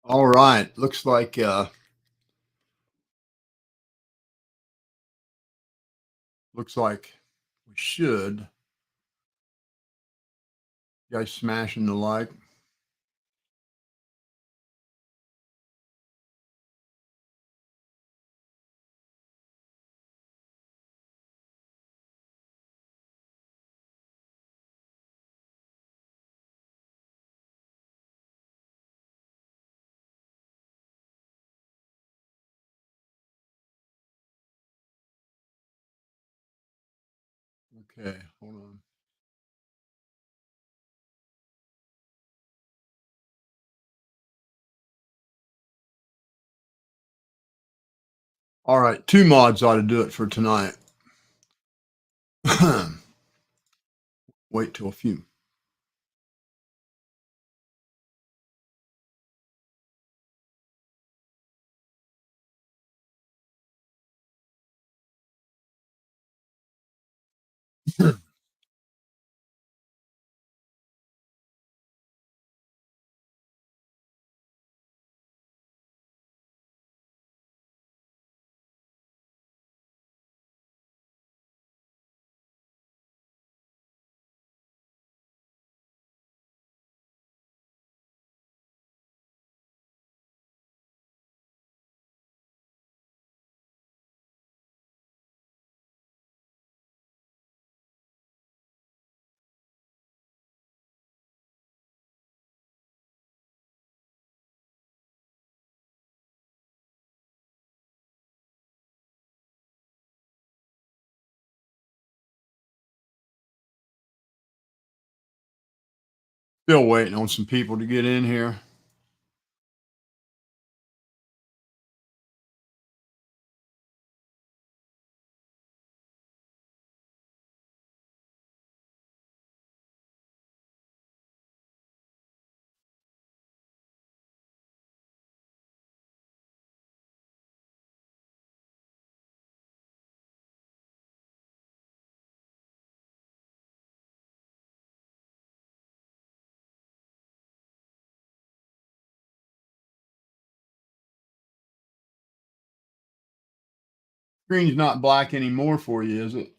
All right. Looks like we should. You guys smashing the like. Okay, hold on. All right, two mods ought to do it for tonight. Wait till a few. Still waiting on some people to get in here. Screen's not black anymore for you, is it?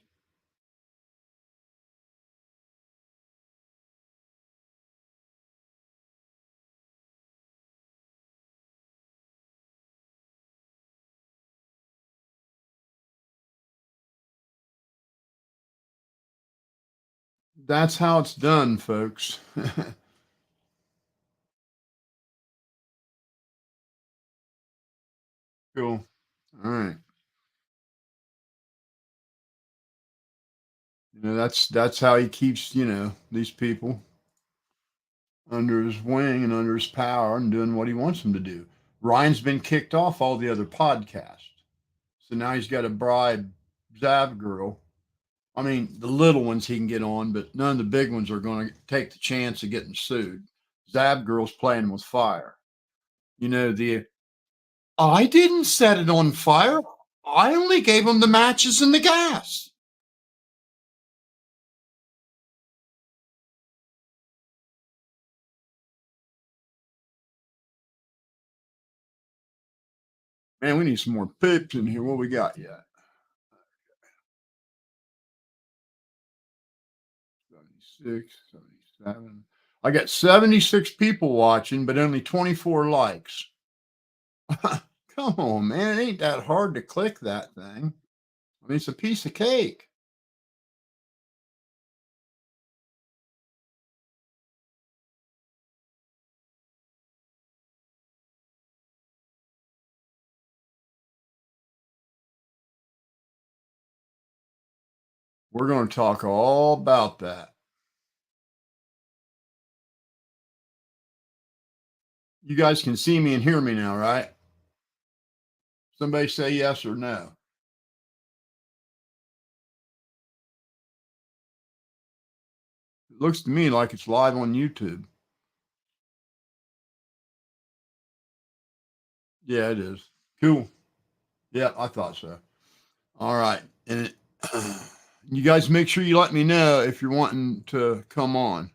That's how it's done, folks. Cool. All right. That's how he keeps, these people under his wing and under his power and doing what he wants them to do. Ryan's been kicked off all the other podcasts. So now he's got to bribe Zav Girl. I mean, the little ones he can get on, but none of the big ones are going to take the chance of getting sued. Zav Girl's playing with fire. The I didn't set it on fire. I only gave him the matches and the gas. Man, we need some more pips in here. What we got yet? 76, 77. I got 76 people watching, but only 24 likes. Come on, man. It ain't that hard to click that thing. I mean, it's a piece of cake. We're going to talk all about that. You guys can see me and hear me now, right? Somebody say yes or no. It looks to me like it's live on YouTube. Yeah, it is. Cool. Yeah, I thought so. All right. And you guys make sure you let me know if you're wanting to come on.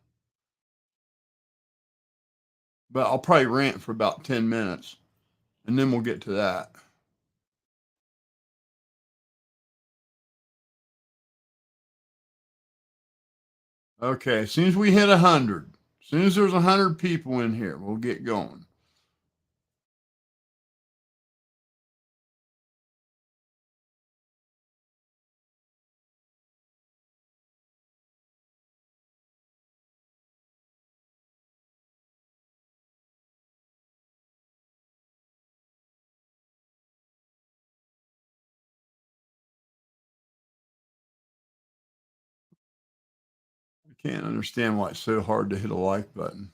but I'll probably rant for about 10 minutes and then we'll get to that. Okay, as soon as we hit 100, as soon as there's 100 people in here, we'll get going. I can't understand why it's so hard to hit a like button.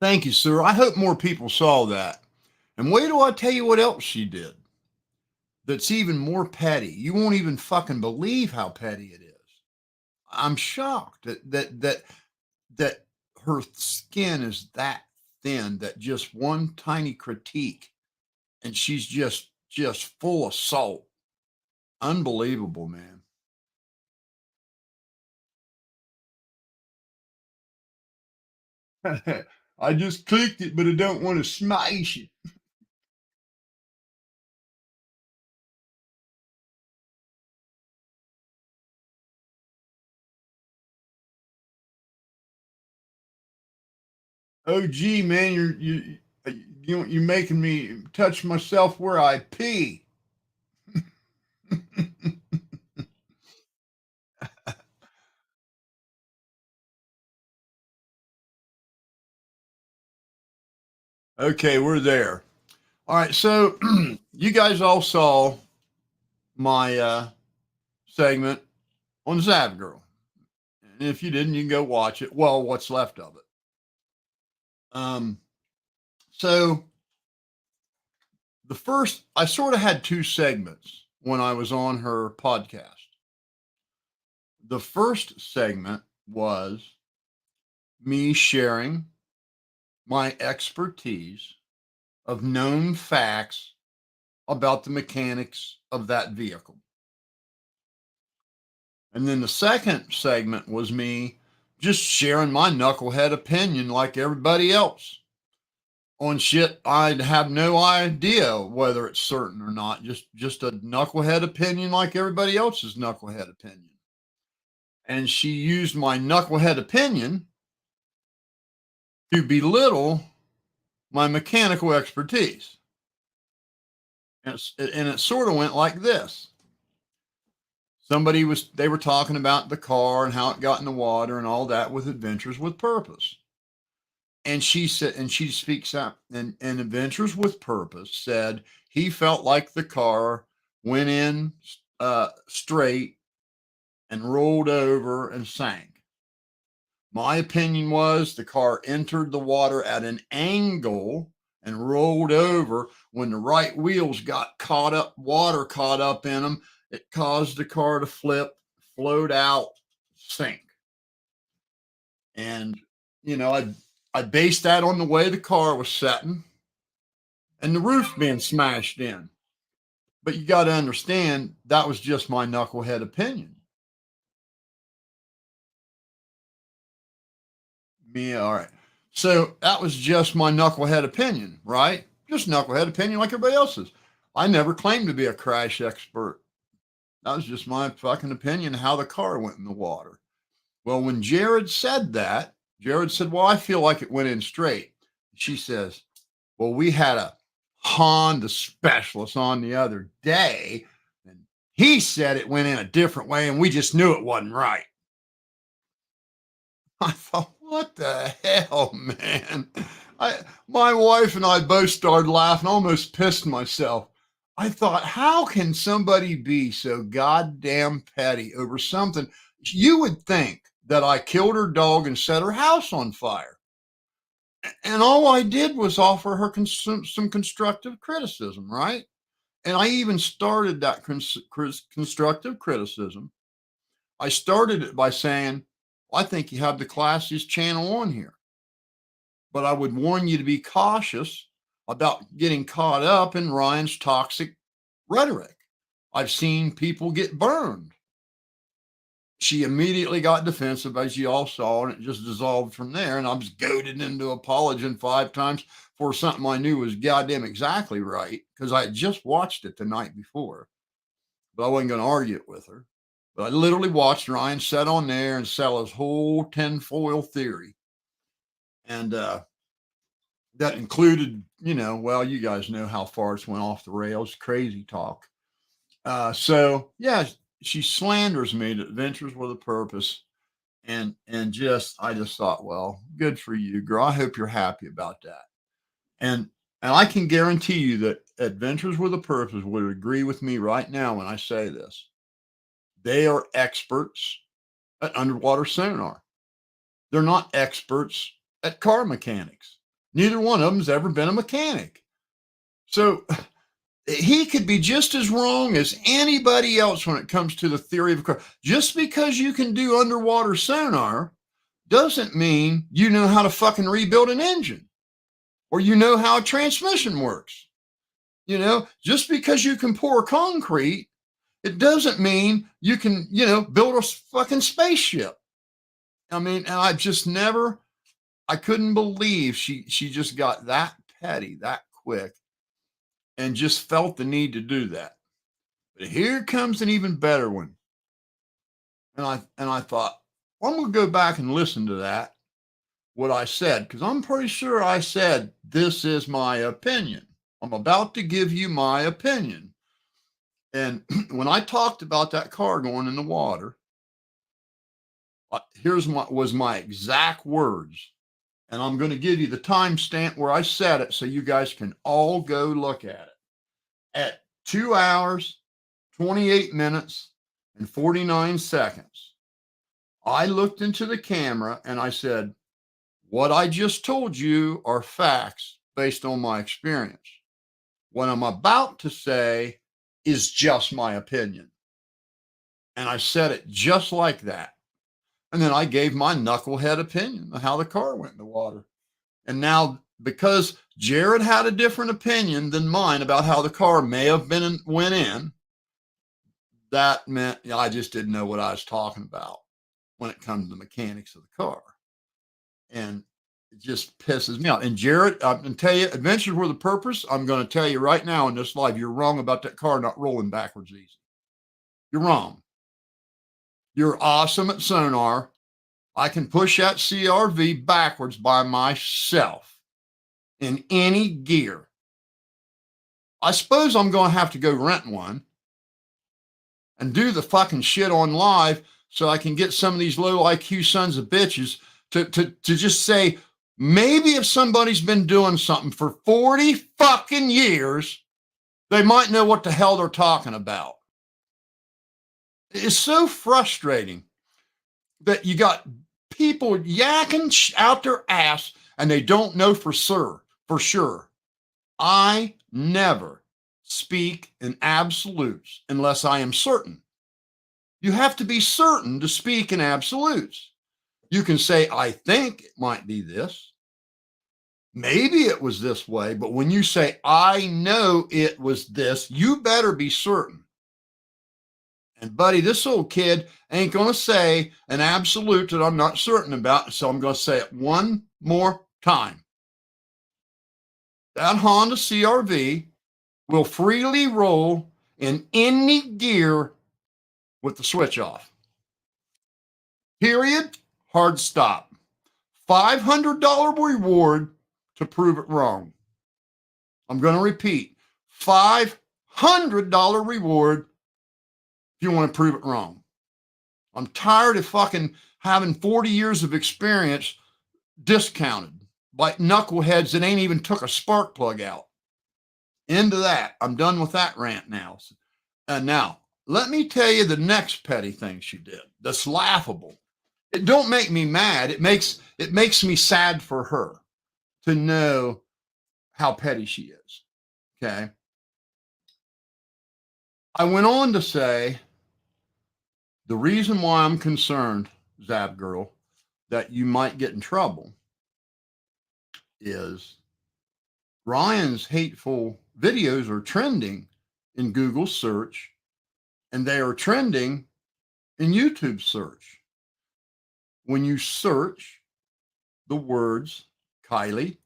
Thank you, sir. I hope more people saw that. And wait till I tell you what else she did that's even more petty. You won't even fucking believe how petty it is. I'm shocked that her skin is that thin that just one tiny critique and she's just full of salt. Unbelievable, man. I just clicked it, but I don't want to smash it. Oh, gee, man, you're making me touch myself where I pee. Okay, we're there. All right, so you guys all saw my segment on Zav Girl. And if you didn't, you can go watch it. Well, what's left of it. Um, so the first, I sort of had two segments when I was on her podcast. The first segment was me sharing my expertise of known facts about the mechanics of that vehicle. And then the second segment was me just sharing my knucklehead opinion like everybody else on shit I'd have no idea whether it's certain or not. Just a knucklehead opinion like everybody else's knucklehead opinion. And she used my knucklehead opinion to belittle my mechanical expertise. And it sort of went like this. They were talking about the car and how it got in the water and all that with Adventures with Purpose. And she said, and she speaks out, and Adventures with Purpose said he felt like the car went in straight and rolled over and sank. My opinion was the car entered the water at an angle and rolled over. When the right wheels got caught up, water caught up in them, it caused the car to flip, float out, sink. And I based that on the way the car was setting and the roof being smashed in. But you got to understand that was just my knucklehead opinion. Me, all right. So that was just my knucklehead opinion, right? Just knucklehead opinion like everybody else's. I never claimed to be a crash expert. That was just my fucking opinion how the car went in the water. Well, when Jared said that, Jared said, well, I feel like it went in straight. She says, well, we had a Honda specialist on the other day, and he said it went in a different way, and we just knew it wasn't right. I thought, what the hell, man? My wife and I both started laughing, almost pissed myself. I thought, how can somebody be so goddamn petty over something? You would think that I killed her dog and set her house on fire. And all I did was offer her some constructive criticism, right? And I even started that constructive criticism. I started it by saying, well, I think you have the classiest channel on here, but I would warn you to be cautious about getting caught up in Ryan's toxic rhetoric. I've seen people get burned. She immediately got defensive, as you all saw, and it just dissolved from there. And I was goaded into apologizing 5 times for something I knew was goddamn exactly right because I had just watched it the night before. But I wasn't going to argue it with her. But I literally watched Ryan sit on there and sell his whole tinfoil theory. And that included, well, you guys know how far it's went off the rails, crazy talk. So, yeah, she slanders me that Ventures with a Purpose. And I just thought, well, good for you, girl. I hope you're happy about that. And I can guarantee you that Adventures with a Purpose would agree with me right now when I say this. They are experts at underwater sonar. They're not experts at car mechanics. Neither one of them's ever been a mechanic. So he could be just as wrong as anybody else when it comes to the theory of a car. Just because you can do underwater sonar doesn't mean you know how to fucking rebuild an engine or you know how a transmission works. Just because you can pour concrete, it doesn't mean you can, build a fucking spaceship. I mean, and I couldn't believe she just got that petty that quick and just felt the need to do that. But here comes an even better one. And I thought, well, I'm going to go back and listen to that, what I said, because I'm pretty sure I said, this is my opinion. I'm about to give you my opinion. And when I talked about that car going in the water, was my exact words. And I'm going to give you the timestamp where I said it so you guys can all go look at it. At 2 hours, 28 minutes, and 49 seconds, I looked into the camera and I said, what I just told you are facts based on my experience. What I'm about to say is just my opinion. And I said it just like that. And then I gave my knucklehead opinion of how the car went in the water. And now, because Jared had a different opinion than mine about how the car may have went in, that meant I just didn't know what I was talking about when it comes to the mechanics of the car. And it just pisses me off. And Jared, I can tell you, Adventures with a Purpose, I'm going to tell you right now in this live, you're wrong about that car not rolling backwards easy. You're wrong. You're awesome at sonar. I can push that CRV backwards by myself in any gear. I suppose I'm going to have to go rent one and do the fucking shit on live so I can get some of these low IQ sons of bitches to just say, maybe if somebody's been doing something for 40 fucking years, they might know what the hell they're talking about. It's so frustrating that you got people yakking out their ass and they don't know for sure. I never speak in absolutes unless I am certain. You have to be certain to speak in absolutes. You can say, I think it might be this. Maybe it was this way, but when you say, I know it was this, you better be certain. And buddy, this old kid ain't going to say an absolute that I'm not certain about. So I'm going to say it one more time. That Honda CRV will freely roll in any gear with the switch off. Period. Hard stop. $500 reward to prove it wrong. I'm going to repeat. $500 reward if you want to prove it wrong. I'm tired of fucking having 40 years of experience discounted by knuckleheads that ain't even took a spark plug out. Into that. I'm done with that rant now. And now, let me tell you the next petty thing she did that's laughable. It don't make me mad. It makes me sad for her to know how petty she is. Okay. I went on to say the reason why I'm concerned, Zav Girl, that you might get in trouble is Ryan's hateful videos are trending in Google search, and they are trending in YouTube search. When you search the words Kylie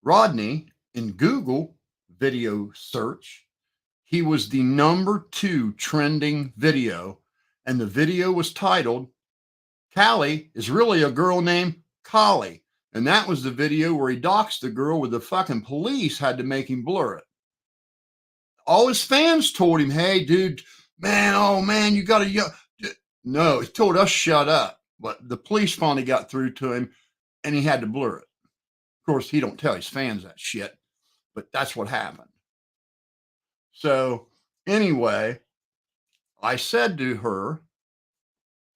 Rodney in Google video search, he was the #2 trending video, and the video was titled Callie is really a girl named Collie. And that was the video where he doxed the girl where the fucking police had to make him blur it. All his fans told him, hey, dude, man, oh man, you got to, no, he told us shut up. But the police finally got through to him and he had to blur it. Of course, he don't tell his fans that shit, but that's what happened. So anyway, I said to her,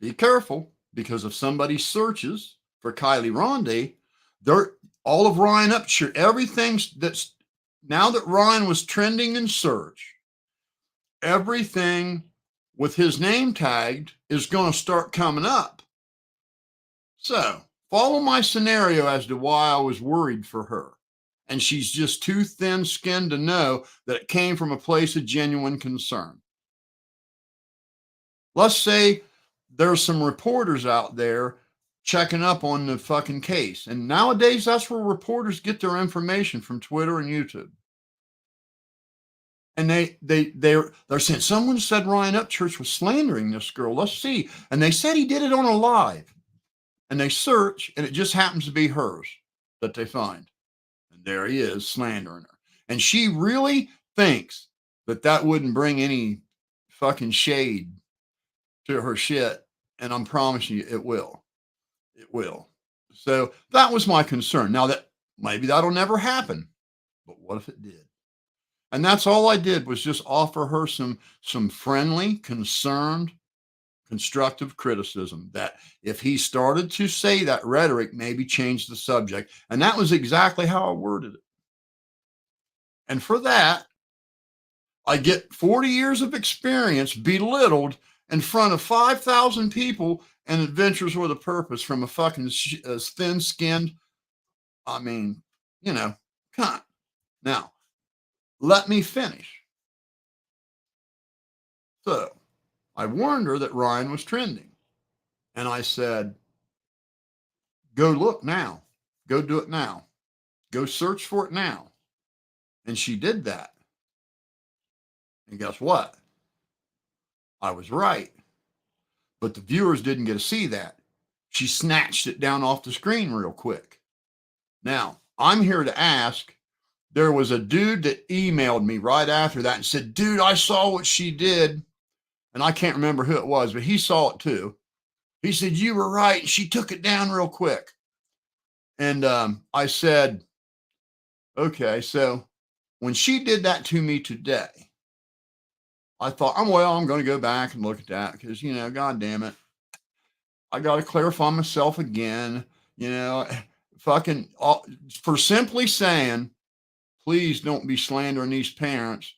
be careful, because if somebody searches for Kylie Ronde, they're all of Ryan Upshur, everything that's now that Ryan was trending in search, everything with his name tagged is going to start coming up. So follow my scenario as to why I was worried for her. And she's just too thin-skinned to know that it came from a place of genuine concern. Let's say there's some reporters out there checking up on the fucking case. And nowadays, that's where reporters get their information, from Twitter and YouTube. And they're saying, someone said Ryan Upchurch was slandering this girl. Let's see. And they said he did it on a live. And they search, and it just happens to be hers that they find. And there he is slandering her. And she really thinks that that wouldn't bring any fucking shade to her shit. And I'm promising you it will. It will. So that was my concern. Now that maybe that'll never happen, but what if it did? And that's all I did, was just offer her some friendly, concerned, constructive criticism, that if he started to say that rhetoric, maybe change the subject. And that was exactly how I worded it. And for that, I get 40 years of experience belittled in front of 5,000 people and adventures with a purpose from a fucking thin-skinned, I mean, cunt. Now, let me finish. So I warned her that Ryan was trending. And I said, go look now. Go do it now. Go search for it now. And she did that. And guess what? I was right. But the viewers didn't get to see that. She snatched it down off the screen real quick. Now, I'm here to ask, there was a dude that emailed me right after that and said, dude, I saw what she did. And I can't remember who it was, but he saw it too. He said, you were right. She took it down real quick. And I said, okay, so when she did that to me today, I thought, I'm going to go back and look at that because, God damn it, I got to clarify myself again, fucking for simply saying, please don't be slandering these parents.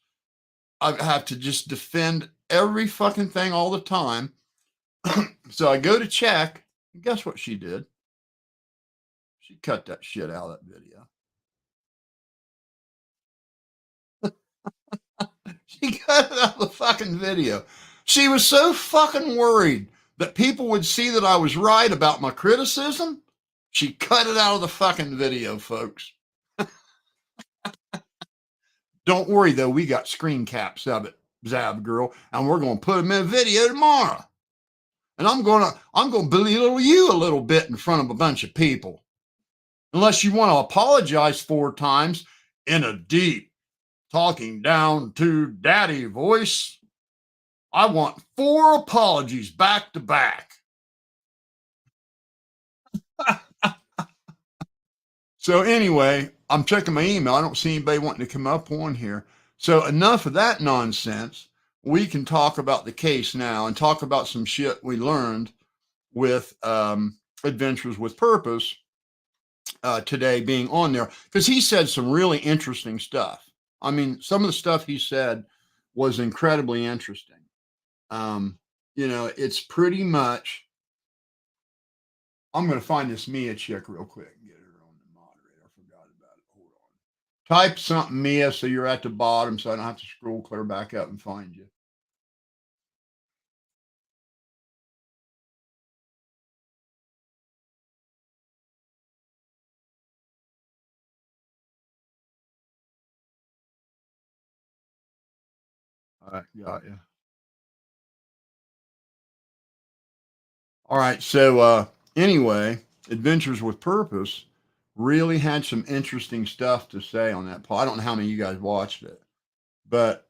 I have to just defend every fucking thing all the time. So I go to check, and guess what she did? She cut that shit out of that video. She cut it out of the fucking video. She was so fucking worried that people would see that I was right about my criticism. She cut it out of the fucking video, folks. Don't worry, though. We got screen caps of it, Zav Girl, and we're going to put them in a video tomorrow. And I'm gonna belittle you a little bit in front of a bunch of people. Unless you want to apologize 4 times in a deep, talking down to daddy voice. I want 4 apologies back to back. So anyway, I'm checking my email. I don't see anybody wanting to come up on here. So enough of that nonsense. We can talk about the case now and talk about some shit we learned with Adventures with Purpose today being on there, because he said some really interesting stuff. I mean, some of the stuff he said was incredibly interesting. Um, it's pretty much. I'm going to find this Mia chick real quick and get her on the moderator. I forgot about it. Hold on. Type something, Mia, so you're at the bottom, so I don't have to scroll clear back up and find you. All right, got you. All right, so anyway, Adventures with Purpose really had some interesting stuff to say on that. I don't know how many of you guys watched it, but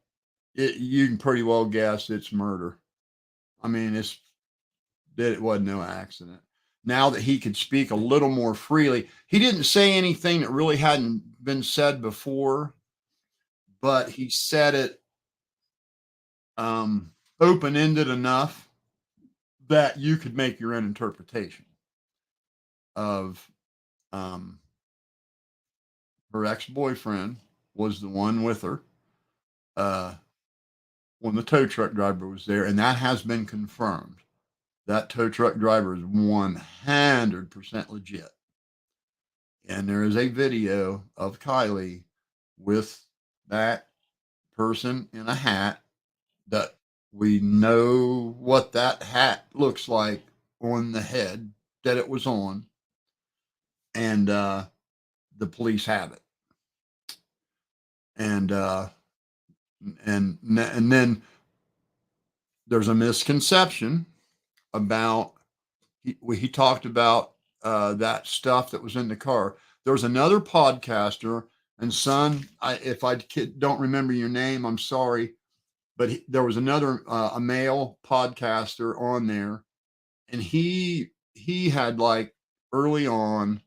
you can pretty well guess it's murder. I mean, it wasn't no accident. Now that he could speak a little more freely, he didn't say anything that really hadn't been said before, but he said it open ended enough that you could make your own interpretation of her ex boyfriend was the one with her uh, when the tow truck driver was there, and that has been confirmed. That tow truck driver is 100% legit. And there is a video of Kylie with that person in a hat that we know what that hat looks like on the head that it was on. And the police have it. And then there's a misconception about he talked about that stuff that was in the car. There was another podcaster, and son, if I don't remember your name, I'm sorry, but there was another a male podcaster on there, and he had like early on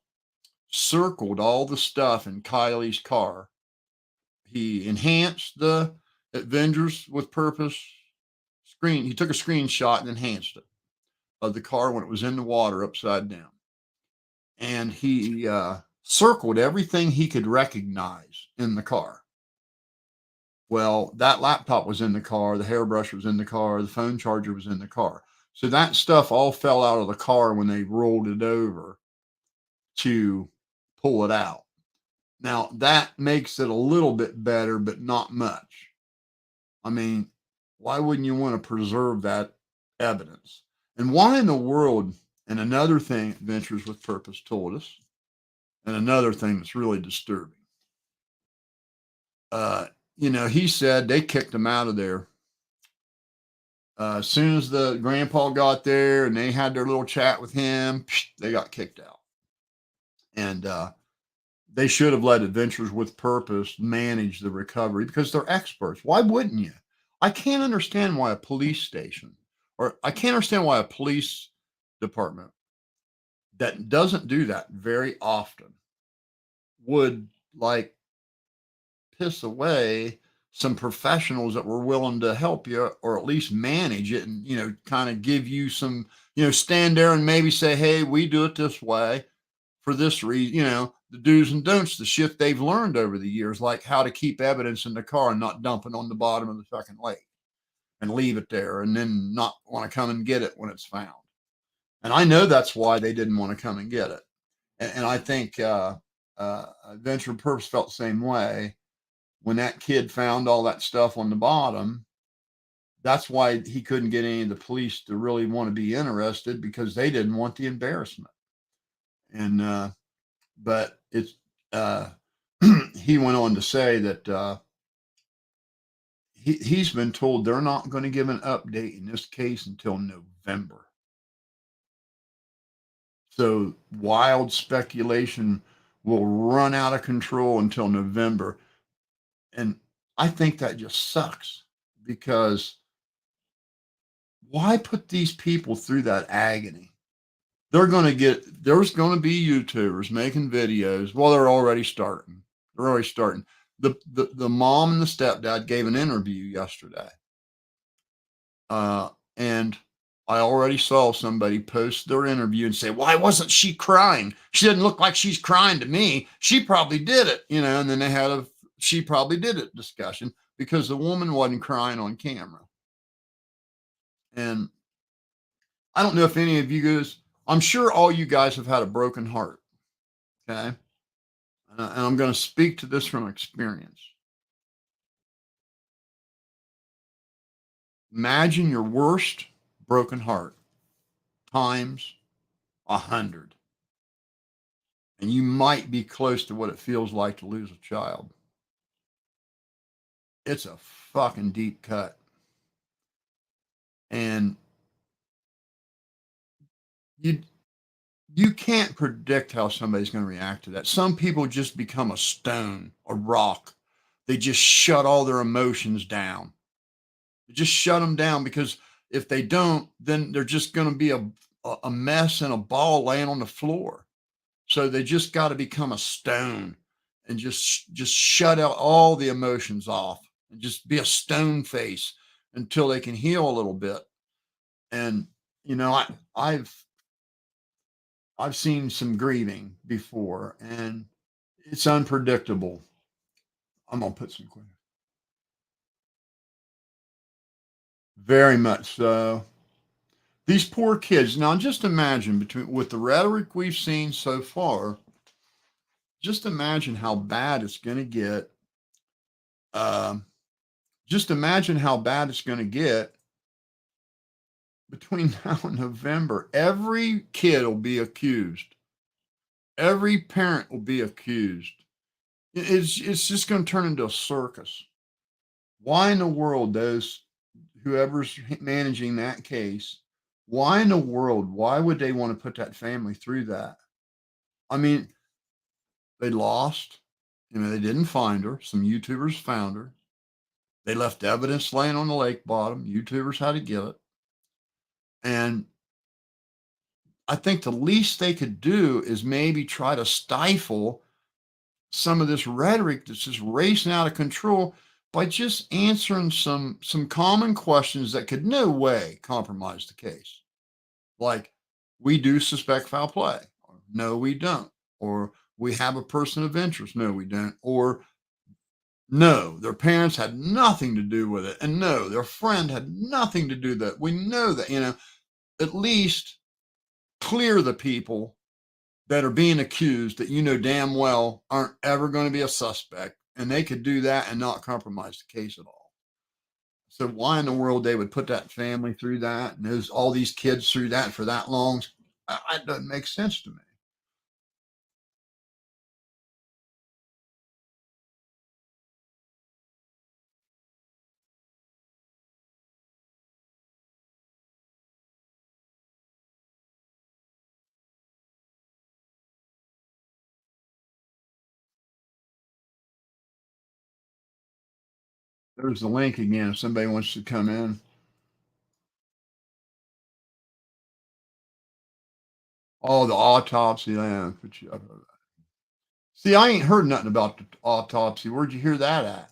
circled all the stuff in Kylie's car. He enhanced the Avengers with Purpose screen. He took a screenshot and enhanced it of the car when it was in the water upside down. And he circled everything he could recognize in the car. Well, that laptop was in the car, the hairbrush was in the car, the phone charger was in the car. So that stuff all fell out of the car when they rolled it over to pull it out. Now, that makes it a little bit better, but not much. I mean, why wouldn't you want to preserve that evidence? And why in the world? And another thing Adventures with Purpose told us, and another thing that's really disturbing. He said they kicked him out of there. As soon as the grandpa got there and they had their little chat with him, they got kicked out. And they should have let Adventures with Purpose manage the recovery because they're experts. Why wouldn't you? I can't understand why a police station, or I can't understand why a police department that doesn't do that very often would like piss away some professionals that were willing to help you or at least manage it and kind of give you some, stand there and maybe say, hey, we do it this way for this reason, the do's and don'ts, the shit they've learned over the years, like how to keep evidence in the car and not dump it on the bottom of the fucking lake and leave it there and then not want to come and get it when it's found. And I know that's why they didn't want to come and get it. And I think Adventure Purpose felt the same way when that kid found all that stuff on the bottom. That's why he couldn't get any of the police to really want to be interested, because they didn't want the embarrassment. And but it's he went on to say that he's been told they're not going to give an update in this case until November. So wild speculation will run out of control until November. And I think that just sucks because why put these people through that agony? There's going to be YouTubers making videos. Well, they're already starting. They're already starting. The mom and the stepdad gave an interview yesterday. And I already saw somebody post their interview and say, why wasn't she crying? She didn't look like she's crying to me. She probably did it, and then they had she probably did it discussion because the woman wasn't crying on camera. And I don't know if any of you guys, I'm sure all you guys have had a broken heart. Okay. And I'm going to speak to this from experience. Imagine your worst broken heart times 100. And you might be close to what it feels like to lose a child. It's a fucking deep cut. And you you can't predict how somebody's going to react to that. Some people just become a stone, a rock. They just shut all their emotions down. They just shut them down because if they don't, then they're just going to be a mess and a ball laying on the floor. So they just got to become a stone and just shut out all the emotions off and just be a stone face until they can heal a little bit. And I've I've seen some grieving before, and it's unpredictable. I'm gonna put some very much so. These poor kids. Now, just imagine between with the rhetoric we've seen so far. Just imagine how bad it's going to get. Um, just imagine how bad it's going to get between now and November. Every kid will be accused. Every parent will be accused. It's just going to turn into a circus. Why in the world does whoever's managing that case? Why in the world? Why would they want to put that family through that? I mean, they lost. They didn't find her. Some YouTubers found her. They left evidence laying on the lake bottom. YouTubers had to get it. And I think the least they could do is maybe try to stifle some of this rhetoric that's just racing out of control by just answering some common questions that could no way compromise the case. Like, we do suspect foul play. Or, no, we don't. Or we have a person of interest. No, we don't. Or no, their parents had nothing to do with it. And no, their friend had nothing to do with that. We know that, at least clear the people that are being accused that damn well aren't ever going to be a suspect. And they could do that and not compromise the case at all. So why in the world they would put that family through that and all these kids through that for that long? It doesn't make sense to me. There's the link again if somebody wants to come in. Oh, the autopsy. Yeah, put you up. See, I ain't heard nothing about the autopsy. Where'd you hear that at?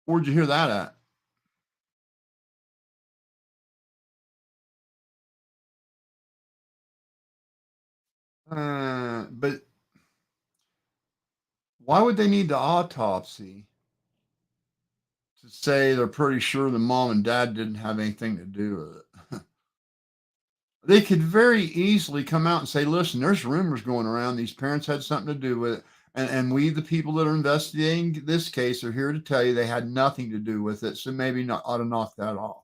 Where'd you hear that at? But why would they need the autopsy to say they're pretty sure the mom and dad didn't have anything to do with it? They could very easily come out and say, listen, there's rumors going around. These parents had something to do with it. And we, the people that are investigating this case, are here to tell you they had nothing to do with it. So maybe not ought to knock that off.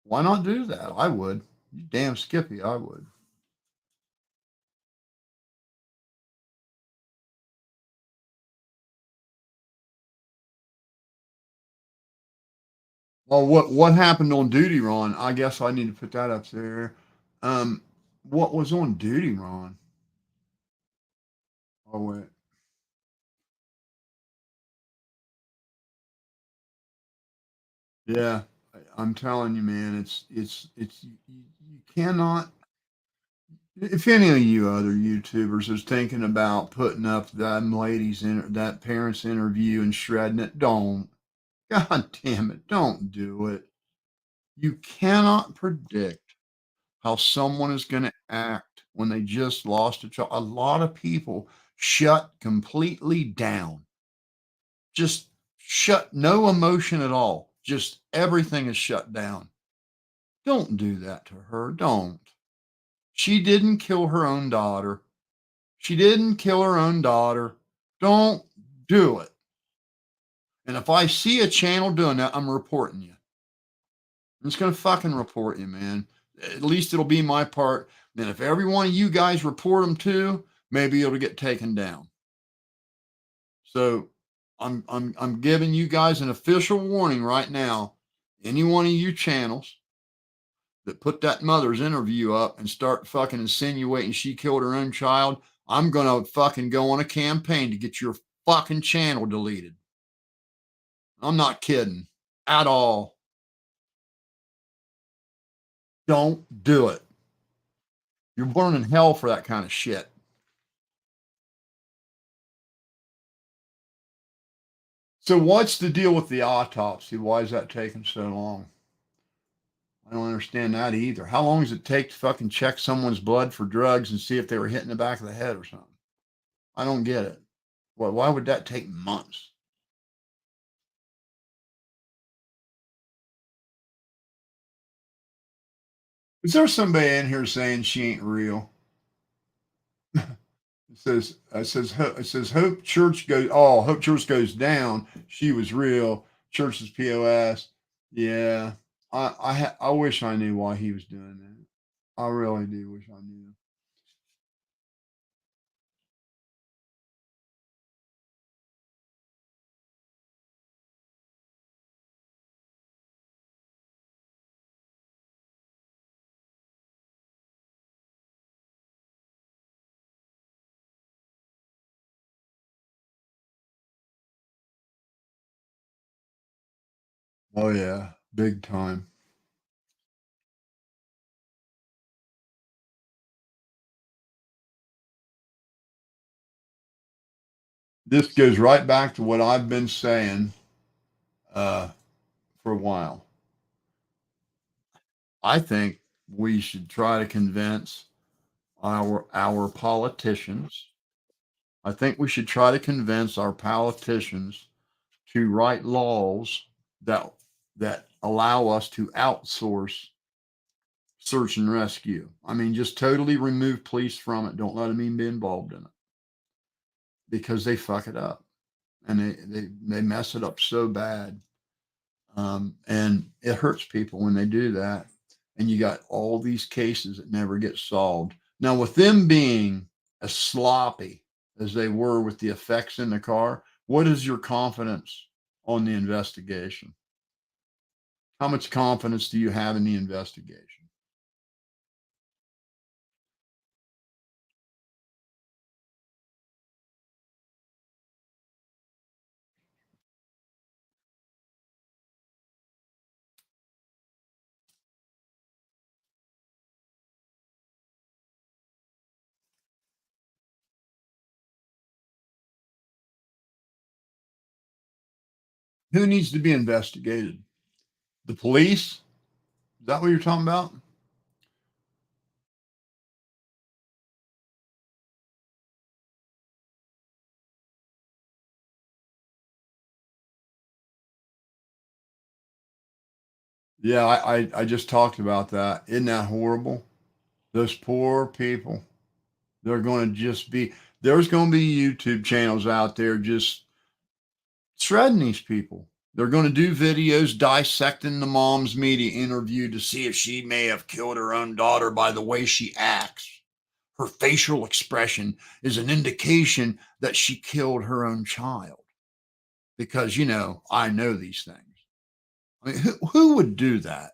Why not do that? I would. You damn Skippy, I would. Well, what happened on duty, Ron? I guess I need to put that up there. Um, what was on duty, Ron? Oh wait, yeah, I'm telling you, man, it's you cannot. If any of you other YouTubers is thinking about putting up that parents interview and shredding it, don't. God damn it, don't do it. You cannot predict how someone is going to act when they just lost a child. A lot of people shut completely down, just shut, no emotion at all. Just everything is shut down. Don't do that to her. Don't. She didn't kill her own daughter. She didn't kill her own daughter. Don't do it. And if I see a channel doing that, I'm reporting you. I'm just gonna fucking report you, man. At least it'll be my part. Then if every one of you guys report them too, maybe it'll get taken down. So I'm giving you guys an official warning right now. Any one of you channels that put that mother's interview up and start fucking insinuating she killed her own child, I'm gonna fucking go on a campaign to get your fucking channel deleted. I'm not kidding at all. Don't do it. You're burning hell for that kind of shit. So what's the deal with the autopsy? Why is that taking so long? I don't understand that either. How long does it take to fucking check someone's blood for drugs and see if they were hit in the back of the head or something? I don't get it. Why would that take months? Is there somebody in here saying she ain't real? It says Hope Church goes. Oh, Hope Church goes down. She was real. Church is POS. Yeah, I wish I knew why he was doing that. I really do wish I knew. Oh yeah, big time. This goes right back to what I've been saying uh, for a while. I think we should try to convince our politicians. I think we should try to convince our politicians to write laws that allow us to outsource search and rescue. I mean, just totally remove police from it. Don't let them even be involved in it because they fuck it up and they mess it up so bad. And it hurts people when they do that. And you got all these cases that never get solved. Now, with them being as sloppy as they were with the effects in the car, what is your confidence on the investigation? How much confidence do you have in the investigation? Who needs to be investigated? The police? Is that what you're talking about? Yeah, I just talked about that. Isn't that horrible? Those poor people. They're going to just be, there's going to be YouTube channels out there just shredding these people. They're going to do videos dissecting the mom's media interview to see if she may have killed her own daughter by the way she acts. Her facial expression is an indication that she killed her own child because, I know these things. I mean, who would do that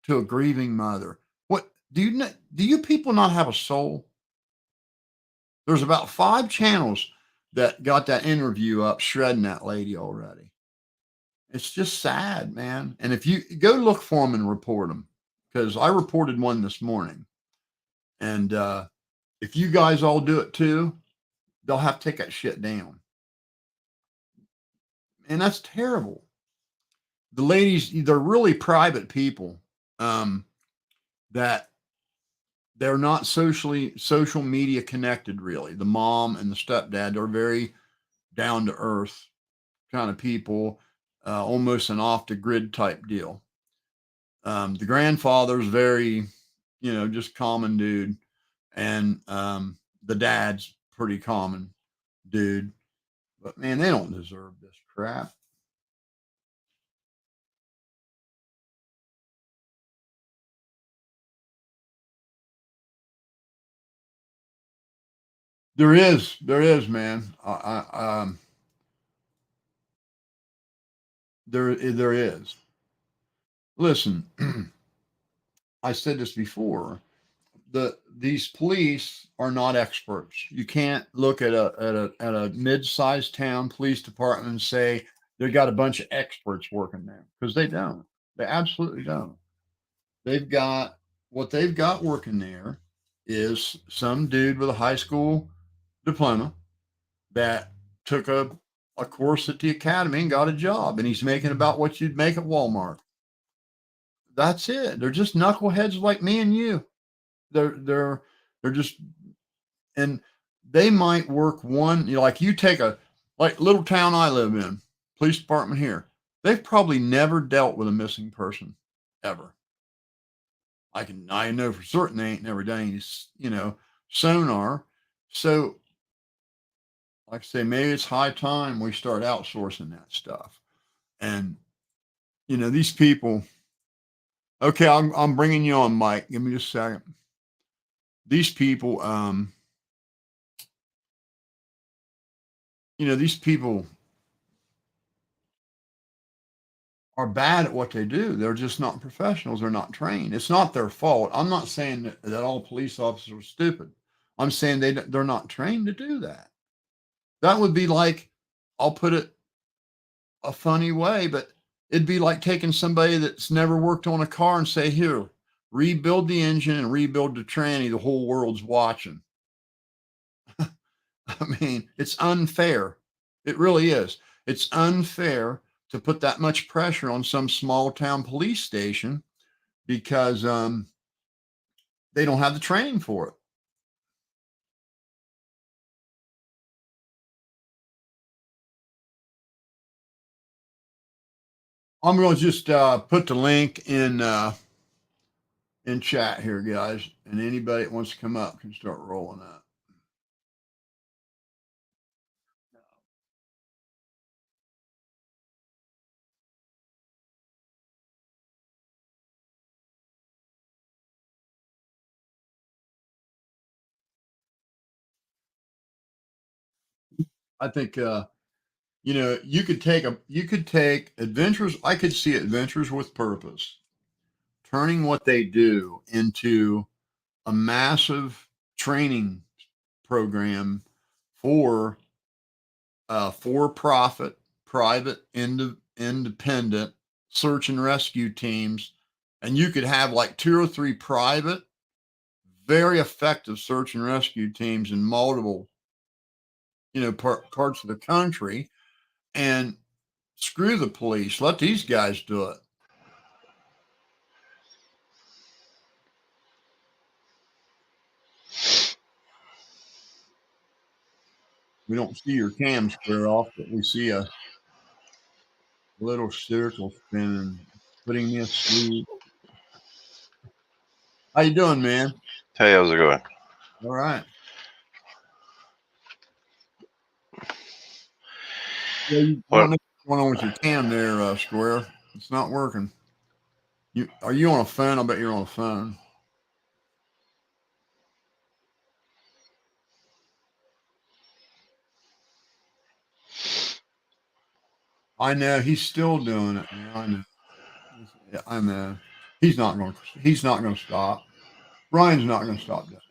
to a grieving mother? What do you do? You people not have a soul? There's about 5 channels that got that interview up, shredding that lady already. It's just sad, man. And if you go look for them and report them, because I reported one this morning, and if you guys all do it too, they'll have to take that shit down. And that's terrible. The ladies, they're really private people, that they're not social media connected, really. The mom and the stepdad are very down to earth kind of people, almost an off the grid type deal. The grandfather's very, just common dude, and the dad's pretty common dude. But man, they don't deserve this crap. There is, man. There is. Listen, I said this before. These police are not experts. You can't look at a mid-sized town police department and say they got a bunch of experts working there, because they don't. They absolutely don't. They've got what they've got working there is some dude with a high school diploma that took a course at the academy and got a job, and he's making about what you'd make at Walmart. That's it. They're just knuckleheads like me and you. They're just, and they might work one, like you take a, like little town I live in, police department here. They've probably never dealt with a missing person ever. I know for certain they ain't never done any, sonar. So, like I say, maybe it's high time we start outsourcing that stuff. And these people. Okay, I'm bringing you on, Mike. Give me just a second. These people, these people are bad at what they do. They're just not professionals. They're not trained. It's not their fault. I'm not saying that all police officers are stupid. I'm saying they're not trained to do that. That would be like, I'll put it a funny way, but it'd be like taking somebody that's never worked on a car and say, here, rebuild the engine and rebuild the tranny. The whole world's watching. I mean, it's unfair. It really is. It's unfair to put that much pressure on some small town police station because they don't have the training for it. I'm going to just put the link in chat here, guys, and anybody that wants to come up can start rolling up. I think you could take adventures. I could see adventures with purpose, turning what they do into a massive training program for for-profit, private, independent search and rescue teams, and you could have like 2 or 3 private, very effective search and rescue teams in multiple, parts of the country, and screw the police. Let these guys do it. We don't see your cam square off, but we see a little circle spinning, putting me asleep. How you doing, man? Hey, how's it going? All right. Yeah, I don't What? know what's going on with your cam there, Square. It's not working. Are you on a phone? I bet you're on a phone. I know he's still doing it, man. I know. Yeah, I know. He's not going. He's not going to stop. Ryan's not going to stop doing that.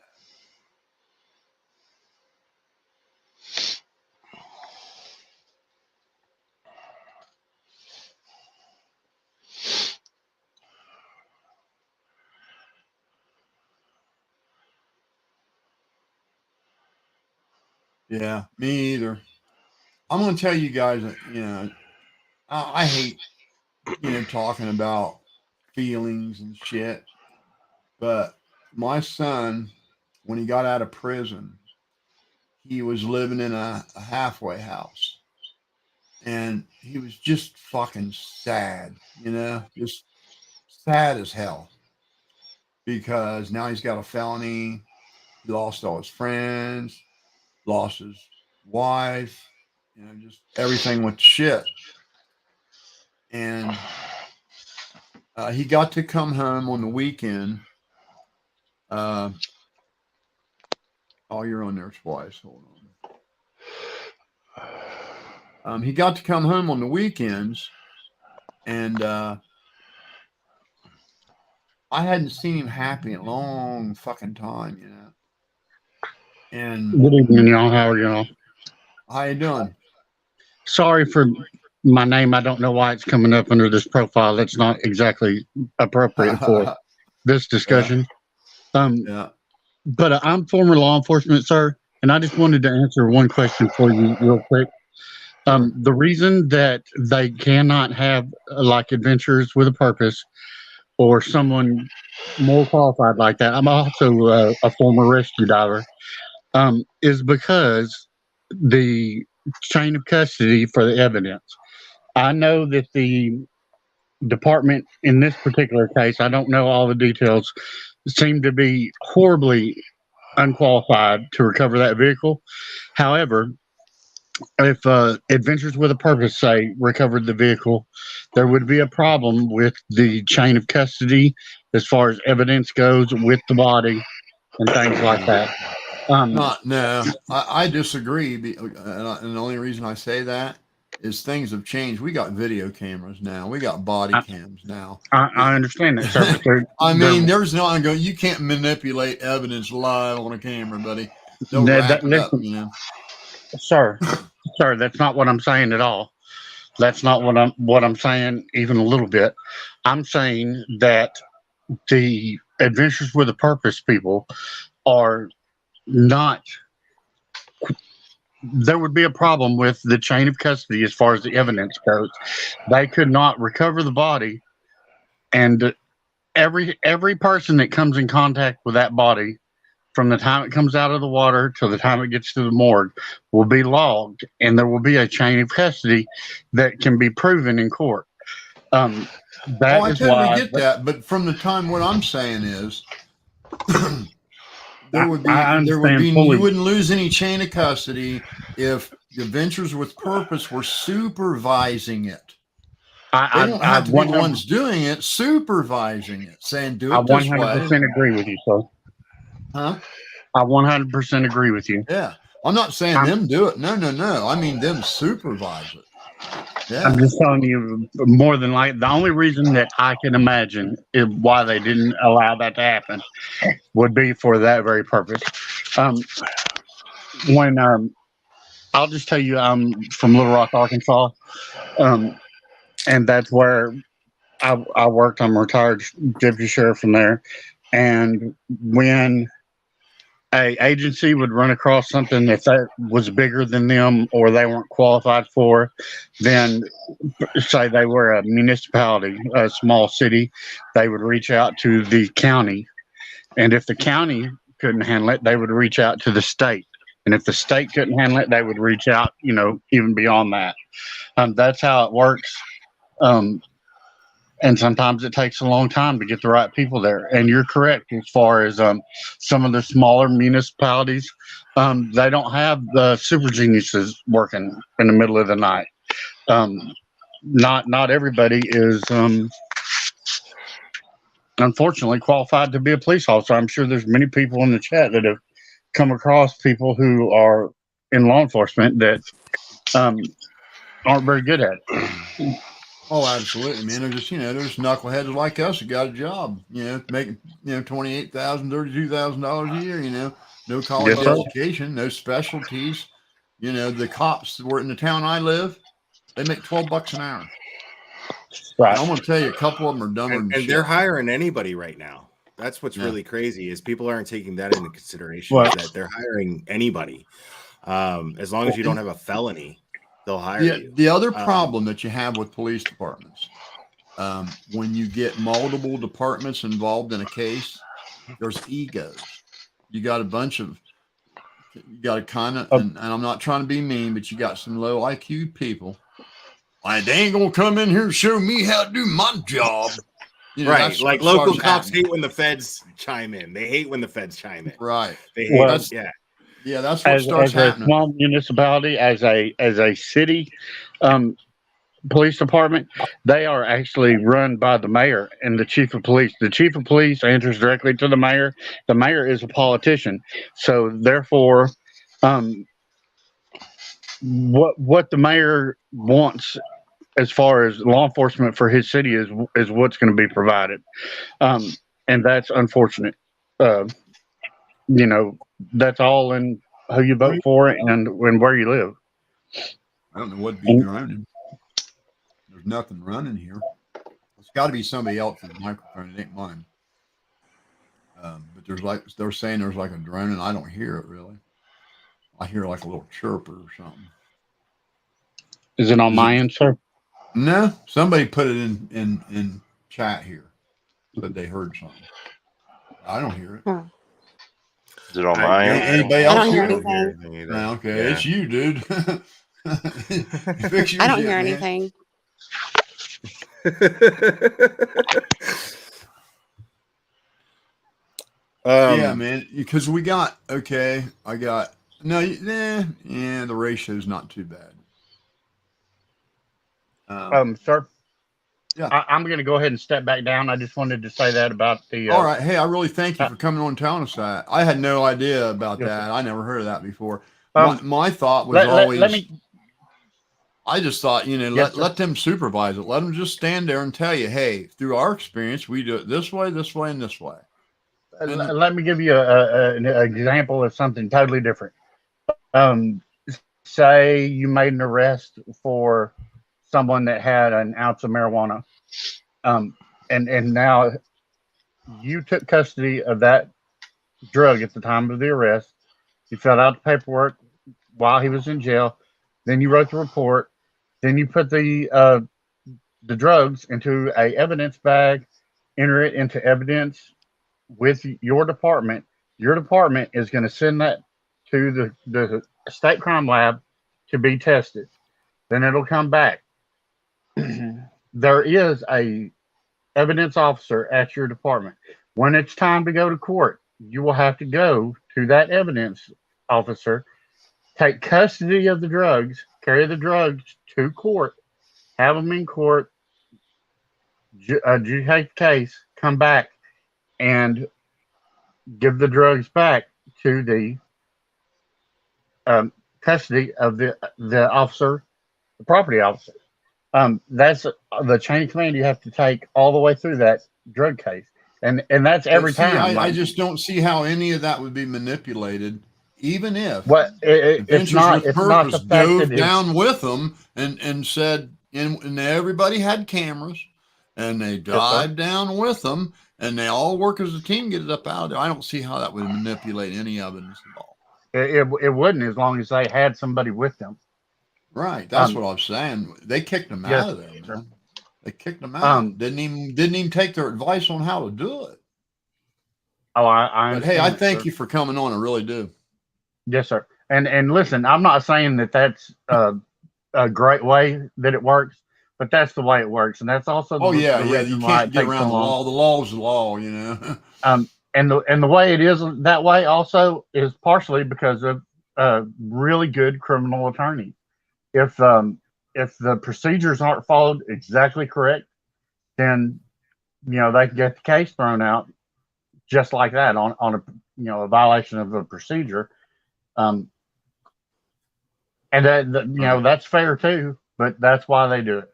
Yeah, me either. I'm going to tell you guys that I hate talking about feelings and shit, but my son, when he got out of prison, he was living in a halfway house, and he was just fucking sad, just sad as hell because now he's got a felony. He lost all his friends, lost his wife, just everything went to shit. And he got to come home on the weekend. Oh, you're on there twice. Hold on. He got to come home on the weekends, and I hadn't seen him happy in a long fucking time, And Good evening, y'all. How are y'all? how you doing? Sorry for my name. I don't know why it's coming up under this profile. That's not exactly appropriate for this Yeah, discussion. Um, yeah, but I'm former law enforcement, sir, and I just wanted to answer one question for you real quick. sure. The reason that they cannot have like adventures with a purpose or someone more qualified like that. I'm also a former rescue diver. Is because the chain of custody for the evidence. I know that the department in this particular case, I don't know all the details, seem to be horribly unqualified to recover that vehicle. However, if Adventures with a Purpose, say, recovered the vehicle, there would be a problem with the chain of custody as far as evidence goes with the body and things like that. Um, Not no, I disagree. And the only reason I say that is things have changed. We got video cameras now. We got body I, cams now. I understand that, sir, but I they're mean, there's no go. You can't manipulate evidence live on a camera, buddy. They'll rack it up. listen, sir, sir, that's not what I'm saying at all. That's not what I'm saying even a little bit. I'm saying that the Adventures with a Purpose people are not. There would be a problem with the chain of custody as far as the evidence goes. They could not recover the body, and every person that comes in contact with that body from the time it comes out of the water till the time it gets to the morgue will be logged, and there will be a chain of custody that can be proven in court. Um, Oh, that I is totally why get that. But from the time, what I'm saying is, I there would be understand you fully. wouldn't lose any chain of custody if the Ventures with Purpose were supervising it. They don't I have to be the 100 ones doing it, supervising it, saying do I it this way, 100% agree with you, sir. huh? I 100% agree with you. Yeah. I'm not saying I'm them do it. No, no, no. I mean them supervise it. I'm Yeah. just telling you, more than like the only reason that I can imagine is why they didn't allow that to happen would be for that very purpose. Um, when I'll just tell you, I'm from Little Rock, Arkansas, um, and that's where I worked. I'm a retired deputy sheriff from there, and when a agency would run across something if that was bigger than them or they weren't qualified for, then say they were a municipality, a small city, they would reach out to the county. And if the county couldn't handle it, they would reach out to the state. And if the state couldn't handle it, they would reach out, even beyond that. That's how it works. Um, and sometimes it takes a long time to get the right people there. And you're correct as far as some of the smaller municipalities, they don't have the super geniuses working in the middle of the night. Um, not everybody is unfortunately qualified to be a police officer. I'm sure there's many people in the chat that have come across people who are in law enforcement that um, aren't very good at it. Oh, absolutely, man. They're just, there's knuckleheads like us that got a job, making, $28,000, $32,000 a year, no college Yes, sir. education, no specialties. The cops that were in the town I live, they make $12 an hour. And Right. I'm going to tell you, a couple of them are dumber than And they're shit. hiring anybody right now. That's what's Yeah. really crazy is people aren't taking that into consideration. Well- Is that they're hiring anybody. As long as you don't have a felony, they'll hire you. The other problem that you have with police departments, when you get multiple departments involved in a case, there's egos. You got a bunch of, you got a kind of, and I'm not trying to be mean, but you got some low IQ people. They ain't gonna come in here and show me how to do my job. Right, like local cops hate when the feds chime in. They hate when the feds chime in. Right. They hate. Well, yeah, that's what starts happening. As a small municipality, as a city, police department, they are actually run by the mayor and the chief of police. The chief of police answers directly to the mayor. The mayor is a politician, so therefore, what the mayor wants as far as law enforcement for his city is what's going to be provided, and that's unfortunate. That's all in who you vote for and where you live. I don't know what'd be running. There's nothing running here. It's got to be somebody else's microphone. It ain't mine. But they're saying there's like a drone, and I don't hear it really. I hear like a little chirper or something. Is it on my end, sir? No, somebody put it in chat here. Said they heard something. I don't hear it. Is it on my end? Anybody else I don't hear hear it? anything. No, okay, yeah. It's you, dude. I don't hear anything. Yeah, man, because we got the ratio's not too bad. Sir. Yeah, I'm going to go ahead and step back down. I just wanted to say that about the. All right, hey, I really thank you for coming on and telling us that. I had no idea about that. I never heard of that before. My thought was always. I just thought, let them supervise it. Let them just stand there and tell you, hey, through our experience, we do it this way, and this way. Let me give you an example of something totally different. Say you made an arrest for someone that had an ounce of marijuana, and now you took custody of that drug at the time of the arrest. You filled out the paperwork while he was in jail. Then you wrote the report. Then you put the drugs into a evidence bag, enter it into evidence with your department. Your department is going to send that to the state crime lab to be tested. Then it'll come back. There is a evidence officer at your department. When it's time to go to court, you will have to go to that evidence officer, take custody of the drugs, carry the drugs to court, have them in court, adjudicate the case, come back, and give the drugs back to the custody of the officer, the property officer. That's the chain of command you have to take all the way through that drug case. And that's every time. I just don't see how any of that would be manipulated, even if it's not the fact dove down with them and said, and everybody had cameras, and they dived down with them, and they all work as a team, get it up out of there. I don't see how that would manipulate any evidence at all. It wouldn't, as long as they had somebody with them. Right, that's what I'm saying. They kicked them out of there, man. They kicked them out. Didn't even take their advice on how to do it. Oh, I But hey, I thank you for coming on. I really do. Yes, sir. And listen, I'm not saying that that's a great way that it works, but that's the way it works, and that's also the you can't get around the law. The law is the law, And the way it is that way also is partially because of really good criminal attorneys. If the procedures aren't followed exactly correct, then they can get the case thrown out just like that on a violation of a procedure, and that that's fair too. But that's why they do it.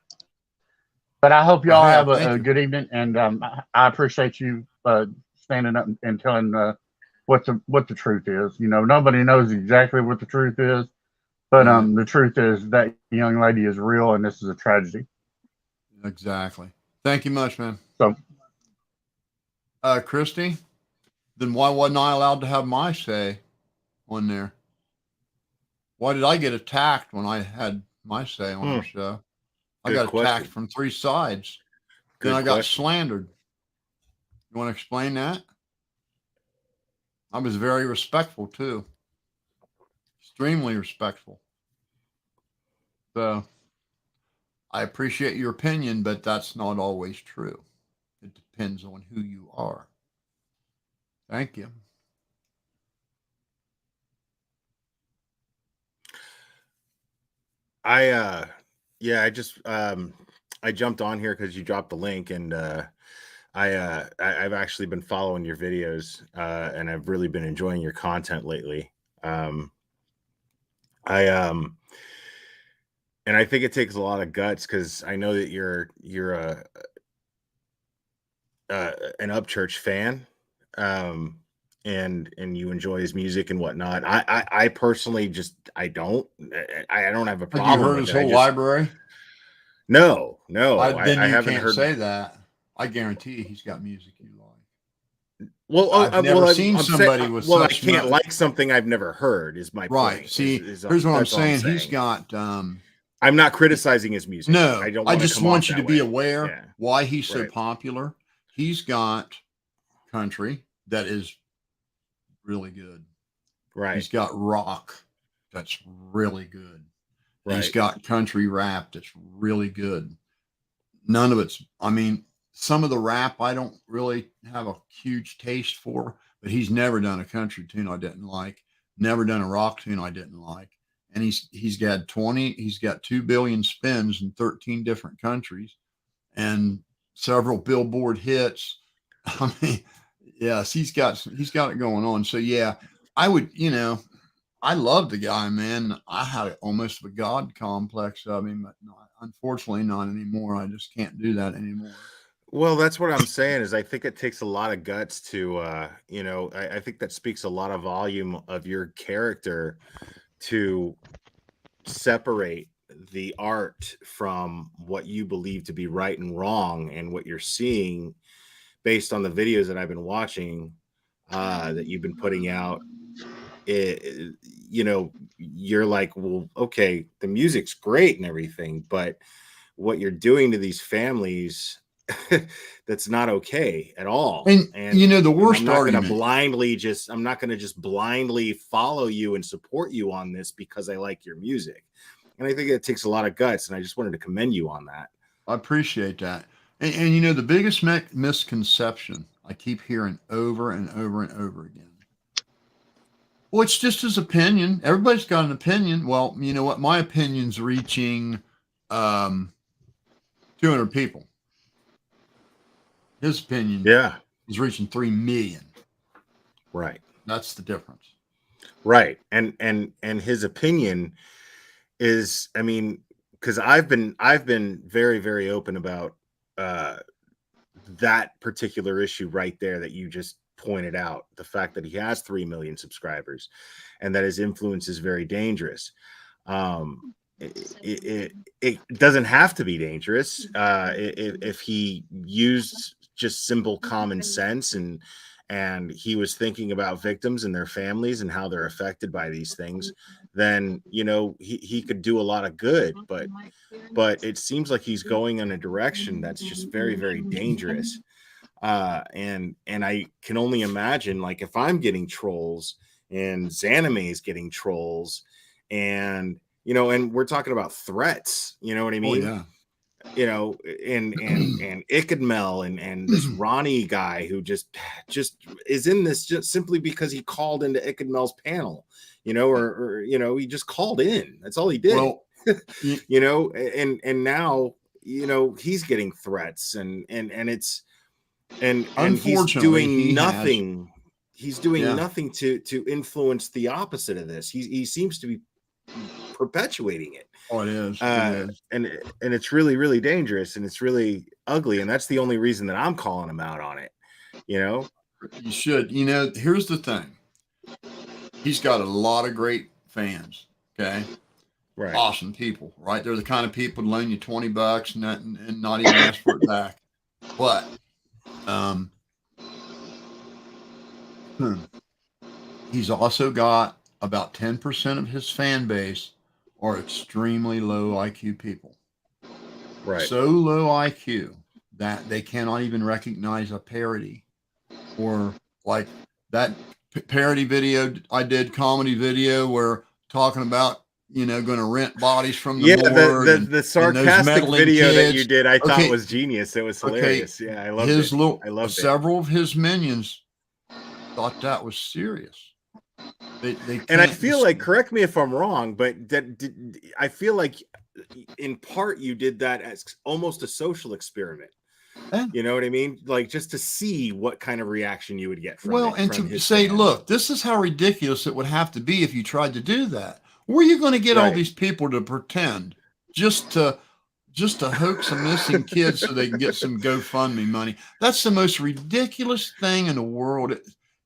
But I hope y'all Yeah, have thank a you. good evening, and I appreciate you standing up and telling what the truth is. You know, nobody knows exactly what the truth is, but Right. the truth is that young lady is real, and this is a tragedy. Exactly. Thank you much, man. So, Christy, then why wasn't I allowed to have my say on there? Why did I get attacked when I had my say on our show? I Good got attacked question. from 3 sides. Then Good I got question. slandered. You want to explain that? I was very respectful too. Extremely respectful. So I appreciate your opinion, but that's not always true. It depends on who you are. Thank you. Yeah, I jumped on here because you dropped the link, and I've actually been following your videos, and I've really been enjoying your content lately. I And I think it takes a lot of guts, because I know that you're an Upchurch fan, um, and you enjoy his music and whatnot. I personally just I don't have a Have you problem heard with his it. I whole just library? no, Then I you haven't can't heard. say that. I guarantee he's got music you like. Well, I've never seen I'm saying, somebody with well, I such can't like something I've never heard. Is my right. point? See, here's what I'm That's all I'm saying. He's saying. got I'm not criticizing his music. I no. don't I want to just come off want you to that be way. aware Yeah, why he's so right. popular. He's got country that is really good. Right. He's got rock that's really good. And he's Right. got country rap that's really good. None of it's, I mean, some of the rap I don't really have a huge taste for, but he's never done a country tune I didn't like, never done a rock tune I didn't like. And he's got 2 billion spins in 13 different countries and several Billboard hits. I mean, yes, he's got it going on. So yeah, I would, I love the guy, man. I had almost a god complex of him, but not, unfortunately not anymore. I just can't do that anymore. Well, that's what I'm saying, is I think it takes a lot of guts to, I think that speaks a lot of volume of your character, to separate the art from what you believe to be right and wrong, and what you're seeing based on the videos that I've been watching, that you've been putting out. It, you're like, well, okay, the music's great and everything, but what you're doing to these families, that's not okay at all. And And the and I'm worst not going to argument, just blindly follow you and support you on this because I like your music. And I think it takes a lot of guts, and I just wanted to commend you on that. I appreciate that. And the biggest misconception I keep hearing over and over and over again. Well, it's just his opinion. Everybody's got an opinion. Well, you know what? My opinion's reaching 200 people. His opinion Yeah. is reaching 3 million. Right. That's the difference. Right. And his opinion is, I mean, because I've been very, very open about that particular issue right there that you just pointed out, the fact that he has 3 million subscribers and that his influence is very dangerous. It doesn't have to be dangerous if he used just simple common sense, and he was thinking about victims and their families and how they're affected by these things. Then he could do a lot of good, but it seems like he's going in a direction that's just very, very dangerous. And I can only imagine, like, if I'm getting trolls and Zanime is getting trolls, and and we're talking about threats, you know what I Oh mean? yeah. And Ikadmel and this Ronnie guy who just is in this just simply because he called into Ikadmel's panel, or he just called in. That's all he did. Well, And now he's getting threats, and it's and he's unfortunately, doing nothing. He's doing yeah. nothing to influence the opposite of this. He seems to be perpetuating it. Oh, it is. And it's really, really dangerous, and it's really ugly. And that's the only reason that I'm calling him out on it. You know, You should. You know, here's the thing. He's got a lot of great fans. Okay. right? Awesome people, right? They're the kind of people that loan you $20 and not even ask for it back. But he's also got about 10% of his fan base are extremely low IQ people. Right. So low IQ that they cannot even recognize a parody, or like that parody video I did, comedy video, where talking about, you know, going to rent bodies from the morgue. The sarcastic video that you did, I thought was genius. It was hilarious. Yeah, I loved it. I loved several of his minions thought that was serious. They and I feel like, correct me if I'm wrong, but I feel like in part you did that as almost a social experiment. Yeah. You know what I mean? Like, just to see what kind of reaction you would get from to say, fans. Look, this is how ridiculous it would have to be if you tried to do that. Where are you going to get all these people to pretend just to hoax some missing kids so they can get some GoFundMe money? That's the most ridiculous thing in the world.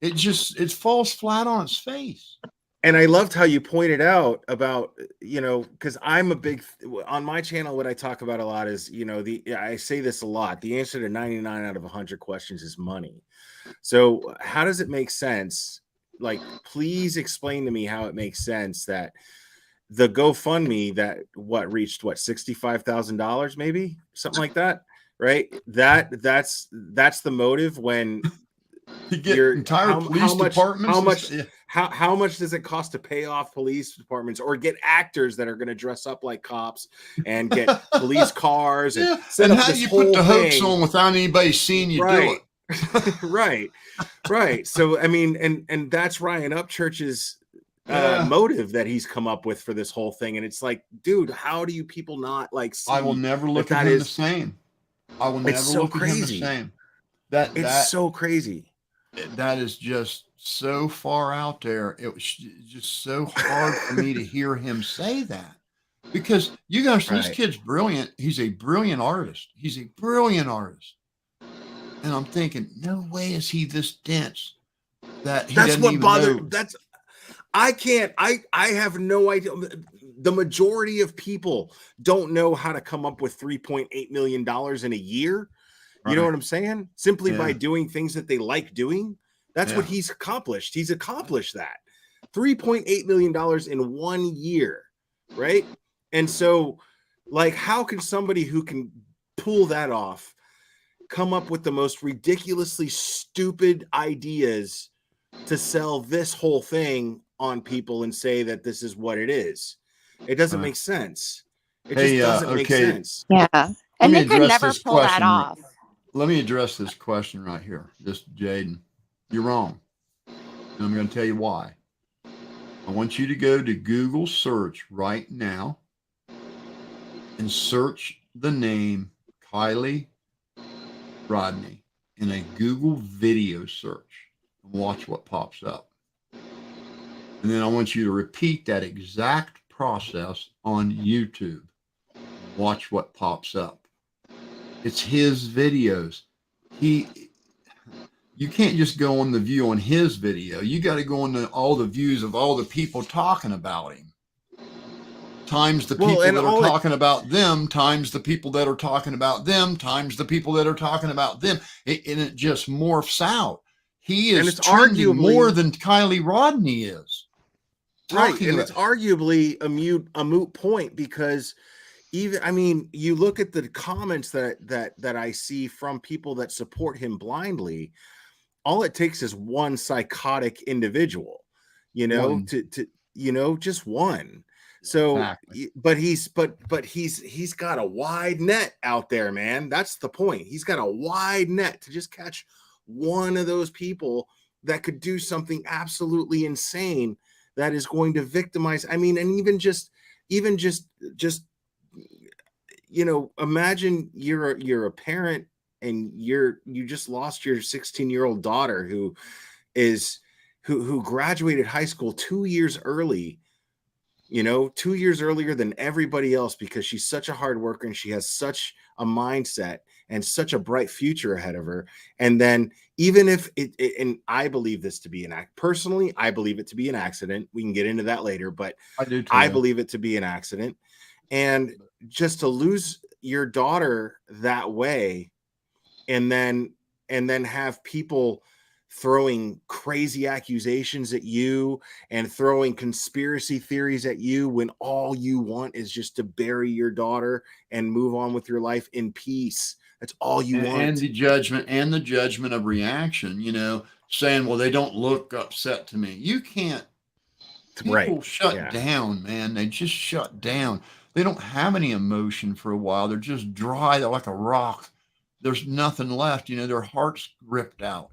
It falls flat on its face. And I loved how you pointed out about, you know, because I'm a big, on my channel, what I talk about a lot is, you know, I say this a lot, the answer to 99 out of 100 questions is money. So how does it make sense? Like, please explain to me how it makes sense that the GoFundMe that reached $65,000, maybe something like that, right? That's the motive when you get entire police departments. How much does it cost to pay off police departments or get actors that are going to dress up like cops and get police cars and set up this whole put the hoax on without anybody seeing you do it? right. So I mean, and that's Ryan Upchurch's motive that he's come up with for this whole thing. And it's like, dude, how do you people not like see? I will never look at him the same. I will never look at him the same. It's so crazy. That is just so far out there. It was just so hard for me to hear him say that, because you guys, this kid's brilliant. He's a brilliant artist. And I'm thinking, no way is he this dense that he doesn't even know. I have no idea. The majority of people don't know how to come up with $3.8 million in a year. You know what I'm saying? Simply by doing things that they like doing. That's what he's accomplished. He's accomplished that. $3.8 million in 1 year, right? And so, like, how can somebody who can pull that off come up with the most ridiculously stupid ideas to sell this whole thing on people and say that this is what it is? It doesn't make sense. It just doesn't make sense. Yeah. And they could never pull that off. Let me address this question right here. Just Jaden, you're wrong. And I'm going to tell you why. I want you to go to Google search right now and search the name Kylie Rodney in a Google video search and watch what pops up. And then I want you to repeat that exact process on YouTube. Watch what pops up. It's his videos. You can't just go on the view on his video. You got to go on all the views of all the people talking about him. Times the people that are talking about them, times the people that are talking about them, times the people that are talking about them. And it just morphs out. He is trending more than Kylie Rodney is. Right. And it's arguably a moot point, because you look at the comments that I see from people that support him blindly. All it takes is one psychotic individual, to just one. So, exactly. but he's got a wide net out there, man. That's the point. He's got a wide net to just catch one of those people that could do something absolutely insane that is going to victimize. I mean, and even just imagine you're a parent and you just lost your 16-year-old daughter who graduated high school 2 years early you know, 2 years earlier than everybody else, because she's such a hard worker and she has such a mindset and such a bright future ahead of her. And then even if and I believe this to be an act personally, I believe it to be an accident. We can get into that later, but I do too. I believe it to be an accident. And just to lose your daughter that way, and then have people throwing crazy accusations at you and throwing conspiracy theories at you, when all you want is just to bury your daughter and move on with your life in peace. That's all you want. And the judgment of reaction, you know, saying, well, they don't look upset to me. You can't. People shut down, man. They just shut down. They don't have any emotion for a while. They're just dry. They're like a rock. There's nothing left. You know, their heart's ripped out.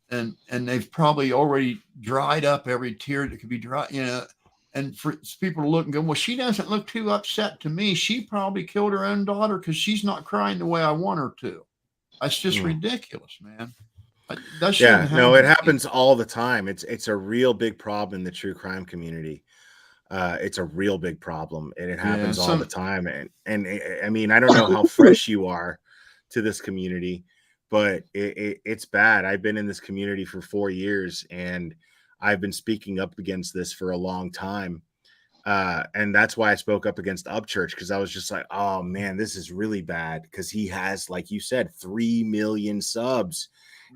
And they've probably already dried up every tear that could be dry, you know. And for people to look and go, well, she doesn't look too upset to me. She probably killed her own daughter because she's not crying the way I want her to. That's just ridiculous, man. No, it happens all the time. It's a real big problem in the true crime community. It's a real big problem, and it happens all the time. And I mean, I don't know how fresh you are to this community, but it's bad. I've been in this community for 4 years, and I've been speaking up against this for a long time. And that's why I spoke up against Upchurch, because I was just like, oh man, this is really bad, because he has, like you said, 3 million subs.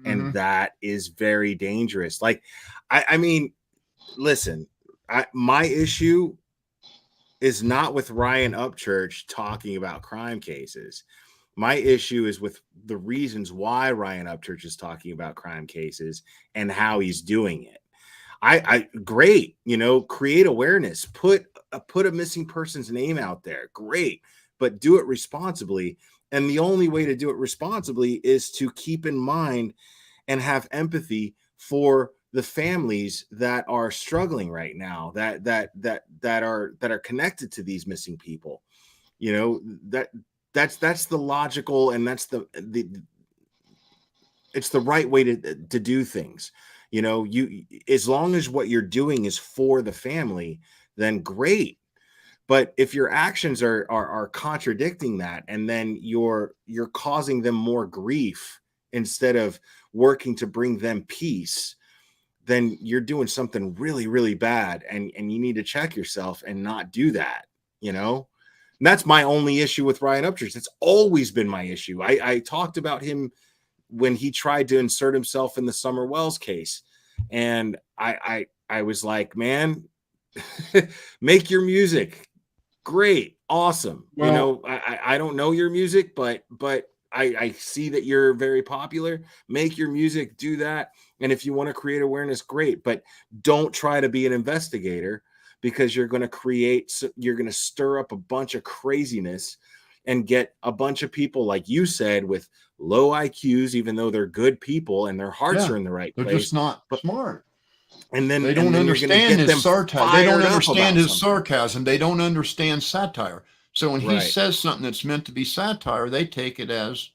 And that is very dangerous. Like, I mean, listen, my issue is not with Ryan Upchurch talking about crime cases. My issue is with the reasons why Ryan Upchurch is talking about crime cases and how he's doing it. I great, you know, create awareness, put a missing person's name out there. Great, but do it responsibly. And the only way to do it responsibly is to keep in mind and have empathy for the families that are struggling right now, that are connected to these missing people. You know, that's the logical, and that's it's the right way to do things. You know, as long as what you're doing is for the family, then great. But if your actions are contradicting that, and then you're causing them more grief instead of working to bring them peace, then you're doing something really, really bad, and you need to check yourself and not do that, you know? And that's my only issue with Ryan Upchurch. It's always been my issue. I talked about him when he tried to insert himself in the Summer Wells case, and I was like, man, make your music. Great. Awesome. Well, you know, I don't know your music, but I see that you're very popular. Make your music, do that. And if you want to create awareness, great. But don't try to be an investigator, because you're going to stir up a bunch of craziness and get a bunch of people, like you said, with low IQs, even though they're good people and their hearts are in the right place. They're just not smart. And then they don't understand his sarcasm. They don't understand his sarcasm. They don't understand satire. So when he says something that's meant to be satire, they take it as,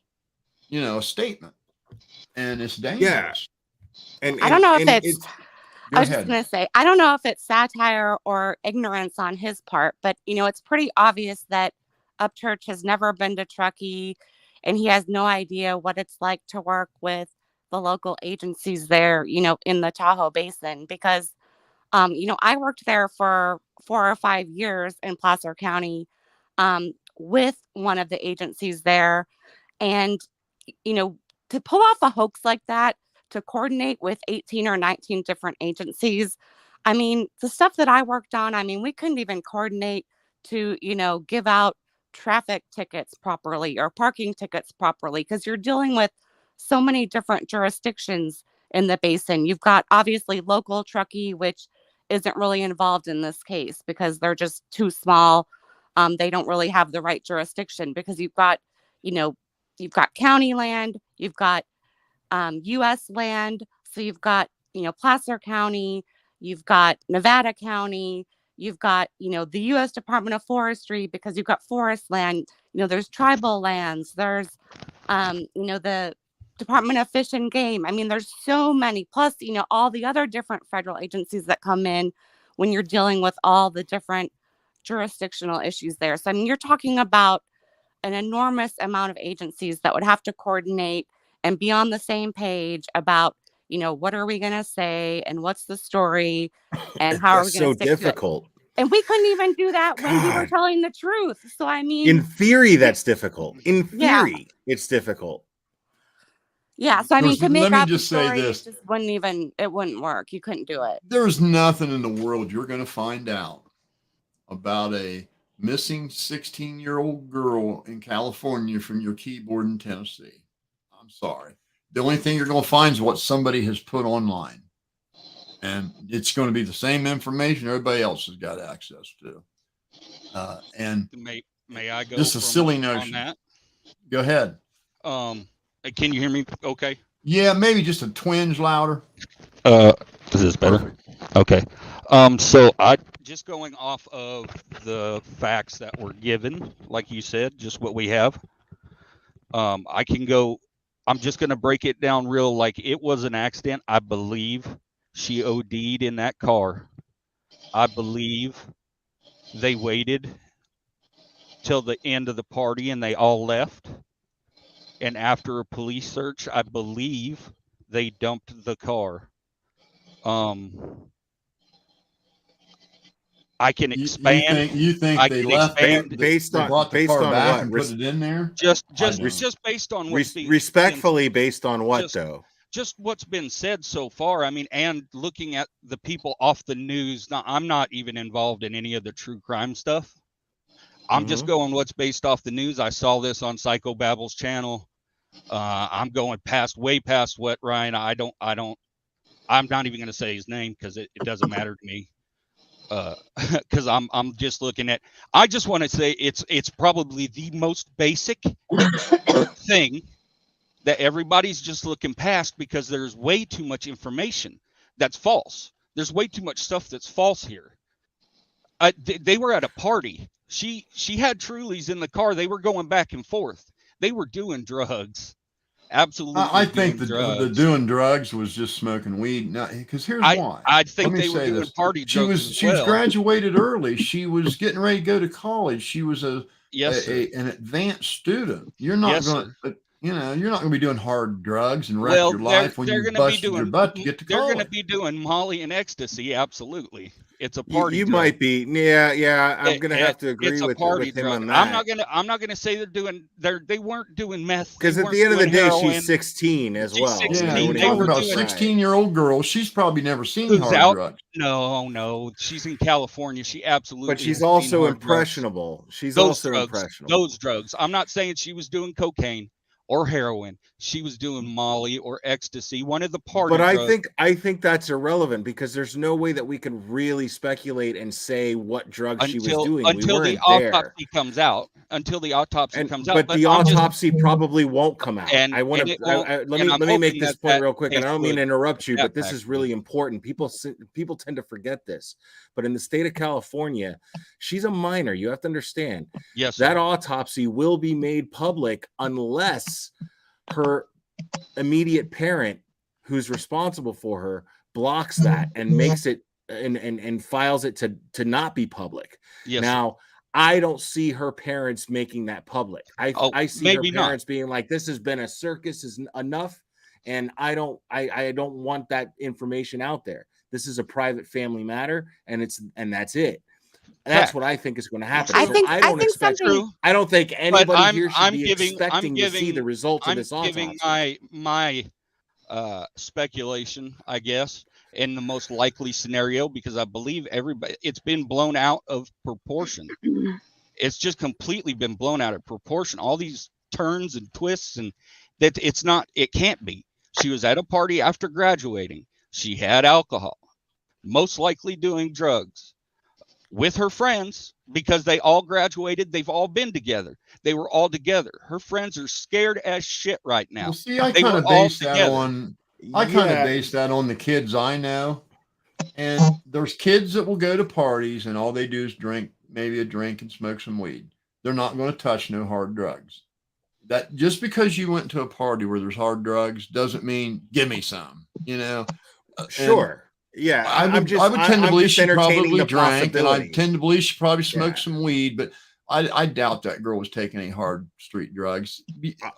you know, a statement, and it's dangerous. Yeah. And I don't know if it's. I was just going to say, I don't know if it's satire or ignorance on his part, but you know, it's pretty obvious that Upchurch has never been to Truckee, and he has no idea what it's like to work with the local agencies there, you know, in the Tahoe Basin, because, you know, I worked there for 4 or 5 years in Placer County with one of the agencies there. And, you know, to pull off a hoax like that, to coordinate with 18 or 19 different agencies, I mean, the stuff that I worked on, I mean, we couldn't even coordinate to, you know, give out traffic tickets properly or parking tickets properly, because you're dealing with so many different jurisdictions in the basin. You've got obviously local Truckee, which isn't really involved in this case because they're just too small. They don't really have the right jurisdiction, because you've got, you know, you've got county land, you've got U.S. land. So you've got, you know, Placer County, you've got Nevada County, you've got, you know, the U.S. Department of Forestry, because you've got forest land, you know, there's tribal lands, there's, you know, the Department of Fish and Game. I mean, there's so many, plus, you know, all the other different federal agencies that come in when you're dealing with all the different jurisdictional issues there. So, I mean, you're talking about an enormous amount of agencies that would have to coordinate and be on the same page about, you know, what are we going to say and what's the story and how are we That's going so to stick difficult. to it. And we couldn't even do that when we were God. telling the truth. So, I mean, In theory, that's difficult. In Yeah. theory, it's difficult. yeah. So, I mean, to Let make me up a just say story, this. it just it wouldn't work. You couldn't do it. There's nothing in the world you're going to find out about a missing 16-year-old girl in California from your keyboard in Tennessee. I'm sorry. The only thing you're going to find is what somebody has put online. And it's going to be the same information everybody else has got access to. And may I go? just a silly notion. On that. Go ahead. Can you hear me? Okay. Yeah, maybe just a twinge louder. Is this better? Perfect. Okay. So I just going off of the facts that were given, like you said, just what we have. I can go. I'm just going to break it down real. Like it was an accident. I believe she OD'd in that car. I believe they waited till the end of the party and they all left. And after a police search, I believe they dumped the car. I can expand. You think they left based on brought the car back what? and put it in there? Just based on what's respectfully based on what though? Just what's been said so far. I mean, and looking at the people off the news. Now, I'm not even involved in any of the true crime stuff. I'm just going what's based off the news. I saw this on Psycho Babble's channel. I'm going way past what Ryan. I'm not even going to say his name because it doesn't matter to me. Because I'm just looking at. I just want to say it's probably the most basic thing that everybody's just looking past because there's way too much information that's false. There's way too much stuff that's false here. They were at a party. She had Trulies in the car. They were going back and forth. They were doing drugs. Absolutely. I think the doing drugs was just smoking weed. Because here's why. I think they were doing party drugs. She was graduated early. She was getting ready to go to college. She was an advanced student. You're not going to. You're not going to be doing hard drugs and wreck your life when you busted your butt to get to college. They're going to be doing Molly and ecstasy. Absolutely. It's a party. You might be. Yeah. I'm going to have to agree with him on that. I'm not going to say they weren't doing meth. Because at the end of the day, she's 16 as well. 16. Yeah, we're talking about 16-year-old girl. She's probably never seen hard drugs. No. She's in California. She absolutely. But she's also impressionable. She's also impressionable. Those drugs. I'm not saying she was doing cocaine or heroin. She was doing Molly or ecstasy, one of the party drugs. But I think that's irrelevant because there's no way that we can really speculate and say what drugs she was doing until the autopsy comes out. But the autopsy probably won't come out. Let me make this point real quick, and I don't mean to interrupt you, but this is really important. People tend to forget this. But in the state of California, she's a minor. You have to understand. Yes, that autopsy will be made public unless her immediate parent, who's responsible for her, blocks that and makes it and files it to not be public. Yes. Now, I don't see her parents making that public. I see her parents being like, "This has been a circus, is enough," and I don't want that information out there. This is a private family matter, and that's it. That's what I think is going to happen. I don't think anybody here should be expecting to see the results of this autopsy. I'm giving my speculation, I guess, in the most likely scenario, because I believe it's been blown out of proportion. It's just completely been blown out of proportion. All these turns and twists, and that it can't be. She was at a party after graduating. She had alcohol, most likely doing drugs with her friends because they all graduated. They've all been together. They were all together. Her friends are scared as shit right now. Well, see, I kind of base that on the kids I know. And there's kids that will go to parties and all they do is drink, maybe a drink and smoke some weed. They're not going to touch no hard drugs. That just because you went to a party where there's hard drugs doesn't mean give me some, Sure. Yeah, I would tend to believe she probably drank, and I tend to believe she probably smoked some weed, but I doubt that girl was taking any hard street drugs.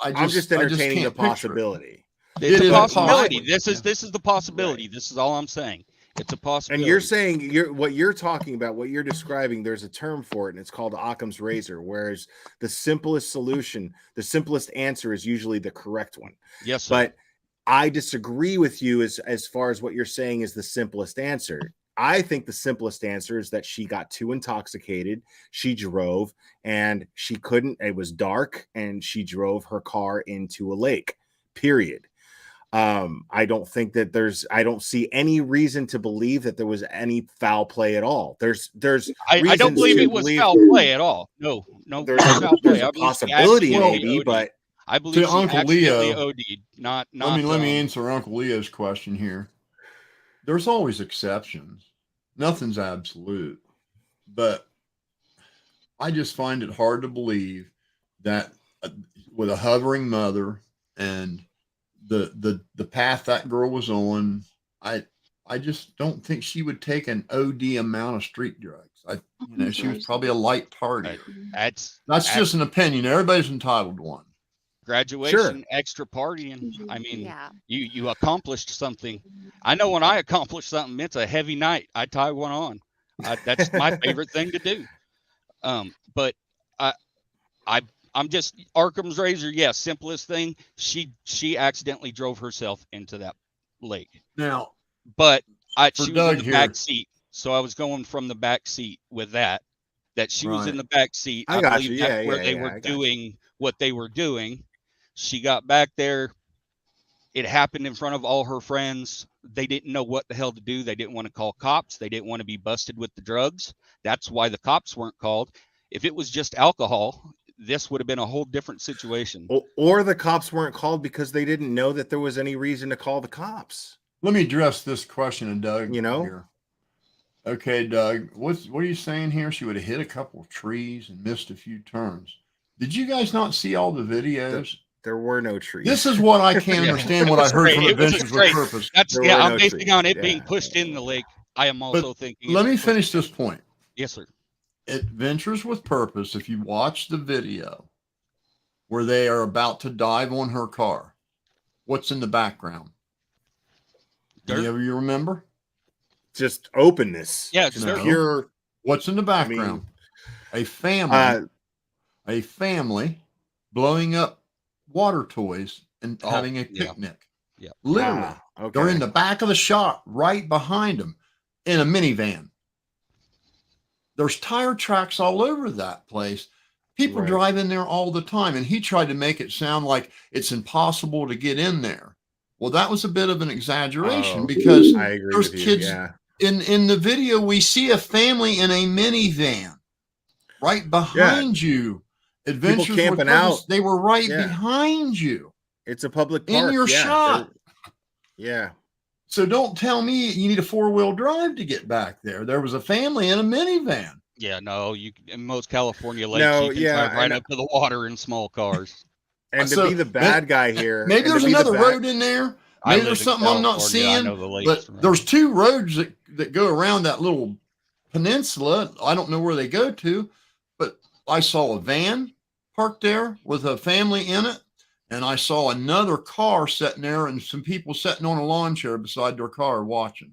I'm just entertaining the possibility. It's a possibility. This is the possibility. Right. This is all I'm saying. It's a possibility. And you're saying what you're talking about, what you're describing, there's a term for it, and it's called Occam's razor, whereas the simplest solution, the simplest answer is usually the correct one. Yes, sir. But I disagree with you as far as what you're saying is the simplest answer. I think the simplest answer is that she got too intoxicated. She drove and she couldn't. It was dark and she drove her car into a lake, period. I don't think that I don't see any reason to believe that there was any foul play at all. I don't believe it was foul play at all. No, there's a possibility maybe, but I believe she Uncle Leo OD'd. Not. Let me answer Uncle Leo's question here. There's always exceptions. Nothing's absolute, but I just find it hard to believe that with a hovering mother and the path that girl was on, I just don't think she would take an OD amount of street drugs. She was probably a light partier. That's just an opinion. Everybody's entitled to one. Graduation, extra partying. I mean, you accomplished something. I know when I accomplish something, it's a heavy night. I tie one on. That's my favorite thing to do. But I'm just Occam's razor. Yes, simplest thing. She accidentally drove herself into that lake. Now, but she was in the back seat, so I was going from the back seat with that. That she was in the back seat. I believe that's where they were doing what they were doing. She got back there. It happened in front of all her friends. They didn't know what the hell to do. They didn't want to call cops. They didn't want to be busted with the drugs. That's why the cops weren't called. If it was just alcohol, this would have been a whole different situation. Or the cops weren't called because they didn't know that there was any reason to call the cops. Let me address this question, Doug. Here. Okay, Doug, what are you saying here? She would have hit a couple of trees and missed a few turns. Did you guys not see all the videos? There were no trees. This is what I can't understand. What I heard from Adventures with Purpose. I'm basing on it being pushed in the lake. I am also thinking. Let me finish this point. Yes, sir. Adventures with Purpose. If you watch the video where they are about to dive on her car, what's in the background? Any of you remember? Just openness. Yeah, pure. What's in the background? A family blowing up water toys and having a picnic. Yeah. Literally. They're in the back of the shot right behind them in a minivan. There's tire tracks all over that place. People drive in there all the time. And he tried to make it sound like it's impossible to get in there. Well, that was a bit of an exaggeration because I agree there's with kids in the video. We see a family in a minivan right behind you. Adventures people camping with Purpose, out. They were right behind you. It's a public park. In your shot. Yeah. So don't tell me you need a 4-wheel drive to get back there. There was a family in a minivan. Yeah, no, in most California lakes, you can drive right up to the water in small cars. And to be the bad guy here. Maybe there's another road in there. Maybe there's something I'm not seeing. But there's 2 roads that go around that little peninsula. I don't know where they go to, but I saw a van parked there with a family in it. And I saw another car sitting there and some people sitting on a lawn chair beside their car watching.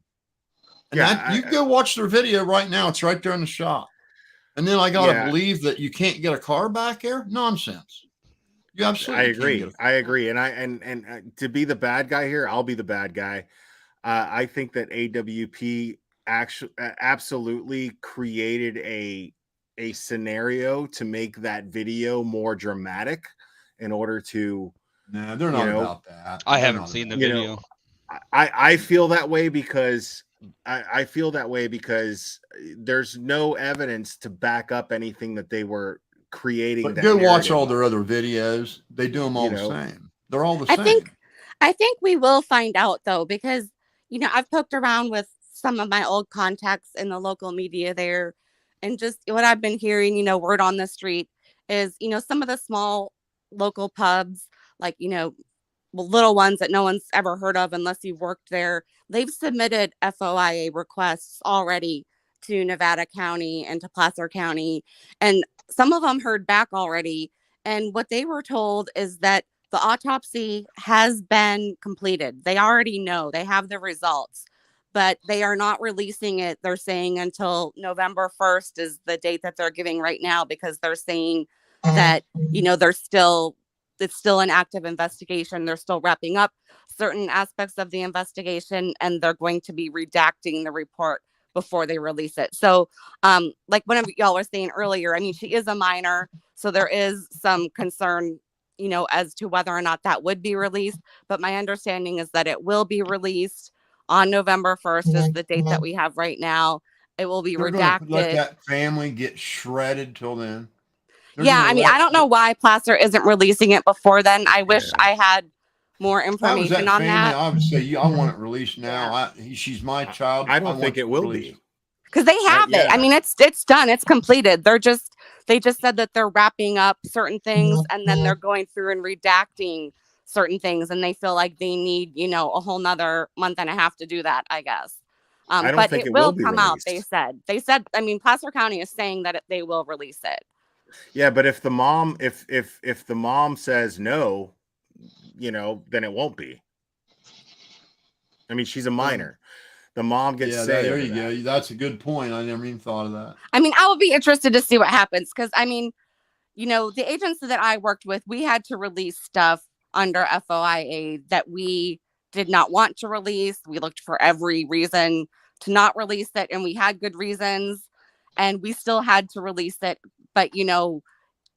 And you can go watch their video right now. It's right there in the shop. And then I got to believe that you can't get a car back there. Nonsense. You absolutely I agree. And to be the bad guy here, I'll be the bad guy. I think that AWP actually absolutely created a scenario to make that video more dramatic in order to. No, they're not about that. I haven't seen the video. I feel that way because I feel that way because there's no evidence to back up anything that they were creating. But go watch all their other videos. They do them all the same. They're all the same. I think we will find out though, because I've poked around with some of my old contacts in the local media there, and just what I've been hearing, word on the street is, some of the small local pubs, like, little ones that no one's ever heard of unless you've worked there. They've submitted FOIA requests already to Nevada County and to Placer County, and some of them heard back already. And what they were told is that the autopsy has been completed. They already know, they have the results, but they are not releasing it. They're saying until November 1st is the date that they're giving right now, because they're saying that, it's still an active investigation. They're still wrapping up certain aspects of the investigation, and they're going to be redacting the report before they release it. So, like one of y'all were saying earlier, I mean, she is a minor, so there is some concern, as to whether or not that would be released. But my understanding is that it will be released on November 1st is the date that we have right now. It will be They're going to let redacted. that family get shredded till then. Yeah, I mean, I don't know why Placer isn't releasing it before then. I wish I had more That was information that on family. that. I would say, I want it released now. She's my child. I don't think it will be. Because they have it. I mean, it's done. It's completed. They just said that they're wrapping up certain things, and then they're going through and redacting certain things, and they feel like they need, a whole nother month and a half to do that, I guess. I don't but think it will be come released. out. They said, I mean, Placer County is saying that they will release it. Yeah, but if the mom, if the mom says no, then it won't be. I mean, she's a minor. The mom gets say. There you go. That's a good point. I never even thought of that. I mean, I would be interested to see what happens, because I mean, the agency that I worked with, we had to release stuff under FOIA that we did not want to release. We looked for every reason to not release it, and we had good reasons, and we still had to release it. But,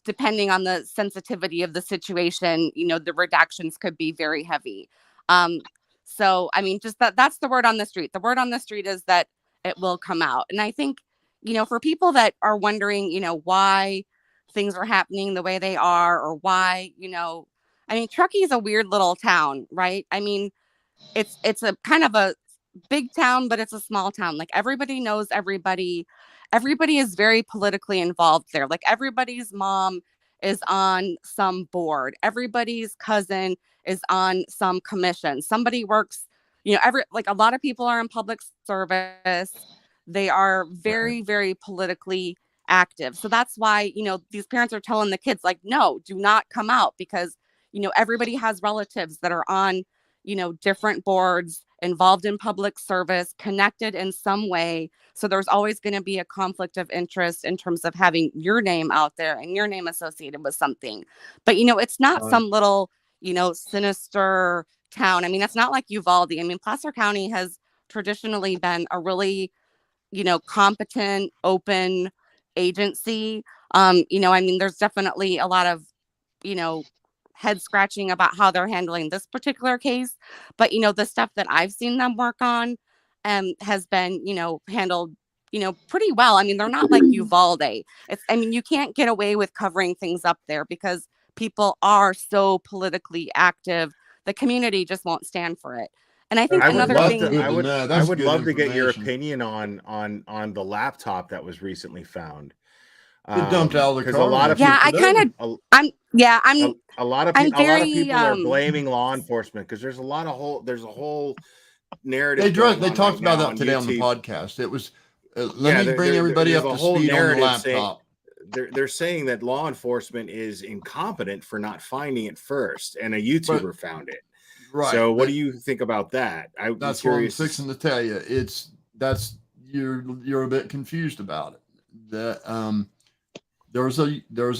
depending on the sensitivity of the situation, the redactions could be very heavy. So, I mean, just that's the word on the street. The word on the street is that it will come out. And I think, for people that are wondering, why things are happening the way they are, or why, I mean, Truckee is a weird little town, right? I mean, it's a kind of a big town, but it's a small town. Like, everybody knows everybody. Everybody is very politically involved there. Like, everybody's mom is on some board. Everybody's cousin is on some commission. Somebody works, a lot of people are in public service. They are very, very politically active. So that's why, these parents are telling the kids, like, no, do not come out, because, everybody has relatives that are on, different boards, involved in public service, connected in some way. So there's always going to be a conflict of interest in terms of having your name out there and your name associated with something. But, it's not some little, sinister town. I mean, it's not like Uvalde. I mean, Placer County has traditionally been a really, competent, open agency. I mean, there's definitely a lot of, head scratching about how they're handling this particular case. But, the stuff that I've seen them work on has been, handled, pretty well. I mean, they're not like Uvalde. I mean, you can't get away with covering things up there because people are so politically active. The community just won't stand for it. And I think another thing, I would love to get your opinion on the laptop that was recently found. It dumped out of the car. A lot of a lot of people are blaming law enforcement because there's a whole narrative. They talked about that today on the podcast. It was let me bring everybody up to speed on the laptop. They're saying that law enforcement is incompetent for not finding it first, and a YouTuber found it. Right. So what do you think about that? That's what I'm fixing to tell you. You're a bit confused about it. There's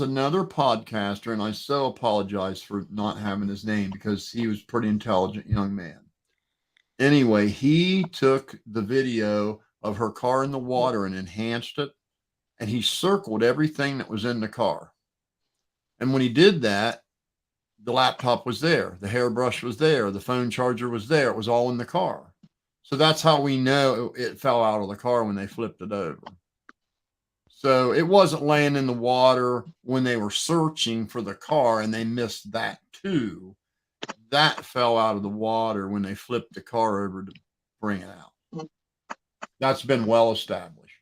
another podcaster, and I so apologize for not having his name because he was a pretty intelligent young man. Anyway, he took the video of her car in the water and enhanced it, and he circled everything that was in the car. And when he did that, the laptop was there, the hairbrush was there, the phone charger was there. It was all in the car. So that's how we know it fell out of the car when they flipped it over. So it wasn't laying in the water when they were searching for the car, and they missed that too. That fell out of the water when they flipped the car over to bring it out. That's been well established.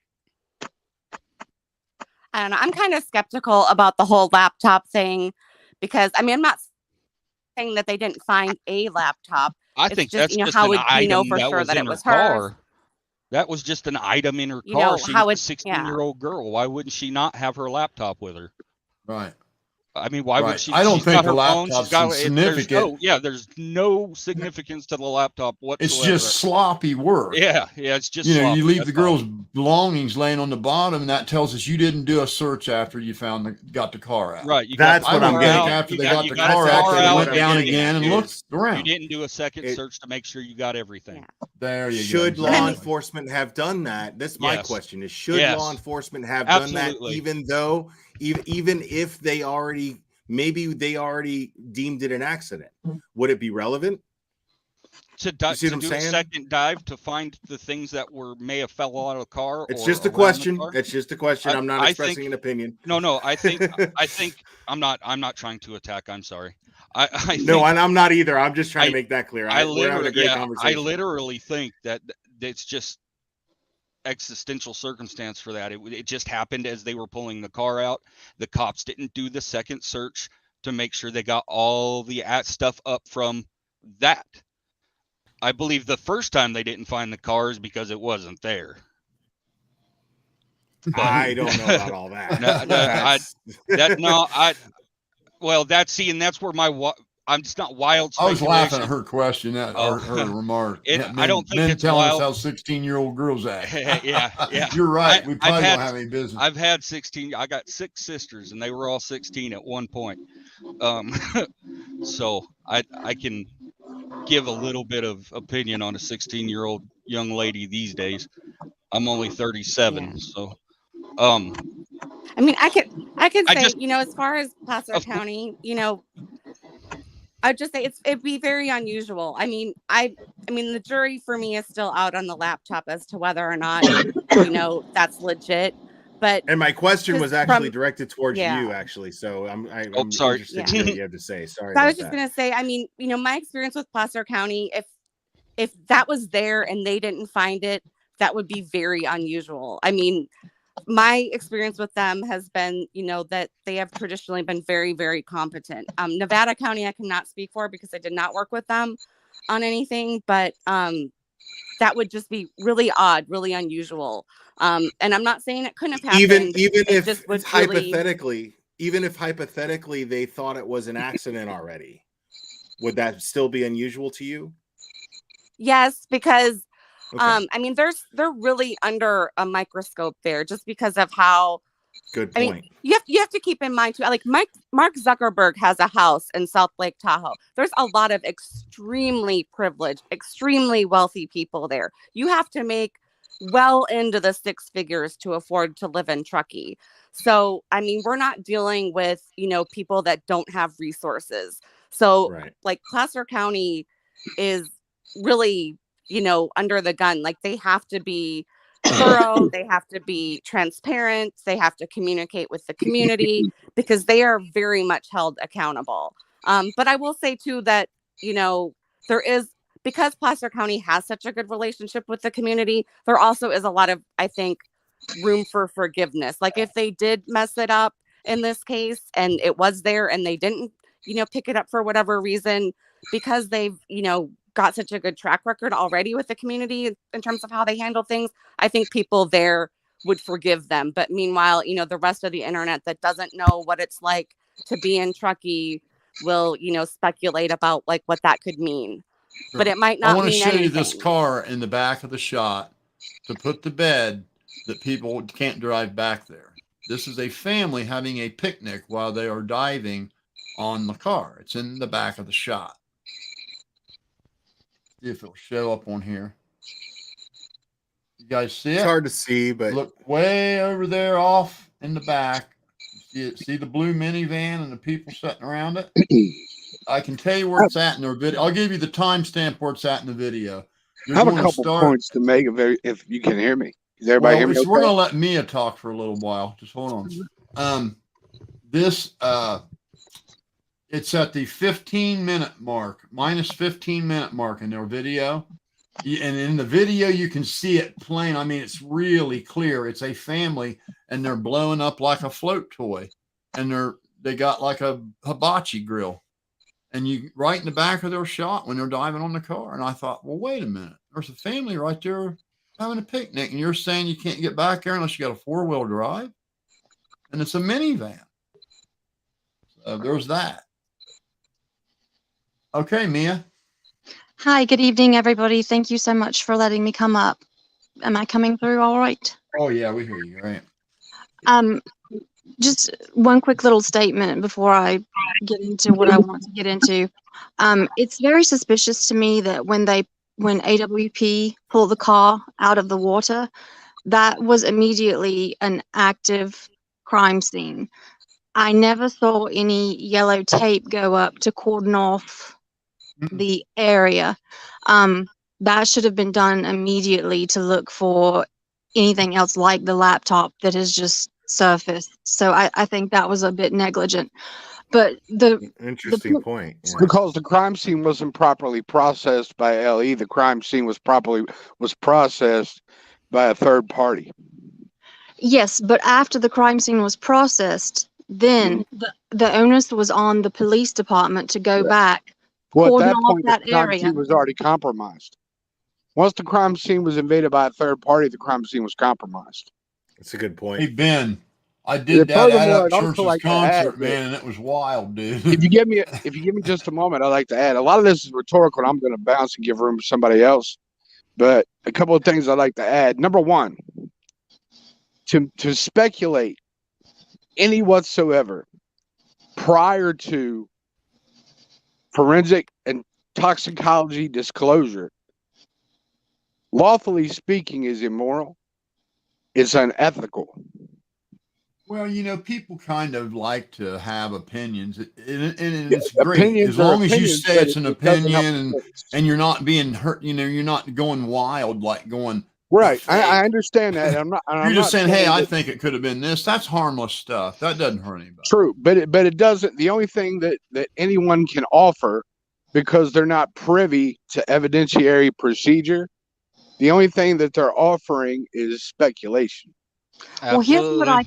I don't know. I'm kind of skeptical about the whole laptop thing because, I mean, I'm not saying that they didn't find a laptop. I It's think just, that's just how an would you know item for that sure was that in it her was hers? car. That was just an item in her You car. know, She's how a would 16-year-old girl. Why wouldn't she not have her laptop with her? Right. I mean, why would she? I don't She's think got the her phone. She's laptop's got significant. there's no significance to the laptop whatsoever. It's just sloppy work. Yeah, it's just You know, sloppy, you leave that's the girl's all. belongings laying on the bottom, and that tells us you didn't do a search after you got the car out. Right. You That's got the what I'm car getting out. at. After You they got, got you the got car the out, car they out. went You down didn't again and do- looked You around. didn't do a second search to make sure you got everything. There you Should go. law Exactly. enforcement have done that? That's my Yes. question: is should Yes. law enforcement have done that, Absolutely. even if they already deemed it an accident? Would it be relevant? To You see what I'm do a saying? second dive to find the things that may have fell out of the car. It's or just a around the question. car? It's just a question. I'm not I expressing think- an opinion. No. I think I'm not trying to attack. I'm sorry. I No, think, and I'm not either. I'm just trying to make that clear. We're having a great I conversation. literally think that it's just existential circumstance for that. It just happened as they were pulling the car out. The cops didn't do the second search to make sure they got all the stuff up from that. I believe the first time they didn't find the car is because it wasn't there. But I don't know about all that. That's where I'm just not wild. I was laughing speculation. at her question, her remark. I don't think men it's telling wild. us how 16-year-old girls act. Yeah. You're right. We I've probably had- don't have any business. I've had 16. I got 6 sisters, and they were all 16 at one point. So I can give a little bit of opinion on a 16-year-old young lady these days. I'm only 37, Yeah. so I mean, I could I say, just- as far as Placer County, I'd just say it'd be very unusual. I mean, the jury for me is still out on the laptop as to whether or not, that's legit. But And my question was actually directed towards yeah. you, actually. So I'm sorry. interested to hear what you have to say. Sorry. So I was about just that. gonna say, I mean, my experience with Placer County, if that was there and they didn't find it, that would be very unusual. I mean, my experience with them has been, that they have traditionally been very, very competent. Nevada County, I cannot speak for because I did not work with them on anything, but that would just be really odd, really unusual. And I'm not saying it couldn't have happened. Even if just would hypothetically, they thought it was an accident already, would that still be unusual to you? Yes, because Okay. I mean, they're really under a microscope there, just because of how. Good point. I mean, you have to keep in mind too. Like Mark Zuckerberg has a house in South Lake Tahoe. There's a lot of extremely privileged, extremely wealthy people there. You have to make well into the 6 figures to afford to live in Truckee. So, I mean, we're not dealing with people that don't have resources. So, Right. like Placer County is really under the gun. Like they have to be thorough, they have to be transparent, they have to communicate with the community because they are very much held accountable. But I will say too that there is, because Placer County has such a good relationship with the community, there also is a lot of, I think, room for forgiveness. Like if they did mess it up in this case and it was there and they didn't pick it up for whatever reason, because they've got such a good track record already with the community in terms of how they handle things, I think people there would forgive them. But meanwhile, the rest of the internet that doesn't know what it's like to be in Truckee will, speculate about like what that could mean. Sure. But it might not I want to mean show anything. you this car in the back of the shot to put to bed that people can't drive back there. This is a family having a picnic while they are diving on the car. It's in the back of the shot. See if it'll show up on here. You guys see it? It's hard to see, but Look way over there off in the back. See it? See the blue minivan and the people sitting around it? I can tell you where it's at in their video. I'll give you the timestamp where it's at in the video. I have a couple points to make if you can hear me. Does everybody hear me? Okay? We're going to let Mia talk for a little while. Just hold on. It's at the 15-minute mark, minus 15-minute mark in their video. And in the video, you can see it plain. I mean, it's really clear. It's a family, and they're blowing up like a float toy. And they got like a hibachi grill. and you right in the back of their shot when they're diving on the car. And I thought, well, wait a minute. There's a family right there having a picnic, and you're saying you can't get back there unless you got a 4-wheel drive, and it's a minivan. So there's that. Okay, Mia. Hi, good evening, everybody. Thank you so much for letting me come up. Am I coming through all right? Oh yeah, we hear you. Right. Just one quick little statement before I get into what I want to get into. It's very suspicious to me that when AWP pulled the car out of the water, that was immediately an active crime scene. I never saw any yellow tape go up to cordon off the area. That should have been done immediately to look for anything else like the laptop that has just surfaced. So I think that was a bit negligent. But Interesting point. Yeah. Because the crime scene wasn't properly processed by LE, the crime scene was processed by a third party. Yes, but after the crime scene was processed, then the onus was on the police department to go back. Well, at that point, that the crime area. scene was already compromised. Once the crime scene was invaded by a third party, the crime scene was compromised. That's a good point. Hey Ben, I did that at Up Church's concert, man, and it was wild, dude. If you give me just a moment, I'd like to add. A lot of this is rhetorical. I'm going to bounce and give room to somebody else. But a couple of things I'd like to add. Number one, to speculate any whatsoever prior to forensic and toxicology disclosure, lawfully speaking, is immoral. It's unethical. Well, people kind of like to have opinions, and it's great as long as you say it's an opinion and you're not being hurt. You're not going wild, like going right. I understand that. You're just saying, "Hey, I think it could have been this." That's harmless stuff. That doesn't hurt anybody. True, but it doesn't. The only thing that anyone can offer, because they're not privy to evidentiary procedure, the only thing that they're offering is speculation. Absolutely.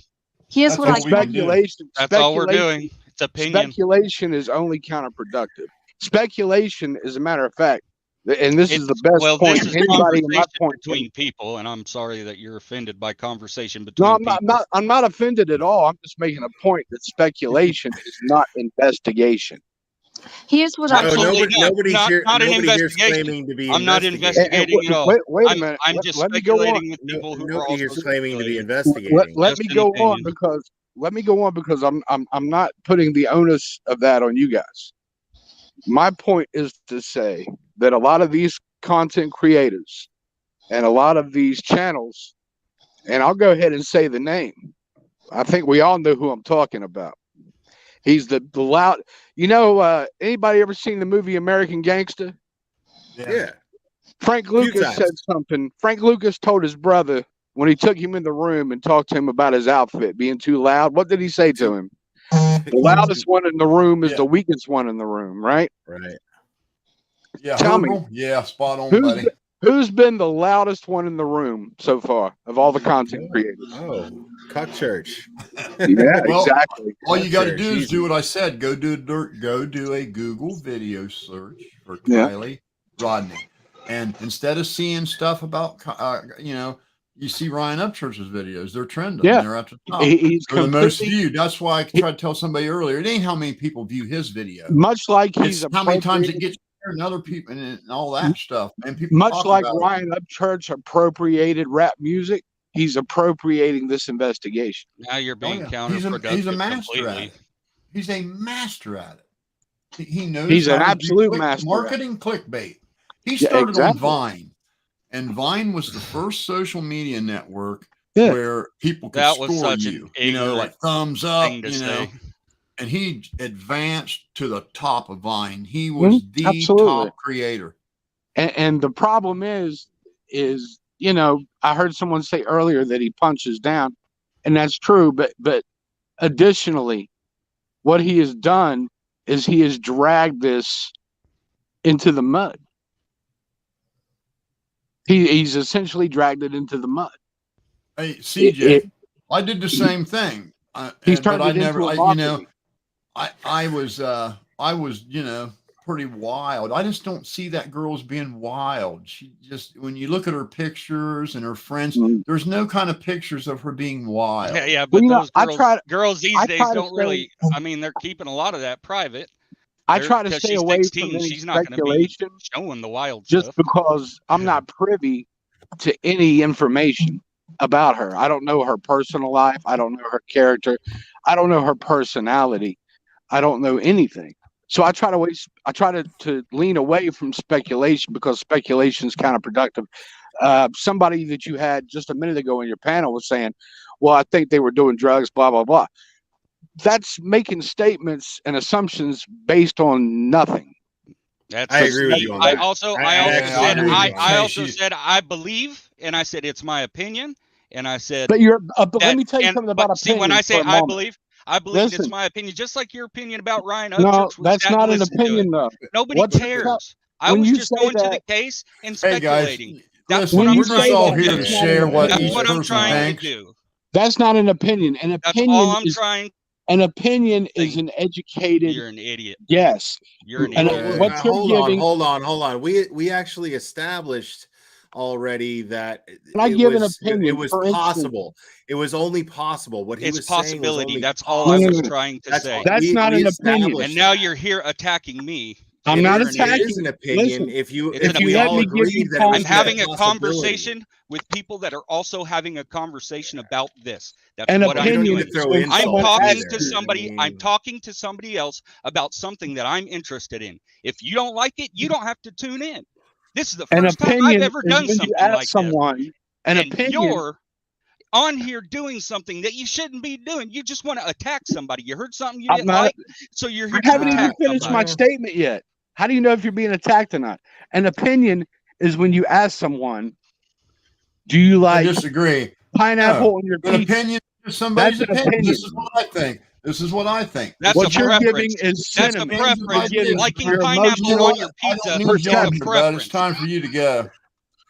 Here's what I speculation. That's all we're doing. It's opinion. Speculation is only counterproductive. Speculation, as a matter of fact, and this is the best point. This is anybody in my point between people, and I'm sorry that you're offended by conversation between. No, I'm not offended at all. I'm just making a point that speculation is not investigation. Here's what Nobody here's claiming to be. I'm not investigating at all. Wait a minute. I'm just speculating with people who are also claiming to be investigating. Let me go on because I'm not putting the onus of that on you guys. My point is to say that a lot of these content creators and a lot of these channels, and I'll go ahead and say the name. I think we all know who I'm talking about. He's the loud. Anybody ever seen the movie American Gangster? Yeah. Frank Lucas said something. Frank Lucas told his brother when he took him in the room and talked to him about his outfit being too loud. What did he say to him? The loudest one in the room is the weakest one in the room, right? Right. Yeah. Tell me. Yeah, spot on, buddy. Who's been the loudest one in the room so far of all the content creators? Oh, Cock Church. Yeah, Well, exactly. All you got to do is do what I said. Go do a Google video search for Kylie Rodney, and instead of seeing stuff about, you see Ryan Upchurch's videos. They're trending. Yeah. They're at the top. He's the most viewed. That's why I tried to tell somebody earlier. It ain't how many people view his video. Much like he's how many times it gets and other people and all that stuff. And people much like Ryan Upchurch appropriated rap music, he's appropriating this investigation. Now you're being counterproductive. He's a master at it. He's a master at it. He knows. He's an absolute master. Marketing clickbait. He started on Vine, and Vine was the first social media network where people could score you. Like thumbs up. And he advanced to the top of Vine. He was the top creator. And the problem is, I heard someone say earlier that he punches down, and that's true. But additionally, what he has done is he has dragged this into the mud. He's essentially dragged it into the mud. Hey, CJ, I did the same thing. He's turned it into a marketing. I was I was, pretty wild. I just don't see that girl as being wild. She just, when you look at her pictures and her friends, there's no kind of pictures of her being wild. Yeah, but Well, those girls these days don't really. I mean, they're keeping a lot of that private. I try to stay she's away 16, from any she's not going to be speculation, showing the wild just stuff. because I'm not privy to any information about her. I don't know her personal life. I don't know her character. I don't know her personality. I don't know anything. So I try to lean away from speculation, because speculation is counterproductive. Somebody that you had just a minute ago in your panel was saying, well, I think they were doing drugs, blah, blah, blah. That's making statements and assumptions based on nothing. I agree with you on that. I also said I believe, and I said it's my opinion, and I said. But let me tell you something about opinion. See, when I say I believe Listen, it's my opinion, just like your opinion about Ryan. No, that's not an opinion, though. Nobody cares. I was just going to the case and speculating. That's what we're just all here to share what each person thinks. That's not an opinion. An opinion all I'm trying. An opinion is an educated. You're an idiot. Yes, you're an idiot. Hold on. We actually established already that it was possible. It was only possible. What he was possibility. That's all I was trying to say. That's not an opinion. And now you're here attacking me. I'm not attacking. It is an opinion. If you all agree that I'm having a conversation with people that are also having a conversation about this. That's what I'm doing. I'm talking to somebody. I'm talking to somebody else about something that I'm interested in. If you don't like it, you don't have to tune in. This is the first time I've ever done something like this. And you're on here doing something that you shouldn't be doing. You just want to attack somebody. You heard something you didn't like, so you're here. I haven't even finished my statement yet. How do you know if you're being attacked or not? An opinion is when you ask someone, "Do you like?" I disagree. Pineapple on your pizza. An opinion is somebody's opinion. This is what I think. This is what I think. That's what you're preference. giving is that's a preference. Liking pineapple on your pizza is a preference. It's time for you to go.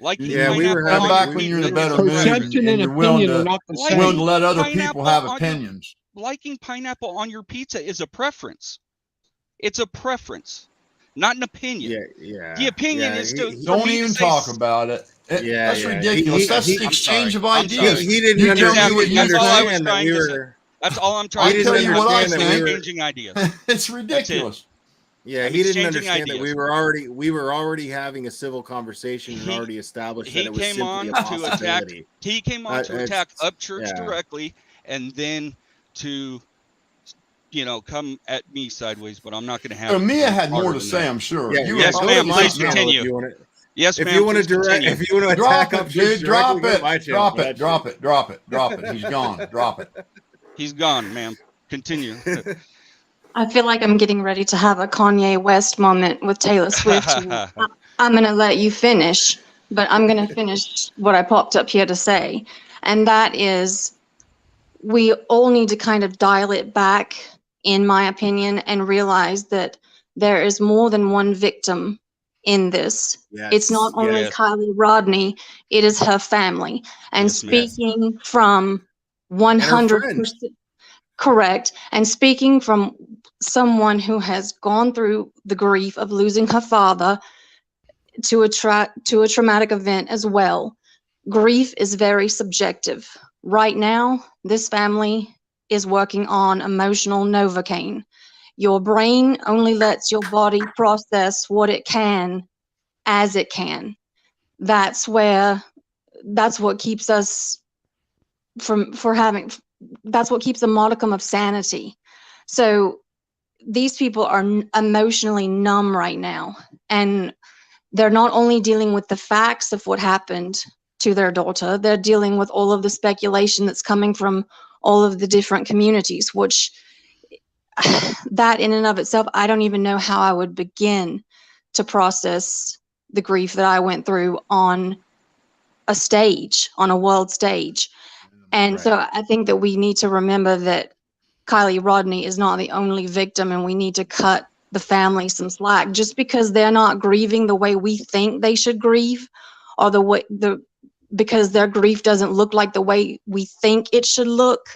We were come back when you're in a better mood and you're willing to let other people have opinions. Liking pineapple on your pizza is a preference. It's a preference, not an opinion. Yeah. The opinion is to don't even talk about it. That's ridiculous. That's the exchange of ideas. He didn't understand that we were. That's all I'm trying to tell you what I think. Exchanging ideas. It's ridiculous. Yeah, he didn't understand that we were already having a civil conversation and already established that it was simply a possibility. He came on to attack Upchurch directly, and then to come at me sideways. But I'm not going to have. So Mia had more to say, I'm sure. Yes, ma'am. Please continue. Yes, ma'am. If you want to attack Upchurch, drop it. He's gone. Drop it. He's gone, ma'am. Continue. I feel like I'm getting ready to have a Kanye West moment with Taylor Swift. I'm going to let you finish, but I'm going to finish what I popped up here to say. And that is, we all need to kind of dial it back, in my opinion, and realize that there is more than one victim in this. Yes. It's not only Kylie Rodney, it is her family. And speaking from 100%. Correct. And speaking from someone who has gone through the grief of losing her father to a traumatic event as well, grief is very subjective. Right now, this family is working on emotional Novocaine. Your brain only lets your body process what it can as it can. That's what keeps us that's what keeps a modicum of sanity. So these people are emotionally numb right now, and they're not only dealing with the facts of what happened to their daughter, they're dealing with all of the speculation that's coming from all of the different communities, which that in and of itself, I don't even know how I would begin to process the grief that I went through on a world stage. And so I think that we need to remember that Kylie Rodney is not the only victim, and we need to cut the family some slack. Just because they're not grieving the way we think they should grieve, or because their grief doesn't look like the way we think it should look,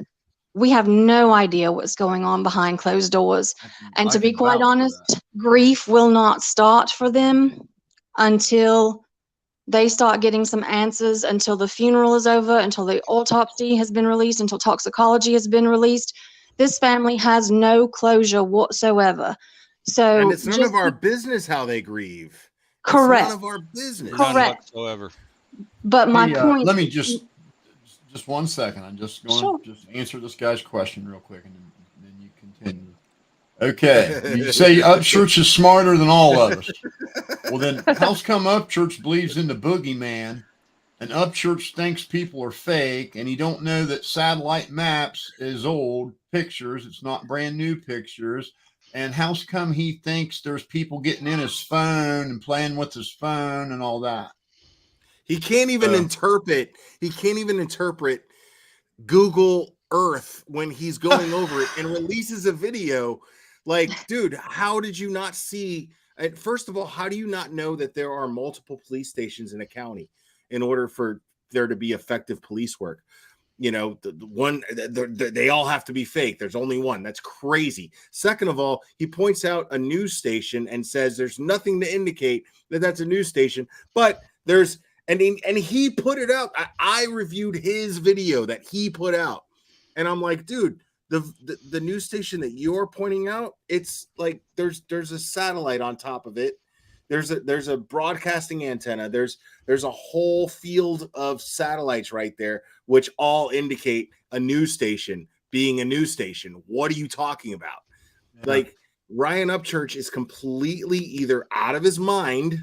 we have no idea what's going on behind closed doors. And I to be can quite vouch for honest, that. grief will not start for them until they start getting some answers, until the funeral is over, until the autopsy has been released, until toxicology has been released. This family has no closure whatsoever. So And it's none of our business how they grieve. Correct. It's none of our business. Correct. None whatsoever. But my point. Let me just 1 second. I'm just going Sure. to just answer this guy's question real quick, and then you continue. Okay, you say Upchurch is smarter than all of us. Well, then how's come Upchurch believes in the boogeyman, and Upchurch thinks people are fake, and he don't know that satellite maps is old pictures. It's not brand new pictures. And how's come he thinks there's people getting in his phone and playing with his phone and all that? He can't even interpret. He can't even interpret Google Earth when he's going over it and releases a video. Like, dude, how did you not see? First of all, how do you not know that there are multiple police stations in a county in order for there to be effective police work? You know, they all have to be fake. There's only one. That's crazy. Second of all, he points out a news station and says there's nothing to indicate that that's a news station, but there's. And he put it out. I reviewed his video that he put out, and I'm like, dude, the news station that you're pointing out, it's like there's a satellite on top of it. There's a broadcasting antenna. There's a whole field of satellites right there, which all indicate a news station being a news station. What are you talking about? Yeah. Like, Ryan Upchurch is completely either out of his mind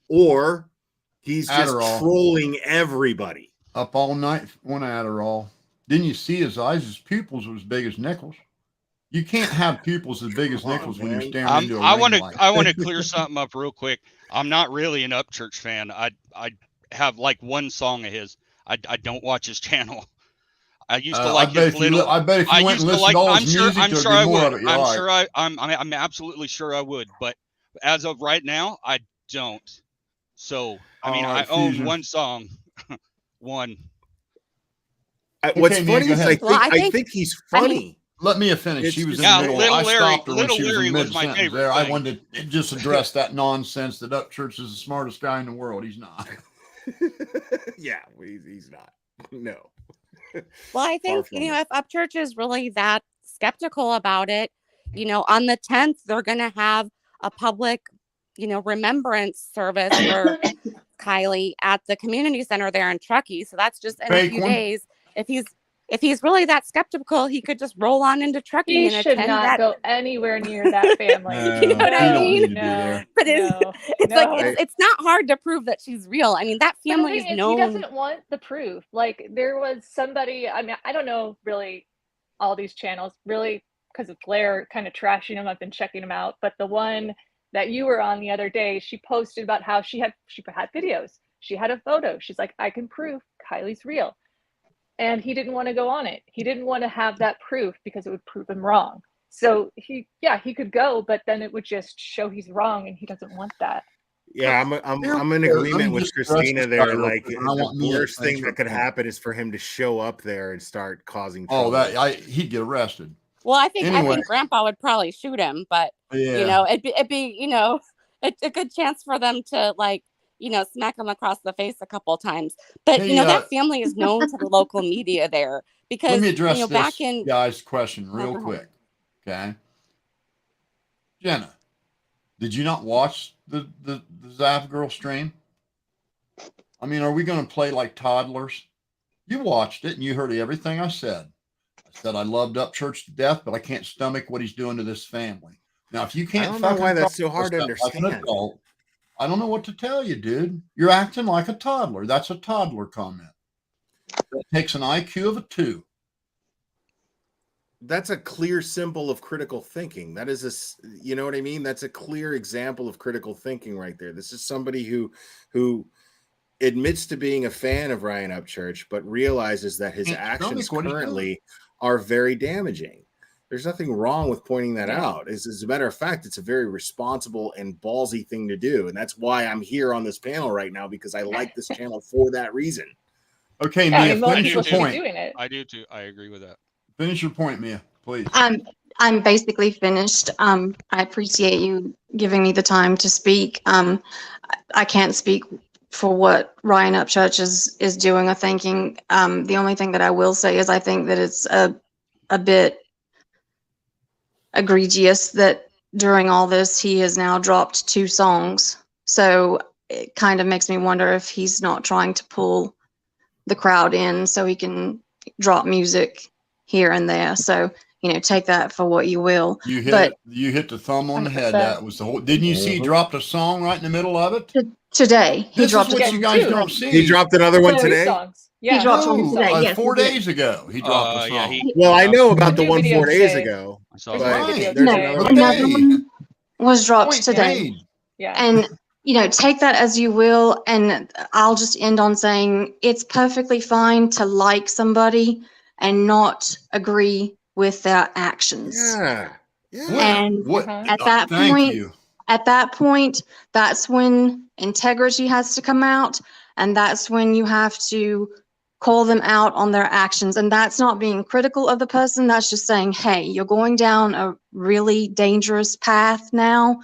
or he's just trolling everybody. Up all night on Adderall. Didn't you see his eyes? His pupils were as big as nickels. You can't have pupils as big as nickels when you're staring into a ring light. I want to clear something up real quick. I'm not really an Upchurch fan. I have like one song of his. I don't watch his channel. I used to like his little. I bet if you went and listened to all his music, I'm sure I would. Like. I'm absolutely sure I would. But as of right now, I don't. So I mean, I own one song. One. What's funny is I think he's funny. Let me finish. She was in the middle. I stopped her when she was in mid-sentence there. I wanted to just address that nonsense that Upchurch is the smartest guy in the world. He's not. Yeah, he's not. No. Well, I think, if Upchurch is really that skeptical about it, on the 10th, they're going to have a public, remembrance service for Kylie at the community center there in Truckee. So that's just in a few days. If he's really that skeptical, he could just roll on into Truckee and should not go anywhere near that family. You know what I mean? No, but it's not hard to prove that she's real. I mean, that family is known. He doesn't want the proof. Like, there was somebody. I mean, I don't know really all these channels really because of Blair kind of trashing them. I've been checking them out, but the one that you were on the other day, she posted about how she had videos. She had a photo. She's like, I can prove Kylie's real. And he didn't want to go on it. He didn't want to have that proof because it would prove him wrong. So he could go, but then it would just show he's wrong, and he doesn't want that. Yeah, I'm in agreement with Christina there. Like, the worst thing that could happen is for him to show up there and start causing trouble. He'd get arrested. Well, I think Grandpa would probably shoot him, but it'd be a good chance for them to smack him across the face a couple of times. But that family is known to the local media there because let me address this guy's question real quick. Okay, Jenna, did you not watch the Zav Girl stream? I mean, are we going to play like toddlers? You watched it and you heard everything I said. I said I loved Upchurch to death, but I can't stomach what he's doing to this family. Now, if you can't, I don't know why that's so hard to understand. Like an adult, I don't know what to tell you, dude. You're acting like a toddler. That's a toddler comment. It takes an IQ of a 2. That's a clear symbol of critical thinking. That is you know what I mean? That's a clear example of critical thinking right there. This is somebody who admits to being a fan of Ryan Upchurch, but realizes that his actions currently are very damaging. There's nothing wrong with pointing that out. As a matter of fact, it's a very responsible and ballsy thing to do. And that's why I'm here on this panel right now, because I like this channel for that reason. Okay, Mia, finish your point. I do too. I agree with that. Finish your point, Mia, please. I'm basically finished. I appreciate you giving me the time to speak. I can't speak for what Ryan Upchurch is doing or thinking. The only thing that I will say is I think that it's a bit egregious that during all this he has now dropped 2 songs. So it kind of makes me wonder if he's not trying to pull the crowd in so he can drop music here and there. So, take that for what you will. You But hit the thumb on the head. 100%. That was the whole. Didn't you see he dropped a song right in the middle of it? today he This dropped is what a you guys 2. don't see. He dropped another one So- Two today. songs. Yeah, dropped one two today, songs. yes. 4 he did. days ago, he dropped a song. Yeah, he, Well, I know about the New one video 4 days today. ago. I saw There's that. one video Right. There's today. another Another Today. one was dropped Point today. made. Yeah. And take that as you will, and I'll just end on saying it's perfectly fine to like somebody and not agree with their actions. Yeah. Yeah. And What? at that Thank point, you. that's when integrity has to come out, and that's when you have to call them out on their actions. And that's not being critical of the person. That's just saying, hey, you're going down a really dangerous path now.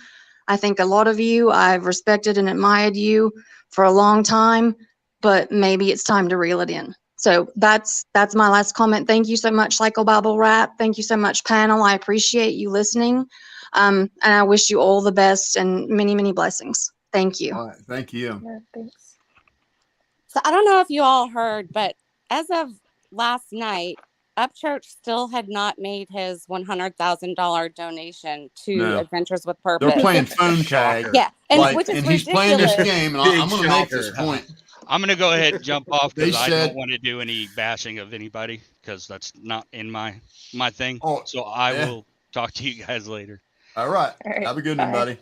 I think a lot of you, I've respected and admired you for a long time, but maybe it's time to reel it in. So that's my last comment. Thank you so much, Psychobabble Rap. Thank you so much, panel. I appreciate you listening. And I wish you all the best and many, many blessings. Thank you. All right, thank you. Yeah, thanks. So I don't know if you all heard, but as of last night, Upchurch still had not made his $100,000 donation to No. Adventures with Purpose. They're playing phone tag. Shocker. Yeah, and which is and ridiculous. he's playing this game, and Big I'm going to make this shocker. point. I'm gonna go ahead and jump off They because I said- don't want to do any bashing of anybody because that's not in my thing. Oh, So I yeah. will talk to you guys later. All right. All right, Have a good one, bye.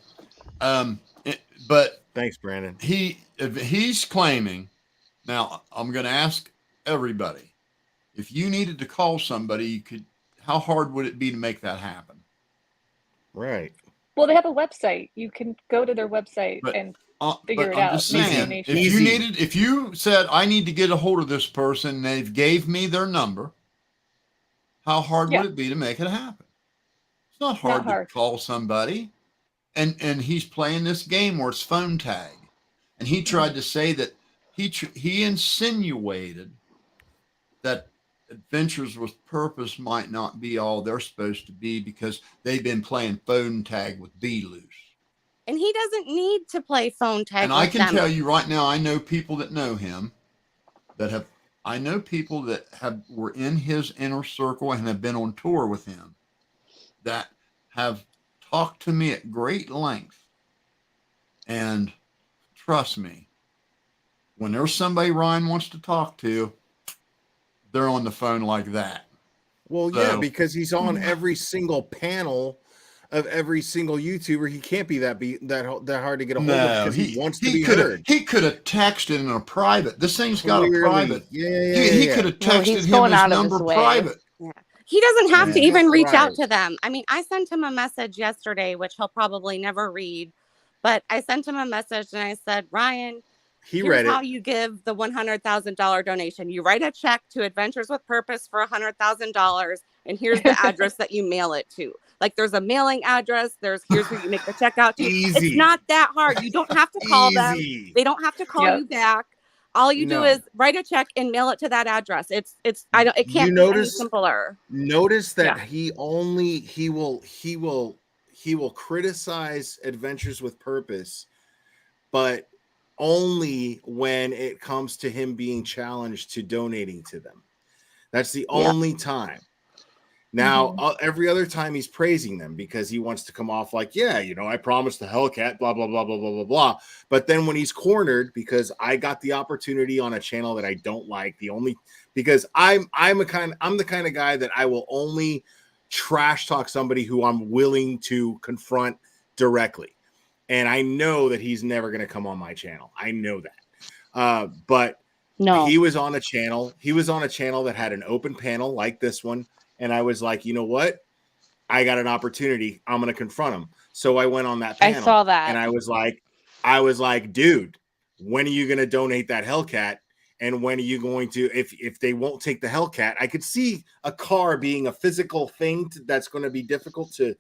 buddy. But Thanks, Brandon. he's claiming. Now, I'm going to ask everybody, if you needed to call somebody, how hard would it be to make that happen? Right. Well, they have a website. You can go to their website But- and but figure it I'm out. just Make a saying, donation. if you said, I need to get a hold of this person, they've gave me their number, how hard Yeah. would it be to make it happen? It's not hard hard. to call somebody. And he's playing this game where it's phone tag. And he tried to say that he insinuated that Adventures with Purpose might not be all they're supposed to be because they've been playing phone tag with Be Loose. And he doesn't need to play phone tag And with I can them. tell you right now, I know people that know him I know people that were in his inner circle and have been on tour with him that have talked to me at great length. And trust me, when there's somebody Ryan wants to talk to, they're on the phone like that. Well, So- yeah, because he's on every single panel of every single YouTuber. He can't be that hard to get a hold of No, because he wants to he be could heard. he could have texted in a private. This thing's got a Clearly. private. Yeah. He could have No, texted he's him going his out of number his way. private. He doesn't have to Yeah. even reach out Right. to them. I mean, I sent him a message yesterday, which he'll probably never read, but I sent him a message and I said, Ryan, He here's read how it. you give the $100,000 donation. You write a check to Adventures with Purpose for $100,000, and here's the address that you mail it to. Like, there's a mailing address. Here's where you make the check out to. Easy. It's not that hard. You don't have to call them. Easy. They don't have to call Yep. you back. All you do No. is write a check and mail it to that address. It can't You be any notice- simpler. Notice that Yeah. he will criticize Adventures with Purpose, but only when it comes to him being challenged to donating to them. That's the only time. Now, every other time he's praising them because he wants to come off like, yeah, I promised the Hellcat, blah, blah, blah, blah, blah, blah, blah. But then when he's cornered because I got the opportunity on a channel that I don't like, because I'm the kind of guy that I will only trash talk somebody who I'm willing to confront directly. And I know that he's never going to come on my channel. I know that. But No. he was on a channel. He was on a channel that had an open panel like this one. And I was like, you know what? I got an opportunity. I'm going to confront him. So I went on that I panel. saw that. And I was like, dude, when are you going to donate that Hellcat? And when are you going to, if they won't take the Hellcat, I could see a car being a physical thing that's going to be difficult to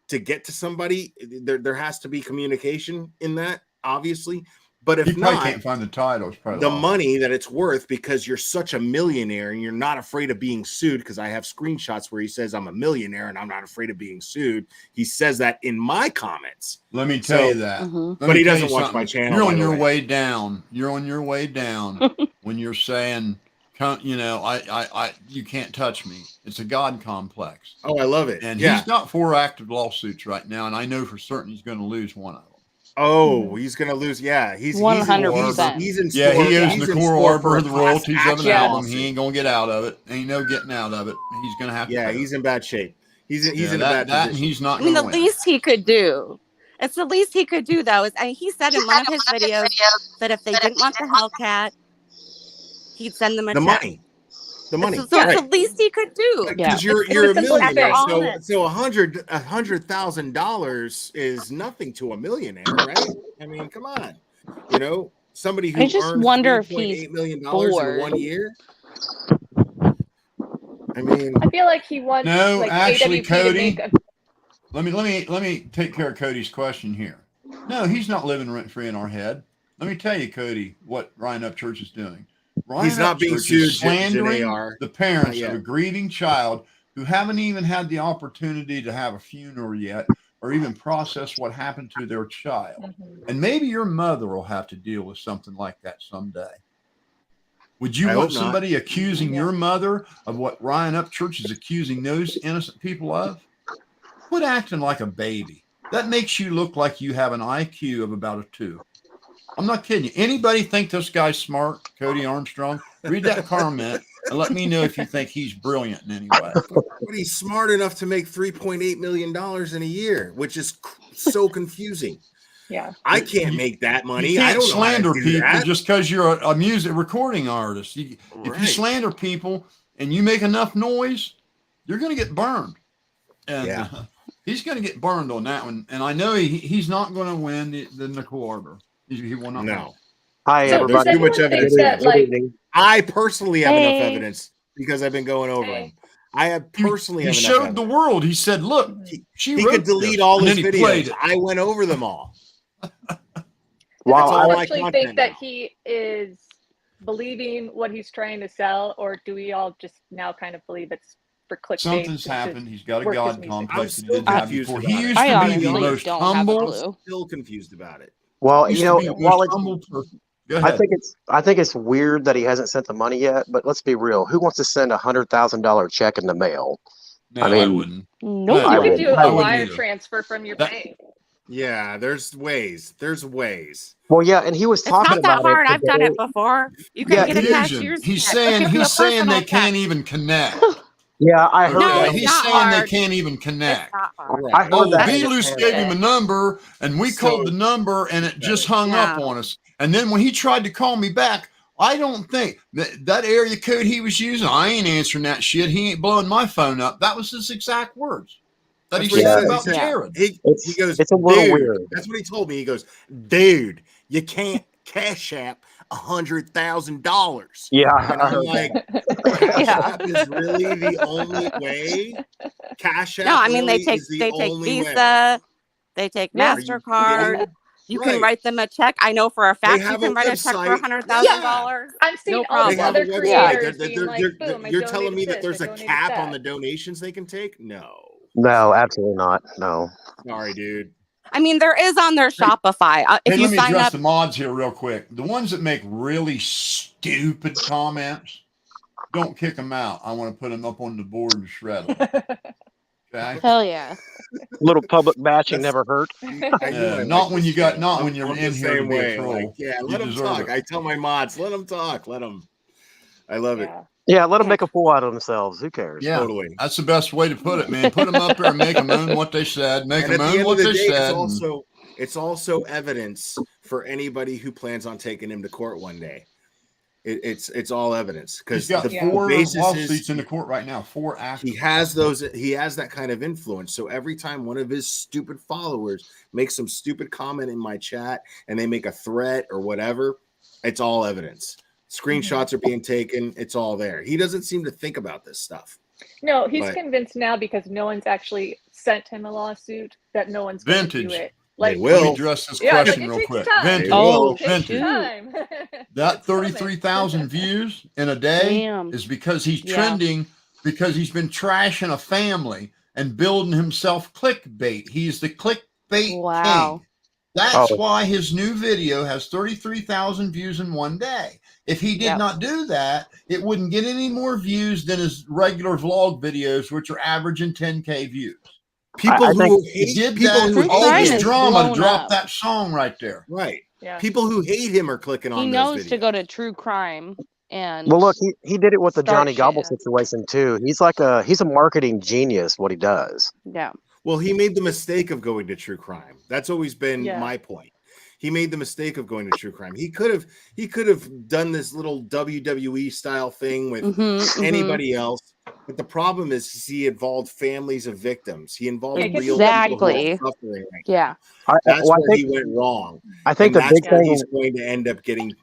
get to somebody. There has to be communication in that, obviously. But if you probably not, can't find the titles. The money that it's worth, because you're such a millionaire and you're not afraid of being sued, because I have screenshots where he says I'm a millionaire and I'm not afraid of being sued. He says that in my comments. Let me tell you that. But he doesn't watch my channel. You're on your way down. You're on your way down when you're saying, you can't touch me. It's a God complex. Oh, I love it. And he's got 4 active lawsuits right now, and I know for certain he's going to lose one of them. Oh, he's going to lose. Yeah, he's 100%. He's in store. Yeah, he owes he's Nicole Arbor the royalties of an album. lawsuit. He ain't going to get out of it. Ain't no getting out of it. He's going to have to. Yeah, he's in bad shape. He's in a bad position. And he's not. I mean, the least he could do. It's the least he could do, though. He said in one of his videos that if they didn't want the Hellcat, he'd send them a check. Money. The money. So it's the least he could do. Because you're a millionaire. So $100,000 is nothing to a millionaire, right? I mean, come on. Somebody who I just wonder if he's $8 million bored. in 1 year. I mean, I feel like he wants. No, like, actually, AWP Cody. to make Let me take care of Cody's question here. No, he's not living rent free in our head. Let me tell you, Cody, what Ryan Upchurch is doing. He's not being sued, slandering Janae. the parents of a grieving child who haven't even had the opportunity to have a funeral yet, or even process what happened to their child. And maybe your mother will have to deal with something like that someday. Would you want somebody accusing your mother of what Ryan Upchurch is accusing those innocent people of? Quit acting like a baby. That makes you look like you have an IQ of about a 2. I'm not kidding you. Anybody think this guy's smart, Cody Armstrong? Read that comment and let me know if you think he's brilliant in any way. But he's smart enough to make $3.8 million in a year, which is so confusing. Yeah, I can't make that money. You can't I don't slander people that. just because you're a music recording artist. If you slander people and you make enough noise, you're going to get burned. And he's going to get burned on that one. And I know he's not going to win the Nicole Arbor. He will not. No. Hi, so everybody. There's too much evidence. That, I personally have enough evidence because I've been going over him. I have personally. He showed the world. He said, "Look, he could delete all his videos. I went over them all." Wow, I actually think that he is believing what he's trying to sell, or do we all just now kind of believe it's for clickbait? Something's happened. He's got a God complex. He used I to be the most humble. Still confused about it. Well, I think it's weird that he hasn't sent the money yet. But let's be real. Who wants to send $100,000 check in the mail? No, I wouldn't. No, you could do a wire transfer from your bank. Yeah, there's ways. Well, yeah, and he was talking about it. It's not that hard. I've done it before. You can get a cashier's check. He's saying they can't even connect. Yeah, I heard that. He's saying they can't even connect. I heard that. Belus gave him a number, and we called the number, and it just hung up on us. And then when he tried to call me back, I don't think that area code he was using, I ain't answering that shit. He ain't blowing my phone up. That was his exact words that he said about Jared. He goes, it's a little weird. That's what he told me. He goes, dude, you can't Cash App $100,000. Yeah, and I'm like, Cash App is really the only way. Cash App. No, I mean really they take Visa, they take MasterCard. You can write them a check. I know for a fact you can write a check for $100,000. I'm seeing all these other creators being like, boom, you're telling me that there's a cap on the donations they can take? No, absolutely not. No. Sorry, dude. I mean, there is on their Shopify. If you let me sign address up, the mods here real quick. The ones that make really stupid comments, don't kick them out. I want to put them up on the board and shred them. Okay. Hell yeah. Little public bashing never hurt. Not when you're in here to be a troll. Like, yeah, let them talk. I tell my mods, let them talk. Let them. I love it. Yeah, let them make a fool out of themselves. Who cares? Yeah, totally. That's the best way to put it, man. Put them up there and make them own what they said. Make them own what they said. It's also evidence for anybody who plans on taking him to court one day. It's all evidence because he's got 4 lawsuits in the court right now. 4 actions. He has that kind of influence. So every time one of his stupid followers makes some stupid comment in my chat and they make a threat or whatever, It's all evidence. Screenshots are being taken. It's all there. He doesn't seem to think about this stuff. No, he's convinced now because no one's actually sent him a lawsuit that no one's going to do it. Like, let me address this question real quick. Vintage. Vintage. That 33,000 views in a day is because he's trending, because he's been trashing a family and building himself clickbait. He's the clickbait king. That's why his new video has 33,000 views in one day. If he did not do that, it wouldn't get any more views than his regular vlog videos, which are averaging 10K views. People who hate all this drama to drop that song right there. Right. Yeah. People who hate him are clicking on those videos. He knows to go to true crime. And well, look, he did it with the Johnny Gobble situation too. He's a marketing genius. What he does. Yeah. Well, he made the mistake of going to true crime. That's always been my point. He made the mistake of going to true crime. He could have done this little WWE style thing with anybody else. But the problem is he involved families of victims. He involved real people who are suffering right now. That's where he went wrong. I think the big thing he's going to end up getting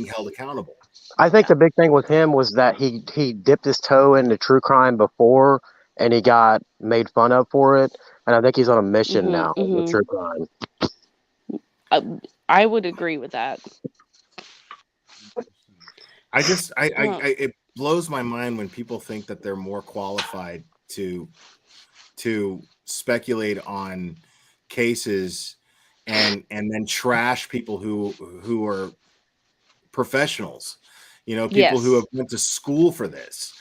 held accountable. I think the big thing with him was that he dipped his toe into true crime before, and he got made fun of for it. And I think he's on a mission now with true crime. I would agree with that. It blows my mind when people think that they're more qualified to speculate on cases and then trash people who are professionals, people who have went to school for this,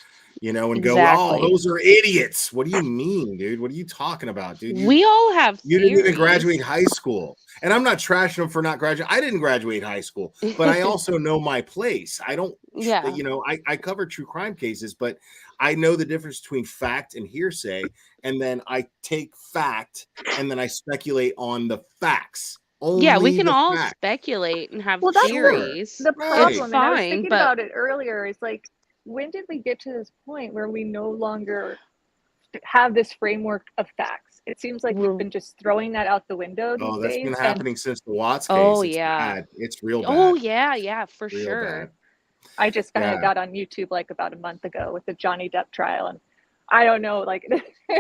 and go, oh, those are idiots. What do you mean, dude? What are you talking about, dude? We all have you didn't even graduate high school. And I'm not trashing them for not graduating. I didn't graduate high school, but I also know my place. I don't, I cover true crime cases, but I know the difference between fact and hearsay. And then I take fact and then I speculate on the facts. Only we can all speculate and have theories. The problem, and I was thinking about it earlier, is like, when did we get to this point where we no longer have this framework of facts? It seems like we've been just throwing that out the window these days. That's been happening since the Watts case. Oh, it's bad. It's real bad. Oh, yeah, for sure. Bad. I just kind of got on YouTube like about a month ago with the Johnny Depp trial. And I don't know, like,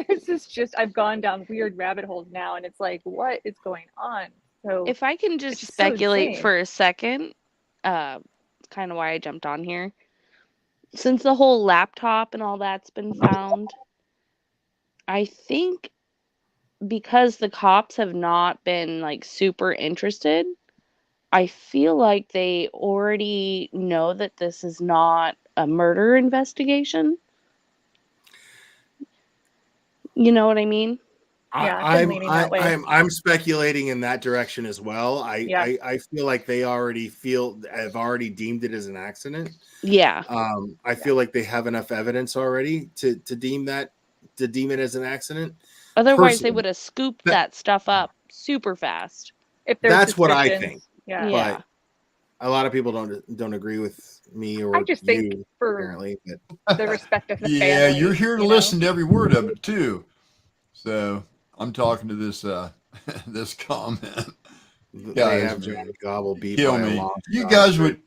this is just, I've gone down weird rabbit holes now. And it's like, what is going on? So if I can just speculate for a second, kind of why I jumped on here. Since the whole laptop and all that's been found, I think because the cops have not been like super interested, I feel like they already know that this is not a murder investigation. You know what I mean? I'm speculating in that direction as well. I feel like they have already deemed it as an accident. Yeah. I feel like they have enough evidence already to deem it as an accident. Otherwise, they would have scooped that stuff up super fast. That's what I think. Yeah. But a lot of people don't agree with me or I just think you, for apparently. But. The respect of the family. Yeah, you're here to listen to every word of it too. So I'm talking to this this comment. Guys, have Johnny Gobble beat kill me. You guys would.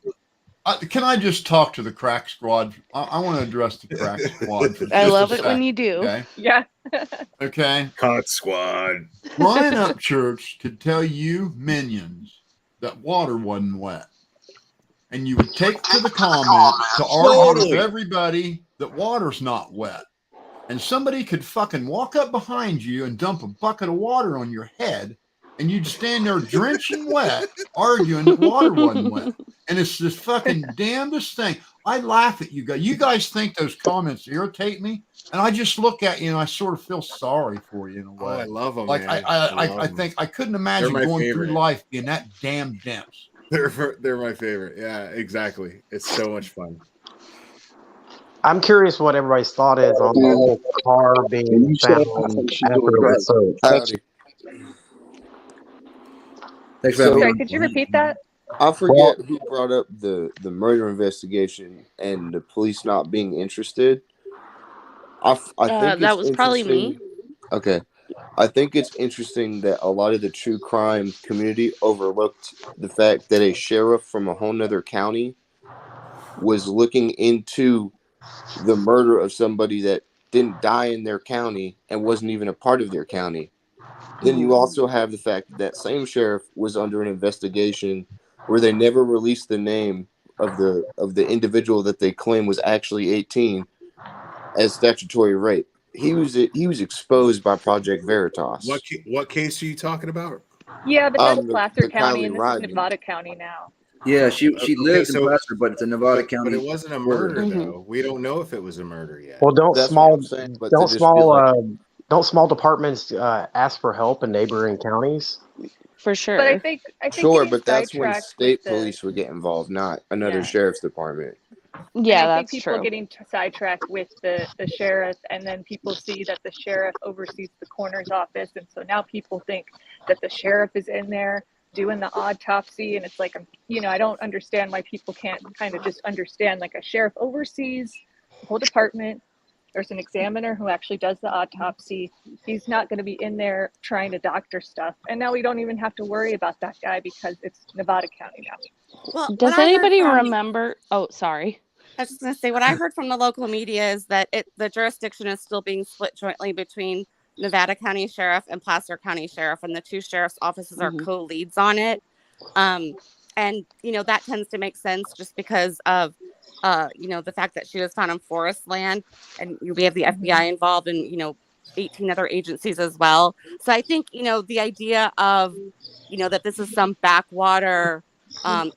Can I just talk to the crack squad? I want to address the crack squad. I love it when you do. Okay? Yeah. Okay. Cut squad. Brian Upchurch could tell you minions that water wasn't wet, and you would take to the comment to argue with everybody that water's not wet, and somebody could fucking walk up behind you and dump a bucket of water on your head, and you'd stand there drenching wet, arguing that water wasn't wet. And it's this fucking damnedest thing. I laugh at you guys. You guys think those comments irritate me, and I just look at you and I sort of feel sorry for you in a way. Oh, I love them. Like man. I think I couldn't imagine going through life being that damn dense. They're my favorite. Yeah, exactly. It's so much fun. I'm curious what everybody's thought is on the whole car being found after the search. Sorry, could you repeat that? I forget who brought up the murder investigation and the police not being interested. I think that was probably me. Okay. I think it's interesting that a lot of the true crime community overlooked the fact that a sheriff from a whole nother county was looking into the murder of somebody that didn't die in their county and wasn't even a part of their county. Then you also have the fact that that same sheriff was under an investigation where they never released the name of the individual that they claim was actually 18 as statutory rape. He was exposed by Project Veritas. What case are you talking about? Yeah, but that's Placer the County, Kylie and this Rodman. is Nevada County now. Yeah, she lives in Placer, but it's a Nevada County. But it wasn't a murder, though. We don't know if it was a murder yet. Well, don't That's what I'm saying, but to just be like, don't small departments ask for help in neighboring counties? For sure. But I think sure, but that's when sidetracked state with police would get involved, not another Yeah. sheriff's department. Yeah, and I that's think people true. getting sidetracked with the sheriff, and then people see that the sheriff oversees the coroner's office, and so now people think that the sheriff is in there doing the autopsy, and it's like, I don't understand why people can't kind of just understand, like, a sheriff oversees the whole department. There's an examiner who actually does the autopsy. He's not going to be in there trying to doctor stuff, and now we don't even have to worry about that guy because it's Nevada County now. Well, does anybody remember? Oh, sorry. I was just going to say, what I heard from the local media is that the jurisdiction is still being split jointly between Nevada County Sheriff and Placer County Sheriff, and the two sheriff's offices are co-leads on it. And, that tends to make sense just because of, the fact that she was found on forest land, and we have the FBI involved and, 18 other agencies as well. So I think, the idea of, that this is some backwater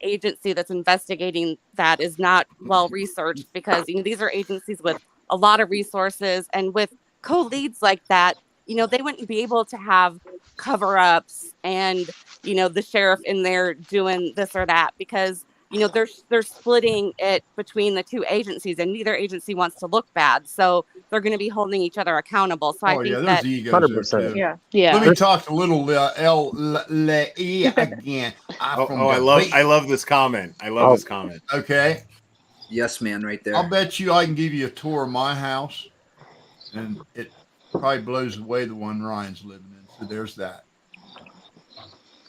agency that's investigating that is not well researched, because these are agencies with a lot of resources, and with co-leads like that, they wouldn't be able to have cover-ups and the sheriff in there doing this or that, because they're splitting it between the two agencies, and neither agency wants to look bad, so they're going to be holding each other accountable. So I think there's that egos there too. Yeah. Let me talk a little again. I love this comment. I love this comment. Okay. Yes, man, right there. I'll bet you I can give you a tour of my house, and it probably blows away the one Ryan's living in. So there's that.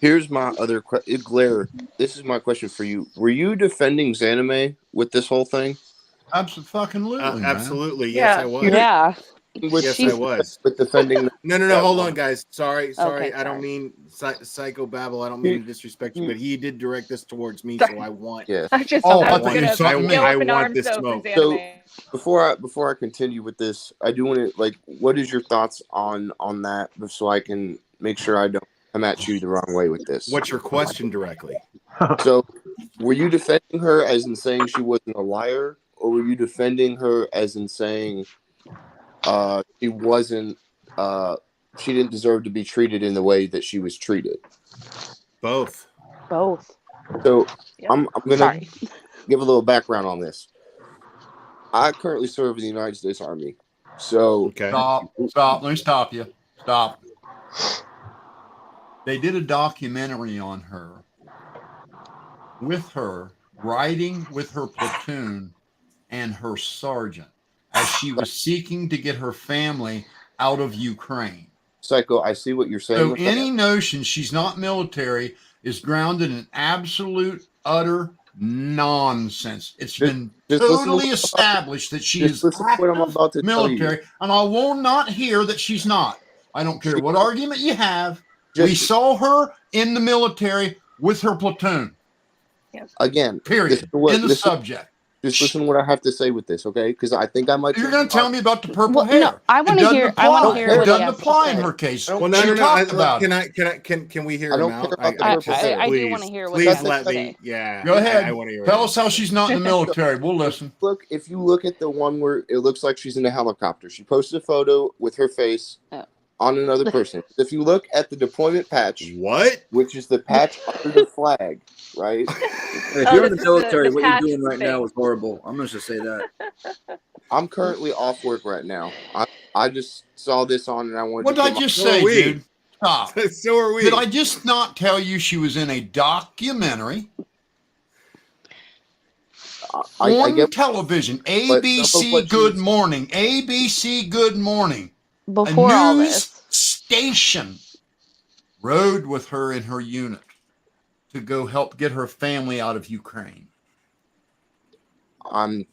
Here's my other question. Glare, this is my question for you. Were you defending Zanime with this whole thing? Absolutely. Absolutely. Yes, I was. Yeah. Yes, I was. With defending. No. Hold on, guys. Sorry. Okay, I don't mean psycho babble. I don't mean to disrespect you, but he did direct this towards me, so I want. Yeah. I want this smoke. So before I continue with this, I do want to what is your thoughts on that, so I can make sure I don't come at you the wrong way with this. What's your question directly? So, were you defending her as in saying she wasn't a liar, or were you defending her as in saying she wasn't she didn't deserve to be treated in the way that she was treated? Both. So I'm gonna give a little background on this. I currently serve in the United States Army. So Stop. Let me stop you. Stop. They did a documentary on her, with her riding with her platoon and her sergeant, as she was seeking to get her family out of Ukraine. Psycho, I see what you're saying. So any notion she's not military is grounded in absolute, utter nonsense. It's been totally established that she is military, and I will not hear that she's not. I don't care what argument you have. We saw her in the military with her platoon. Again, period. In the subject. Just listen to what I have to say with this, okay? Because I think I might. You're going to tell me about the purple hair. No, I want to hear. I want to hear. It doesn't apply in her case. Well, no. Can we hear him out? I do want to hear what please let me. Yeah. Go ahead. I want to hear. Tell us how she's not in the military. We'll listen. Look, if you look at the one where it looks like she's in a helicopter, she posted a photo with her face on another person. If you look at the deployment patch, which is the patch under the flag, right? If you're in the military, what you're doing right now is horrible. I'm going to just say that. I'm currently off work right now. I just saw this on and I wanted what to. What did I just say, dude? Stop. So are we. Did I just not tell you she was in a documentary? On television. ABC Good Morning. ABC Good Morning. Before all this. station rode with her in her unit to go help get her family out of Ukraine. I'm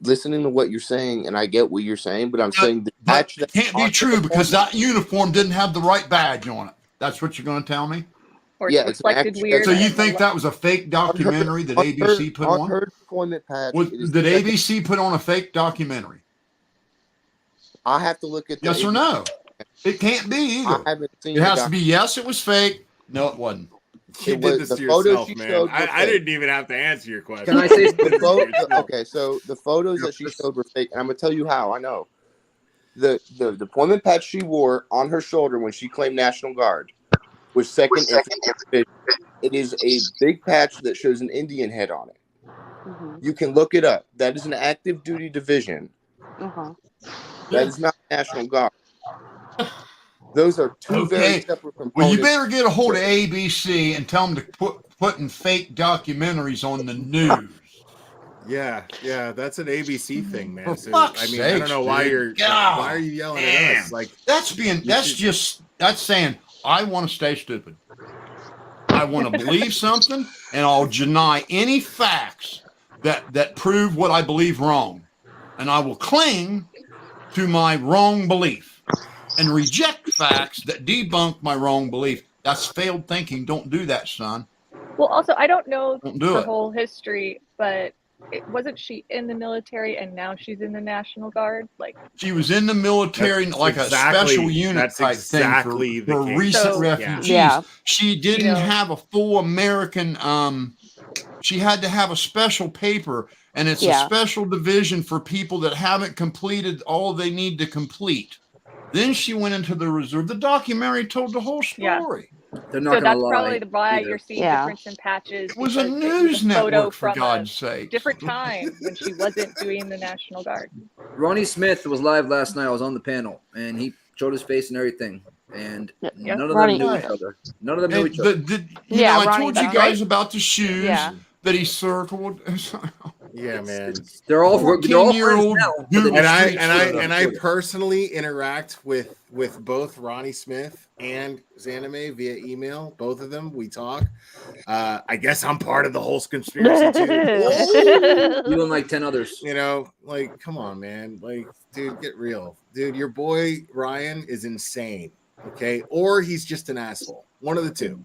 listening to what you're saying, and I get what you're saying, but I'm saying the But it can't be true because that uniform didn't have the right badge on it. That's what you're going to tell me? Or it's reflected weird. So you think that was a fake documentary that ABC put on? Her deployment patch. Did ABC put on a fake documentary? I have to look at yes or no. It can't be either. I haven't seen it has to be yes, it was fake. No, it wasn't. You did this to yourself, man. I didn't even have to answer your question. Can I say okay, so the photos that she showed were fake, and I'm gonna tell you how I know. The deployment patch she wore on her shoulder when she claimed National Guard was second. It is a big patch that shows an Indian head on it. Mm-hmm. You can look it up. That is an active duty division. Uh-huh. That is not National Guard. Those are two very separate components. Well, you better get a hold of ABC and tell them to putting fake documentaries on the news. Yeah, that's an ABC thing, man. For fuck's I sakes, don't know why dude. why are you yelling at us? Like that's saying I want to stay stupid. I want to believe something, and I'll deny any facts that prove what I believe wrong, and I will cling to my wrong belief and reject facts that debunk my wrong belief. That's failed thinking. Don't do that, son. Well, also, I don't know her whole history, but wasn't she in the military and now she's in the National Guard? Like she was in the military, like a special unit type thing for recent refugees. Yeah. She didn't have a full American. She had to have a special paper, and it's a special division for people that haven't completed all they need to complete. Then she went into the reserve. The documentary told the whole story. They're not so that's probably why you're seeing difference in patches. It was a news network, for God's sake. Different time when she wasn't doing the National Guard. Ronnie Smith was live last night. I was on the panel, and he showed his face and everything. And none of them knew each other. None of them knew each other. I told you guys about the shoes that he circled. Yeah, man. They're all friends now. And I personally interact with both Ronnie Smith and Zanime via email. Both of them, we talk. I guess I'm part of the whole conspiracy too. You and like 10 others. You know, like, come on, man. Like, dude, get real. Dude, your boy Ryan is insane. Okay, or he's just an asshole. One of the two.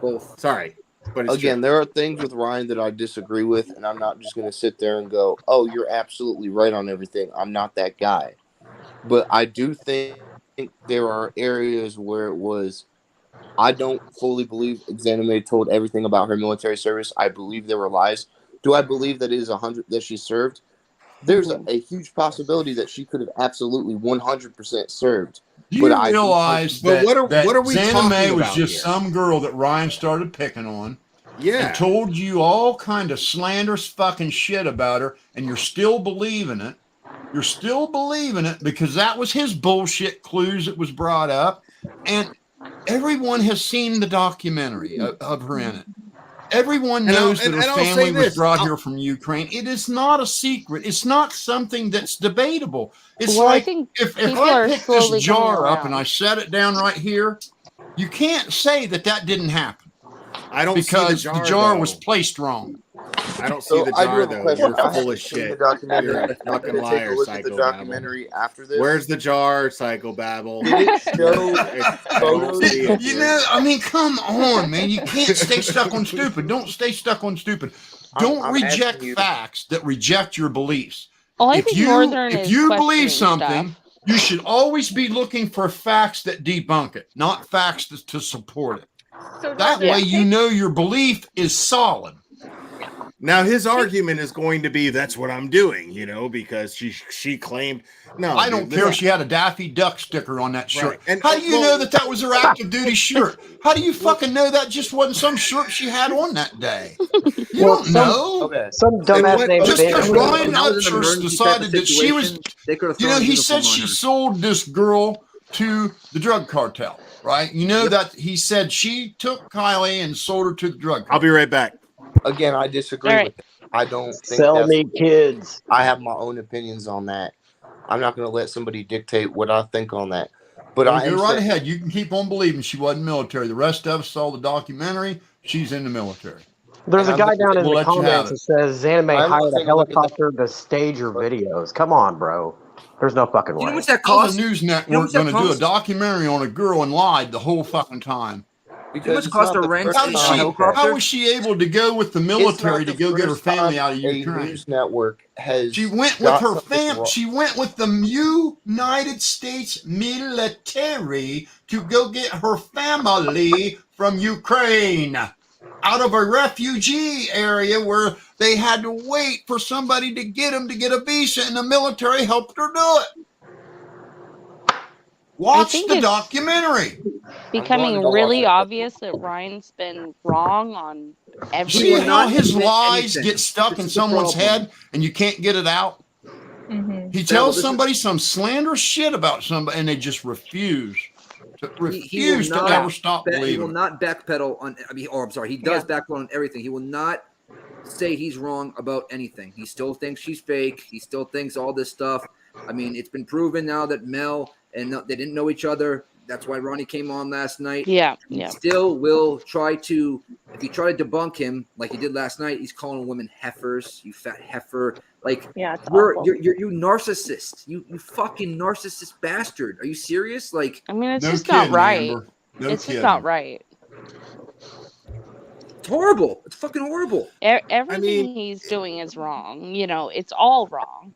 Both. Sorry. But again, there are things with Ryan that I disagree with, and I'm not just going to sit there and go, oh, you're absolutely right on everything. I'm not that guy. But I do think there are areas where it was, I don't fully believe Zanime told everything about her military service. I believe there were lies. Do I believe that it is 100 that she served? There's a huge possibility that she could have absolutely 100% served. Do you realize that what are we Zanime was just some girl that Ryan started picking on? Yeah. And told you all kind of slanderous fucking shit about her, and you're still believing it. You're still believing it because that was his bullshit clues that was brought up. And everyone has seen the documentary of her in it. Everyone knows that her family was brought here from Ukraine. It is not a secret. It's not something that's debatable. It's like if I pick this jar up and I set it down right here, you can't say that didn't happen. I don't because see the jar was placed wrong. I don't see the jar though. You're full of shit. You're a fucking liar, look at the documentary after this. Where's the jar, psychobabble? Did it show photos? You know, I mean, come on, man. You can't stay stuck on stupid. Don't stay stuck on stupid. Don't reject facts that reject your beliefs. If you believe something, you should always be looking for facts that debunk it, not facts to support it. So that way you know your belief is solid. Now his argument is going to be that's what I'm doing, you know, because she claimed I don't care if she had a Daffy Duck sticker on that shirt. Right. And how do you know that was her active duty shirt? How do you fucking know that just wasn't some shirt she had on that day? You don't know. Okay. Some dumbass named just because Ryan Upchurch decided that she was, you know, he said she sold this girl to the drug cartel, right? You know that he said she took Kylie and sold her to the drug cartel. I'll be right back. Again, I disagree with that. I don't think sell me kids. I have my own opinions on that. I'm not going to let somebody dictate what I think on that. But go right ahead. You can keep on believing she wasn't military. The rest of us saw the documentary. She's in the military. There's a guy down in the comments that says Zanime hired a helicopter to stage your videos. Come on, bro. There's no fucking way. You know what's that How's cost? a news network going to do a documentary on a girl and lied the whole fucking time? Because cost to rent how was she able to go with the military to go get her family out of Ukraine? A news network has. She went with her family. She went with the United States military to go get her family from Ukraine out of a refugee area where they had to wait for somebody to get them to get a visa, and the military helped her do it. Watch the documentary. Becoming really obvious that Ryan's been wrong on every. See how his lies get stuck in someone's head and you can't get it out? Mm-hmm. He tells somebody some slanderous shit about somebody and they just refuse to ever stop believing. He will not backpedal on. I'm sorry. He does backpedal on everything. He will not say he's wrong about anything. He still thinks she's fake. He still thinks all this stuff. I mean, it's been proven now that Mel and they didn't know each other. That's why Ronnie came on last night. Yeah. He still will try to, if you try to debunk him like he did last night, he's calling women heifers, you fat heifer. Like, you're you narcissist. You fucking narcissist bastard. Are you serious? Like, I mean, it's just not right. It's just not right. It's horrible. It's fucking horrible. Everything he's doing is wrong. You know, it's all wrong.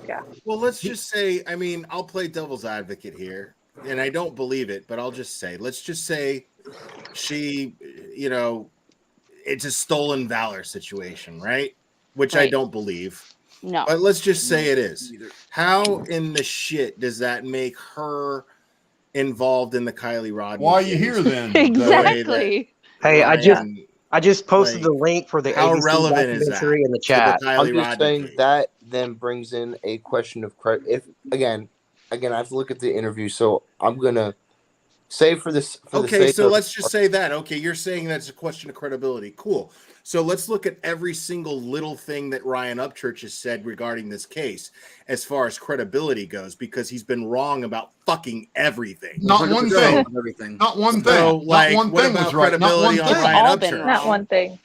Yeah. Well, let's just say, I mean, I'll play devil's advocate here, and I don't believe it, but I'll just say, let's just say she, you know, it's a stolen valor situation, right? Which I don't believe. No. But let's just say it is. How in the shit does that make her involved in the Kylie Rodney? Why are you here then? Exactly. Hey, I just posted the link for the how ABC relevant is that documentary in the chat. I'm just saying that then brings in a question of credit. If again, I have to look at the interview, so I'm gonna say for this. So let's just say that. Okay, you're saying that's a question of credibility. Cool. So let's look at every single little thing that Ryan Upchurch has said regarding this case as far as credibility goes, because he's been wrong about fucking everything. Not one thing. Everything. Not one thing. So, like, not one what thing about was right. Not one credibility on thing. Ryan Upchurch? Not one thing.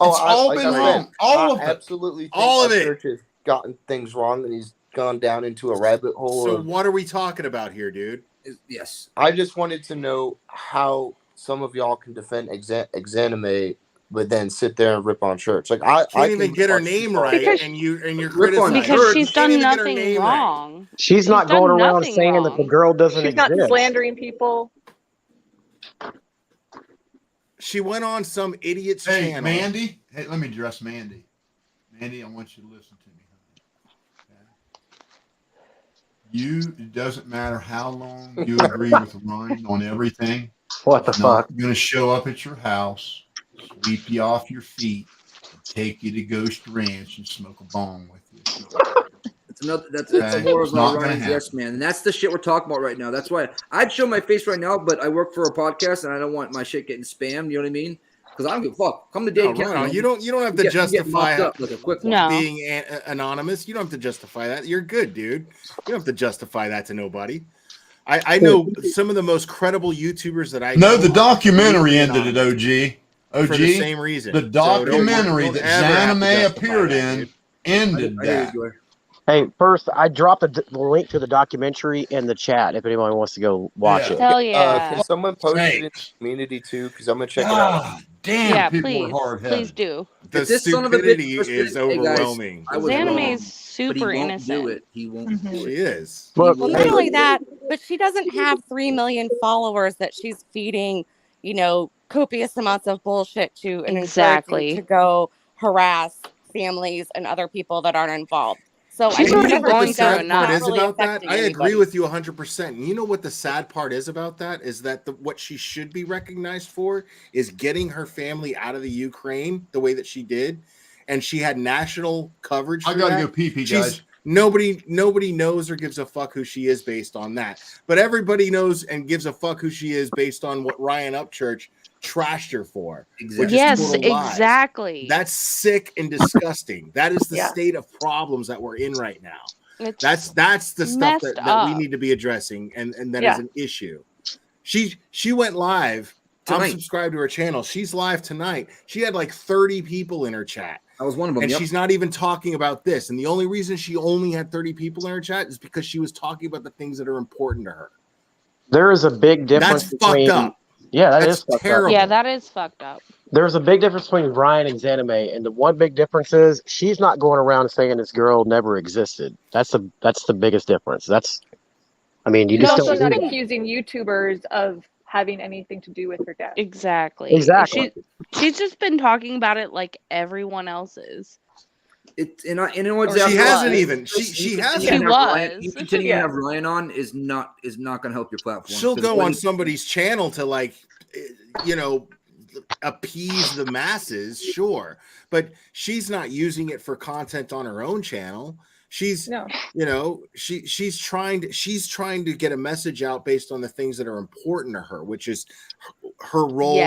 It's all been wrong. All of it. Absolutely. All of it. Upchurch has gotten things wrong, and he's gone down into a rabbit hole. So what are we talking about here, dude? Yes. I just wanted to know how some of y'all can defend Exanime, but then sit there and rip on church. Like I can't even get her name right, and you're criticizing because she's done nothing wrong. She's not going around saying that the girl doesn't She's exist. not slandering people. She went on some idiot's Hey, channel. Mandy. Hey, let me address Mandy. Mandy, I want you to listen to me, honey. Okay? It doesn't matter how long you agree with Ryan on everything. What the fuck? I'm going to show up at your house, sweep you off your feet, and take you to Ghost Ranch and smoke a bong with you. That's more of a Ryan's yes man, and that's the shit we're talking about right now. That's why I'd show my face right now, but I work for a podcast and I don't want my shit getting spammed. You know what I mean? Because I don't give a fuck. Come to Dade County. You don't have to justify like being anonymous. You don't have to justify that. You're good, dude. You don't have to justify that to nobody. I know some of the most credible YouTubers that I know. No, the documentary ended it, OG. For the same reason. The documentary So that ever Zanime have to appeared justify in that, ended that. Hey, first, I dropped the link to the documentary in the chat if anyone wants to go watch it. Hell yeah. Can someone post it in the community too? Because I'm gonna check it out. Damn, yeah, people please, are hard-headed. please do. The stupidity is overwhelming. Zanime is super innocent. Do it. He won't do it. She is. Well, not only that, but she doesn't have 3 million followers that she's feeding, copious amounts of bullshit to and encouraging to go harass families and other people that aren't involved. So I You know think what the everything sad not part is really about that? affecting I agree anybody. with you 100%. And you know what the sad part is about that? Is that what she should be recognized for is getting her family out of the Ukraine the way that she did. And she had national coverage. I gotta go pee-pee, guys. Nobody knows or gives a fuck who she is based on that. But everybody knows and gives a fuck who she is based on what Ryan Upchurch trashed her for. Exactly. Yes, exactly. That's sick and disgusting. That is the state of problems that we're in right now. It's That's the stuff messed that we up. need to be addressing, and that is an issue. She went live. Tonight. I'm subscribed to her channel. She's live tonight. She had like 30 people in her chat. I was one of them. And Yep. she's not even talking about this. And the only reason she only had 30 people in her chat is because she was talking about the things that are important to her. There is a big difference That's between. fucked up. Yeah, That's is fucked terrible. up. Yeah, that is fucked up. There's a big difference between Ryan and Zanime, and the one big difference is she's not going around saying this girl never existed. That's the biggest difference. I mean, you She's just also don't not do that. accusing YouTubers of having anything to do with her death. Exactly. Exactly. She's just been talking about it like everyone else is. You know what? She hasn't Zach, even. She hasn't. She was. You continuing to have Ryan on is not going to help your platform. She'll go on somebody's channel to like, appease the masses, sure, but she's not using it for content on her own channel. She's she's trying to get a message out based on the things that are important to her, which is her role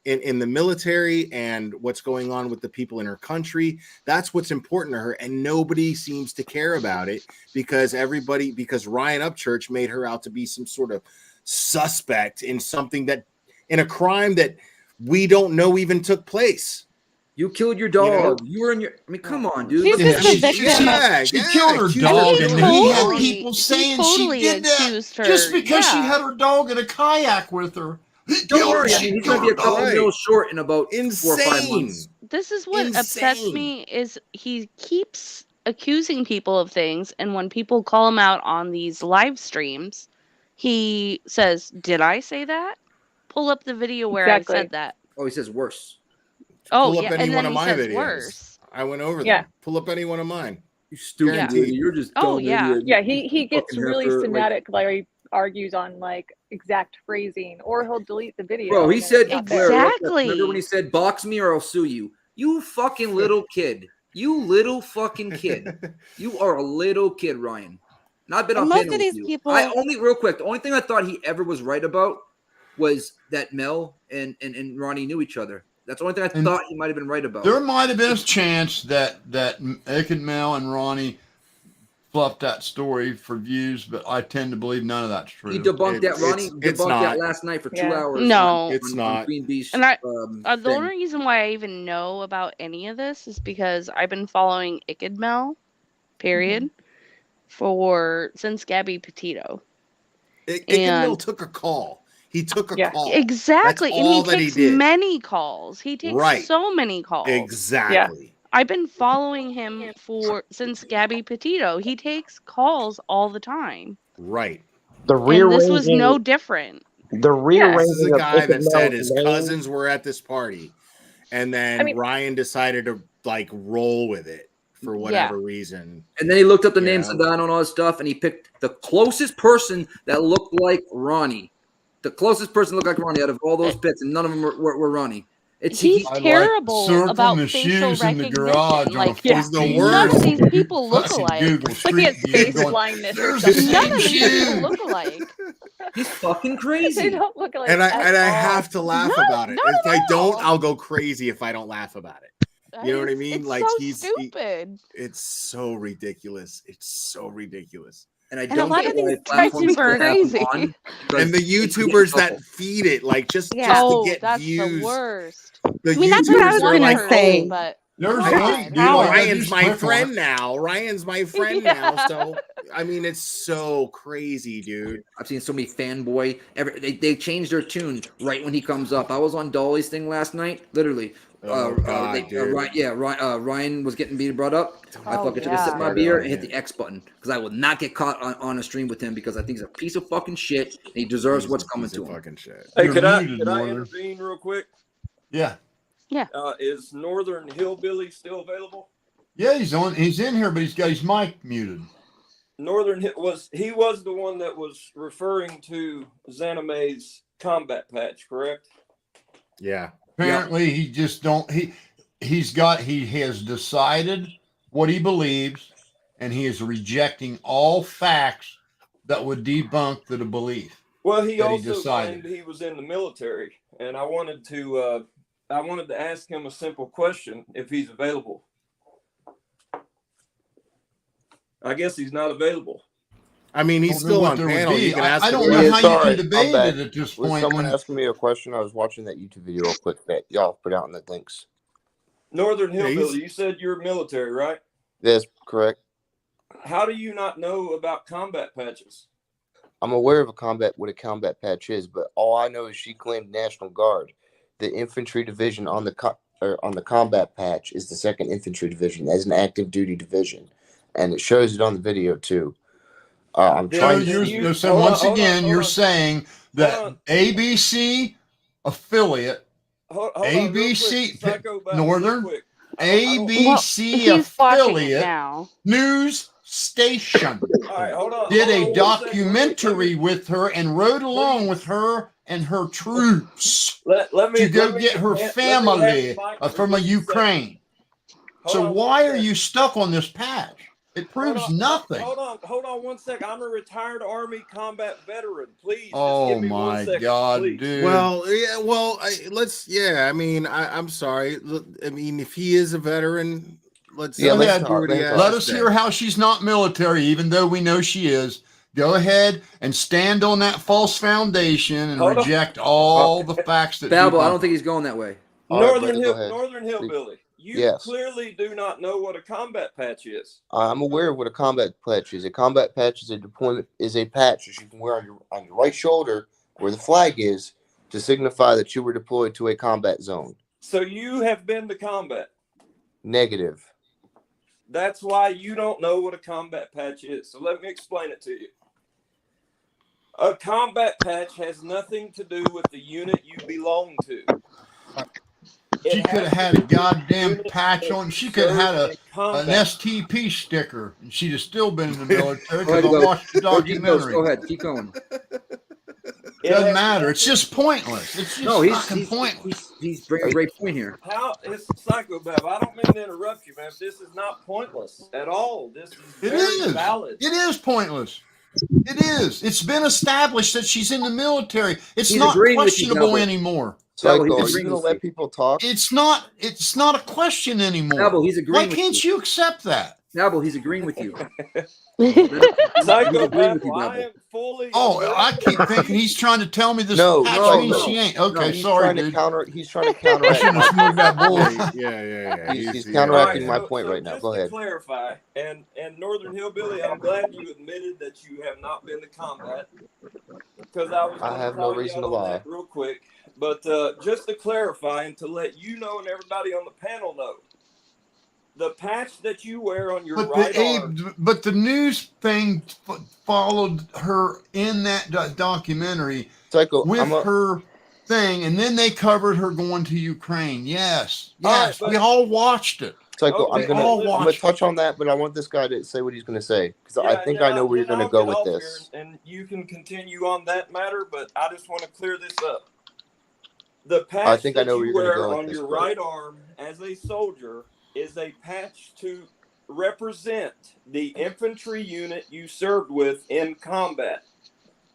in the military and what's going on with the people in her country. That's what's important to her, and nobody seems to care about it because Ryan Upchurch made her out to be some sort of suspect in a crime that we don't know even took place. You killed your dog. You were in your. I mean, come on, dude. She's just a victim. She killed her dog, and he had people saying totally she did that just because she had her dog in a kayak with her. Don't worry. I mean, he's going to be a couple mil short in about 4 or 5 months. This is what upsets me is he keeps accusing people of things, and when people call him out on these live streams, he says, "Did I say that? Pull up the video where I said that." Oh, he says worse. Pull up any and one then of he my says videos. worse. I went over them. Pull up any one of mine. You stupid idiot. You're just dumb idiot. Yeah, he gets Fucking really heifer, semantic, like he argues on like exact phrasing, or he'll delete the video. Bro, he and said it's not there. Remember when he said, "Box me or I'll sue you"? You fucking little kid. You little fucking kid. You are a little kid, Ryan. Not been on Most panel of these with you. people. Real quick. The only thing I thought he ever was right about was that Mel and Ronnie knew each other. That's the only thing I thought he might have been right about. There might have been a chance that Ed Mel and Ronnie fluffed that story for views, but I tend to believe none of that's true. He debunked that. Ronnie debunked that last night for 2 hours. No, it's not. Queen Bee's, and the only reason why I even know about any of this is because I've been following Mel, period, since Gabby Petito. Mel took a call. He took a call. Exactly. That's and all he that takes he did. many calls. He takes so many calls. Exactly. I've been following him since Gabby Petito. He takes calls all the time. Right. And this was no different. The rearranging This is a guy that said Mel's his name. cousins were at this party, and then Ryan decided to like roll with it for whatever reason. And then he looked up the names of Don and all his stuff, and he picked the closest person that looked like Ronnie. The closest person looked like Ronnie out of all those picks, and none of them were Ronnie. He's terrible about facial recognition. Like, none of these people look alike. Like he has face blindness or something. None of these people look alike. He's fucking crazy. They don't look alike. And I at all. have to laugh about it. If I don't, I'll go crazy if I don't laugh about it. You know what I mean? It's Like so he's stupid. it's so ridiculous. It's so ridiculous. And I And a lot of these YouTubers, crazy. And the YouTubers that feed it, like just to get that's views. the worst. The I mean, that's what I was YouTubers are gonna like, say. But Ryan's my friend now. Ryan's my friend now. So I mean, it's so crazy, dude. I've seen so many fanboy. They changed their tune right when he comes up. I was on Dolly's thing last night, literally. Ryan was getting brought up. I fucking took a sip of my beer and hit the X button because I will not get caught on a stream with him because I think he's a piece of fucking shit and he deserves what's coming to him. Fucking shit. Hey, could I intervene real quick? Yeah. Yeah. Is Northern Hillbilly still available? Yeah, he's in here, but he's got his mic muted. Was the one that was referring to Xaname's combat patch, correct? Yeah. Apparently, he just don't. He has decided what he believes, and he is rejecting all facts that would debunk the belief. Well, he also decided claimed he was in the military, and I wanted to ask him a simple question if he's available. I guess he's not available. I mean, he's still on panel. You can ask I him. don't know how you Sorry, can I'm debate back. it at this Was point. someone asking me a question? I was watching that YouTube video real quick that y'all put out in the links. Northern Yeah, Hillbilly, you said you're military, right? That's correct. How do you not know about combat patches? I'm aware of what a combat patch is, but all I know is she claimed National Guard. The infantry division on the combat patch is the 2nd Infantry Division as an active duty division, and it shows it on the video too. I'm trying to. So once again, you're saying that ABC affiliate, ABC Northern, ABC affiliate news station did a documentary with her and rode along with her and her troops to go get her family from Ukraine. So why are you stuck on this patch? It proves nothing. Hold on 1 second. I'm a retired Army combat veteran. Please, oh just give me my 1 second, God, please. dude. Well, yeah, well, I mean, I'm sorry. I mean, if he is a veteran, let's hear what he has. Let us hear how she's not military, even though we know she is. Go ahead and stand on that false foundation and reject all the facts that. Babel, I don't think he's going that way. Northern Hillbilly, you clearly do not know what a combat patch is. I'm aware of what a combat patch is. A combat patch is a patch that you can wear on your right shoulder where the flag is to signify that you were deployed to a combat zone. So you have been to combat? Negative. That's why you don't know what a combat patch is. So let me explain it to you. A combat patch has nothing to do with the unit you belong to. She could have had a goddamn patch on. She could have had an STP sticker, and she'd have still been in the military because I watched the documentary. Go ahead, keep going. Doesn't matter. It's just pointless. It's just pointless. He's bringing a great point here. How is Psychobab? I don't mean to interrupt you, man. This is not pointless at all. This is valid. It is pointless. It is. It's been established that she's in the military. It's He's not agreeing with you, questionable Babel. anymore. Psycho, are you gonna let people talk? It's not a question anymore. Babel, he's agreeing Why can't you accept that? Babel, he's agreeing with you. Psychobab, I am fully. Oh, I keep thinking he's trying to tell me this patch means she ain't. Okay, he's sorry, trying dude. He's trying to counteract. I shouldn't have smoked that bull. Yeah. He's counteracting my point right now. Just Go ahead. to clarify, and Northern Hillbilly, I'm glad you admitted that you have not been to combat, because I have no reason to lie. Real quick, but just to clarify and to let you know and everybody on the panel know, the patch that you wear on your arm. But the news thing followed her in that documentary with her thing, and then they covered her going to Ukraine. Yes, we all watched it. Psycho, I'm gonna touch on that, but I want this guy to say what he's gonna say because I think I know where you're gonna go with this. And you can continue on that matter, but I just want to clear this up. The patch that you wear on your right arm as a soldier is a patch to represent the infantry unit you served with in combat.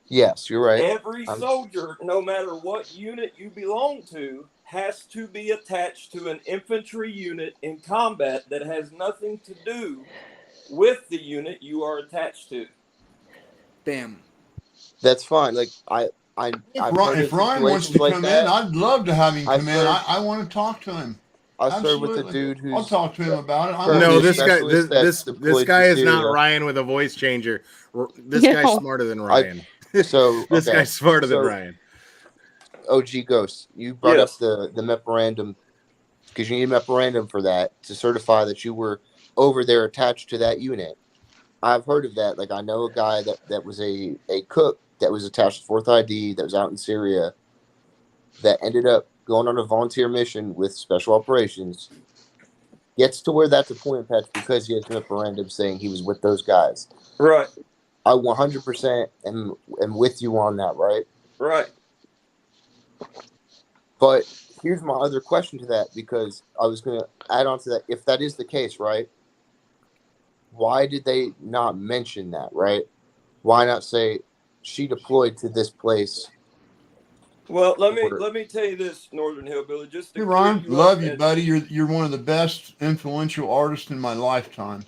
Yes, you're right. Every soldier, no matter what unit you belong to, has to be attached to an infantry unit in combat that has nothing to do with the unit you are attached to. Bam. That's fine. Like if Ryan wants to come in, I'd love to have him come in. I want to talk to him. I served with a dude who's. I'll talk to him about it. No, this guy is not Ryan with a voice changer. This guy's smarter than Ryan. This guy's smarter than Ryan. OG Ghost, you brought up the memorandum because you need a memorandum for that to certify that you were over there attached to that unit. I've heard of that. Like I know a guy that was a cook that was attached to 4th ID that was out in Syria that ended up going on a volunteer mission with special operations, gets to where that's a point patch because he has a memorandum saying he was with those guys. Right. I 100% am with you on that, right? Right. But here's my other question to that, because I was going to add on to that. If that is the case, right, why did they not mention that, right? Why not say she deployed to this place? Well, let me tell you this, Northern Hillbilly. Just to Ron, love you, buddy. You're one of the best influential artists in my lifetime.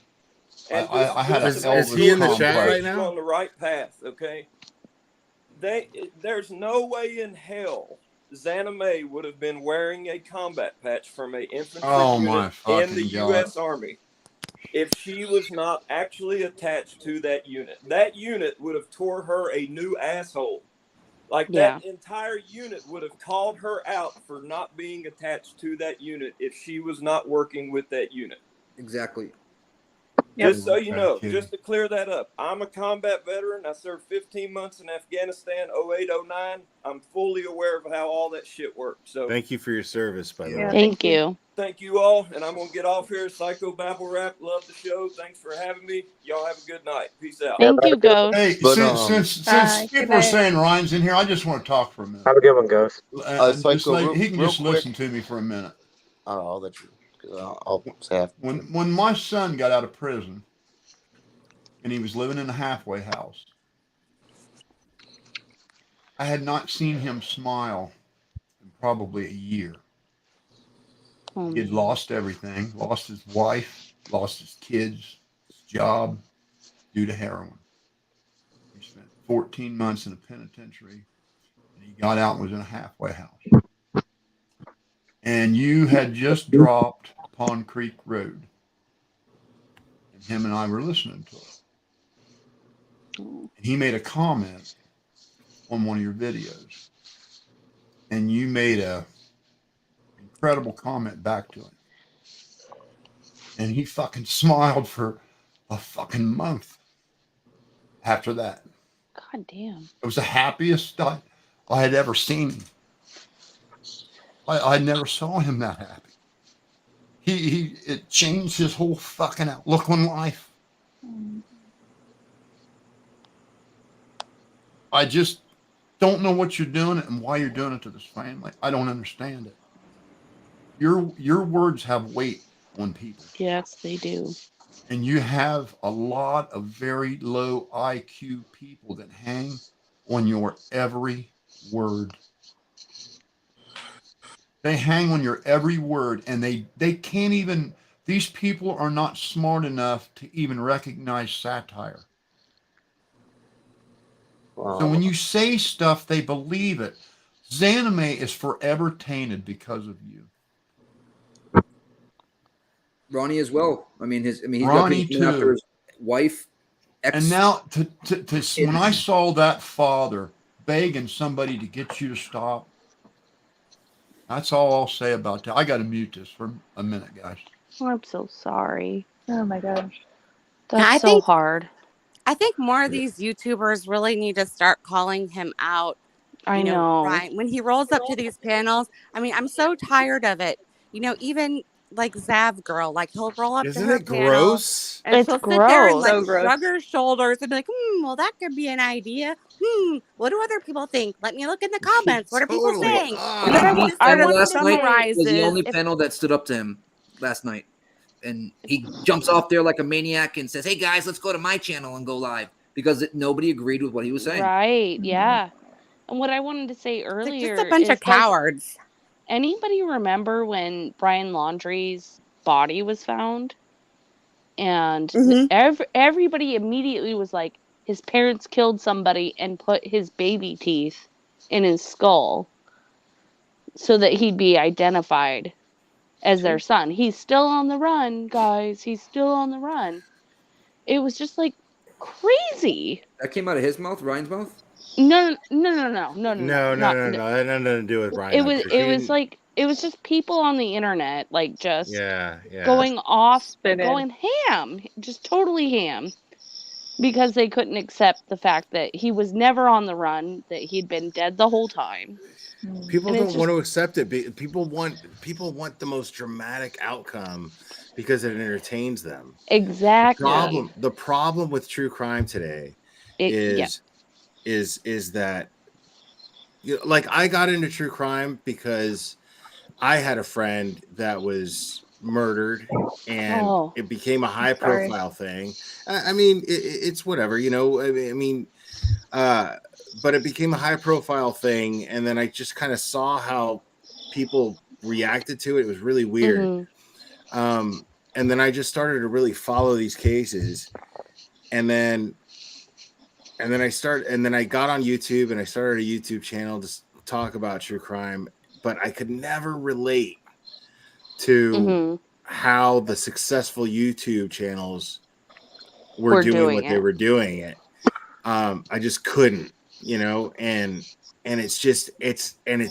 And I had an listen, Elvis is he in the complex. chat right now? on the right path, okay? There's no way in hell Xana May would have been wearing a combat patch from a infantry unit in the U.S. Army if she was not actually attached to that unit. That unit would have tore her a new asshole. Like that entire unit would have called her out for not being attached to that unit if she was not working with that unit. Exactly. Just so you know, just to clear that up, I'm a combat veteran. I served 15 months in Afghanistan, 08, 09. I'm fully aware of how all that shit works. So thank you for your service, by the way. Thank you. Thank you all, and I'm gonna get off here. Psycho Babble Rap, love the show. Thanks for having me. Y'all have a good night. Peace out. Thank you, Ghost. Hey, since people are saying Ryan's in here, I just want to talk for a minute. Have a good one, Ghost. Psycho, he can real just quick. listen to me for a minute. I'll let you. I'll say after. When my son got out of prison and he was living in a halfway house, I had not seen him smile in probably a year. He had lost everything, lost his wife, lost his kids, his job due to heroin. He spent 14 months in a penitentiary, and he got out and was in a halfway house. And you had just dropped Pond Creek Road, and him and I were listening to it. And he made a comment on one of your videos, and you made a incredible comment back to him. And he fucking smiled for a fucking month after that. God damn. It was the happiest I had ever seen him. I never saw him that happy. It changed his whole fucking outlook on life. I just don't know what you're doing and why you're doing it to this family. I don't understand it. Your words have weight on people. Yes, they do. And you have a lot of very low IQ people that hang on your every word. They hang on your every word, and they can't even, these people are not smart enough to even recognize satire. Wow. So when you say stuff, they believe it. Xana May is forever tainted because of you. Ronnie as well. I mean, he's Ronnie got people after his wife. And now when I saw that father begging somebody to get you to stop, that's all I'll say about that. I got to mute this for a minute, guys. Oh, I'm so sorry. Oh my gosh. That's so hard. I think more of these YouTubers really need to start calling him out. I know. Right. When he rolls up to these panels, I mean, I'm so tired of it. Even like Zav Girl, like he'll roll up Isn't to her it panel, gross? and It's she'll sit there and gross. like So gross. shrug her shoulders and be like, well, that could be an idea. What do other people think? Let me look in the comments. What are people Totally. saying? Ah. And then he just sort of last night summarizes. was the only panel that stood up to him last night. And he jumps off there like a maniac and says, hey, guys, let's go to my channel and go live. Because nobody agreed with what he was saying. Right, yeah. And what I wanted to say earlier just a bunch is, of cowards. Anybody remember when Brian Laundrie's body was found? And everybody immediately was like, his parents killed somebody and put his baby teeth in his skull so that he'd be identified as their son. He's still on the run, guys. He's still on the run. It was just like crazy. That came out of his mouth, Ryan's mouth? No. No. That had nothing to do with Brian. It was just people on the internet, like just going off, Spinning. going ham, just totally ham, because they couldn't accept the fact that he was never on the run, that he'd been dead the whole time. People don't want to accept it. People want the most dramatic outcome because it entertains them. Exactly. The problem with true crime today is that, like, I got into true crime because I had a friend that was murdered and it became a high profile thing. I mean, it's whatever, but it became a high profile thing. And then I just kind of saw how people reacted to it. It was really weird. I just started to really follow these cases, and then I got on YouTube and I started a YouTube channel to talk about true crime, but I could never relate to how the successful YouTube channels were doing what they were doing it. I just couldn't, and it's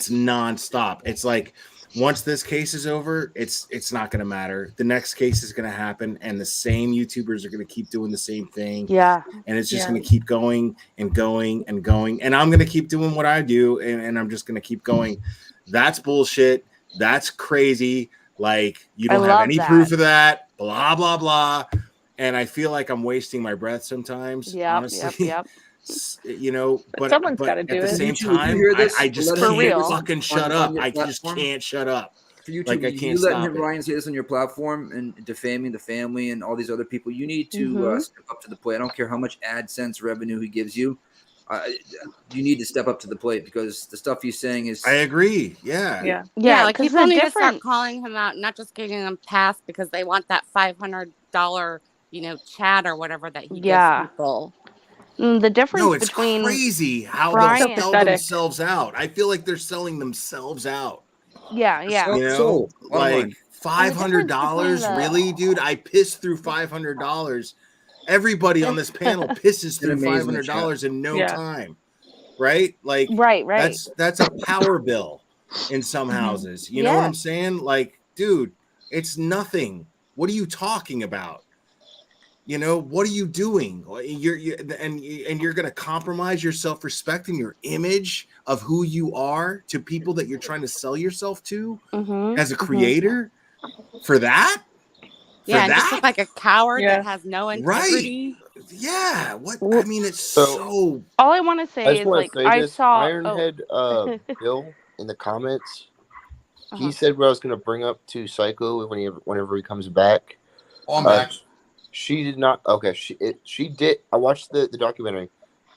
nonstop. It's like, once this case is over, it's not going to matter. The next case is going to happen, and the same YouTubers are going to keep doing the same thing. Yeah. And it's just going to keep going and going and going. And I'm going to keep doing what I do, and I'm just going to keep going. That's bullshit. That's crazy. Like, you don't have any proof of that. Blah, blah, blah. And I feel like I'm wasting my breath sometimes. Honestly. Yep. But someone's got to do at the it. same time, I just can't fucking shut up. I just can't shut up. For YouTube, like, I can't you letting stop it. Ryan say this on your platform and defaming the family and all these other people, you need to step up to the plate. I don't care how much AdSense revenue he gives you. You need to step up to the plate, because the stuff he's saying is. I agree. Yeah. Like, people need to start calling him out, not just giving him pass because they want that $500, chat or whatever that he gives people. The difference it's between crazy how Ryan, they'll sell themselves out. I feel like they're selling themselves out. Yeah. Like $500, really, dude? I pissed through $500. Everybody on this panel pisses through $500 in no time, right? Like, right. That's a power bill in some houses. You know what I'm saying? Like, dude, it's nothing. What are you talking about? What are you doing? You're going to compromise your self-respect and your image of who you are to people that you're trying to sell yourself to as a creator for that? And just look like a coward that has no integrity. Right. Yeah. What? I mean, it's so. All I want to say is, like, I saw Ironhead Bill in the comments. He said what I was going to bring up to Psycho whenever he comes back. I'm back. She did not. Okay, she did. I watched the documentary.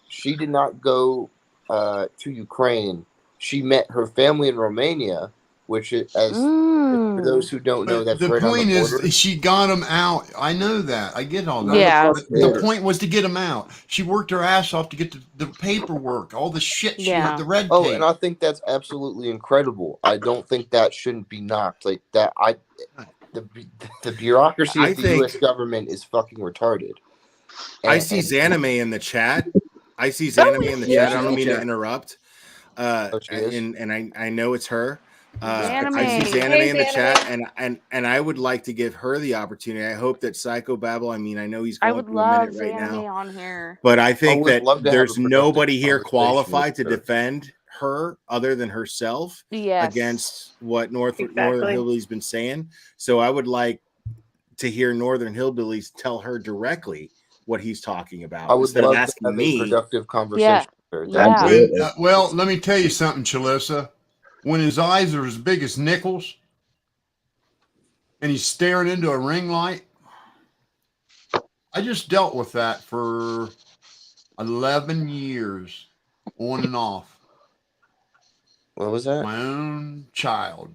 She did not go to Ukraine. She met her family in Romania, which is, for those who don't know, that's the right point on the border. is she got him out. I know that. I get all that. Yeah. The point was to get him out. She worked her ass off to get the paperwork, all the shit. She had the red tape. And I think that's absolutely incredible. I don't think that shouldn't be knocked like that. The bureaucracy of the U.S. government is fucking retarded. I see Zanime in the chat. I don't mean to interrupt. And I know it's her. I see Zanime in the chat, and I would like to give her the opportunity. I hope that Psycho Babble. I mean, I know he's going through a minute right now on here, but I think that there's nobody here qualified to defend her other than herself against what Northern Hillbilly's been saying. So I would like to hear Northern Hillbillies tell her directly what he's talking about. I would instead love of asking to have me. a productive conversation. Well, let me tell you something, Chalissa. When his eyes are as big as nickels and he's staring into a ring light, I just dealt with that for 11 years on and off. What was that? My own child.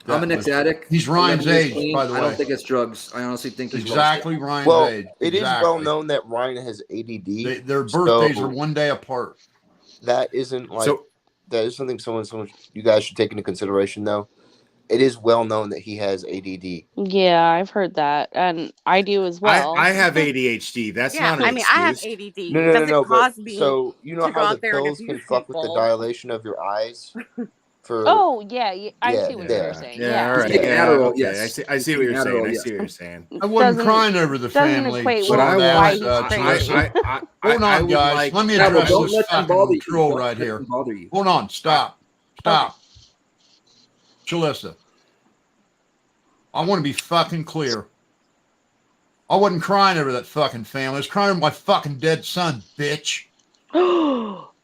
I'm an ex-addict. He's Ryan's age, by the way. I don't think it's drugs. I honestly think he's exactly Ryan's age. It is well known that Ryan has ADD. Their birthdays are one day apart. That isn't like that is something someone you guys should take into consideration, though. It is well known that he has ADD. Yeah, I've heard that, and I do as well. I have ADHD. That's not an excuse. I have ADD. No. Cause me so you know to go how out the there and pills can abuse fuck with the people. dilation of your eyes. I see what you're saying. Yeah, all right. Adderall, okay. yes. I see what you're saying. Adderall, I yes. see what you're saying. I wasn't crying over the family. But I hold on, guys. Let me address this fucking troll right here. Hold on. Stop. Chalissa. I want to be fucking clear. I wasn't crying over that fucking family. I was crying over my fucking dead son, bitch.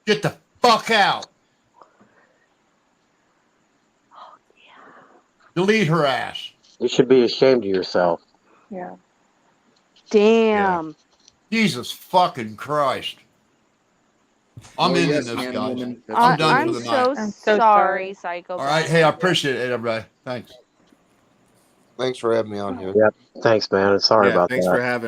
Get the fuck out. Delete her ass. You should be ashamed of yourself. Yeah. Damn. Yeah. Jesus fucking Christ. I'm in this, guys. I'm done for the night. I'm so sorry, Psycho. All right. Hey, I appreciate it, everybody. Thanks. Thanks for having me on here. Yep. Thanks, man. Sorry about Thanks that. for having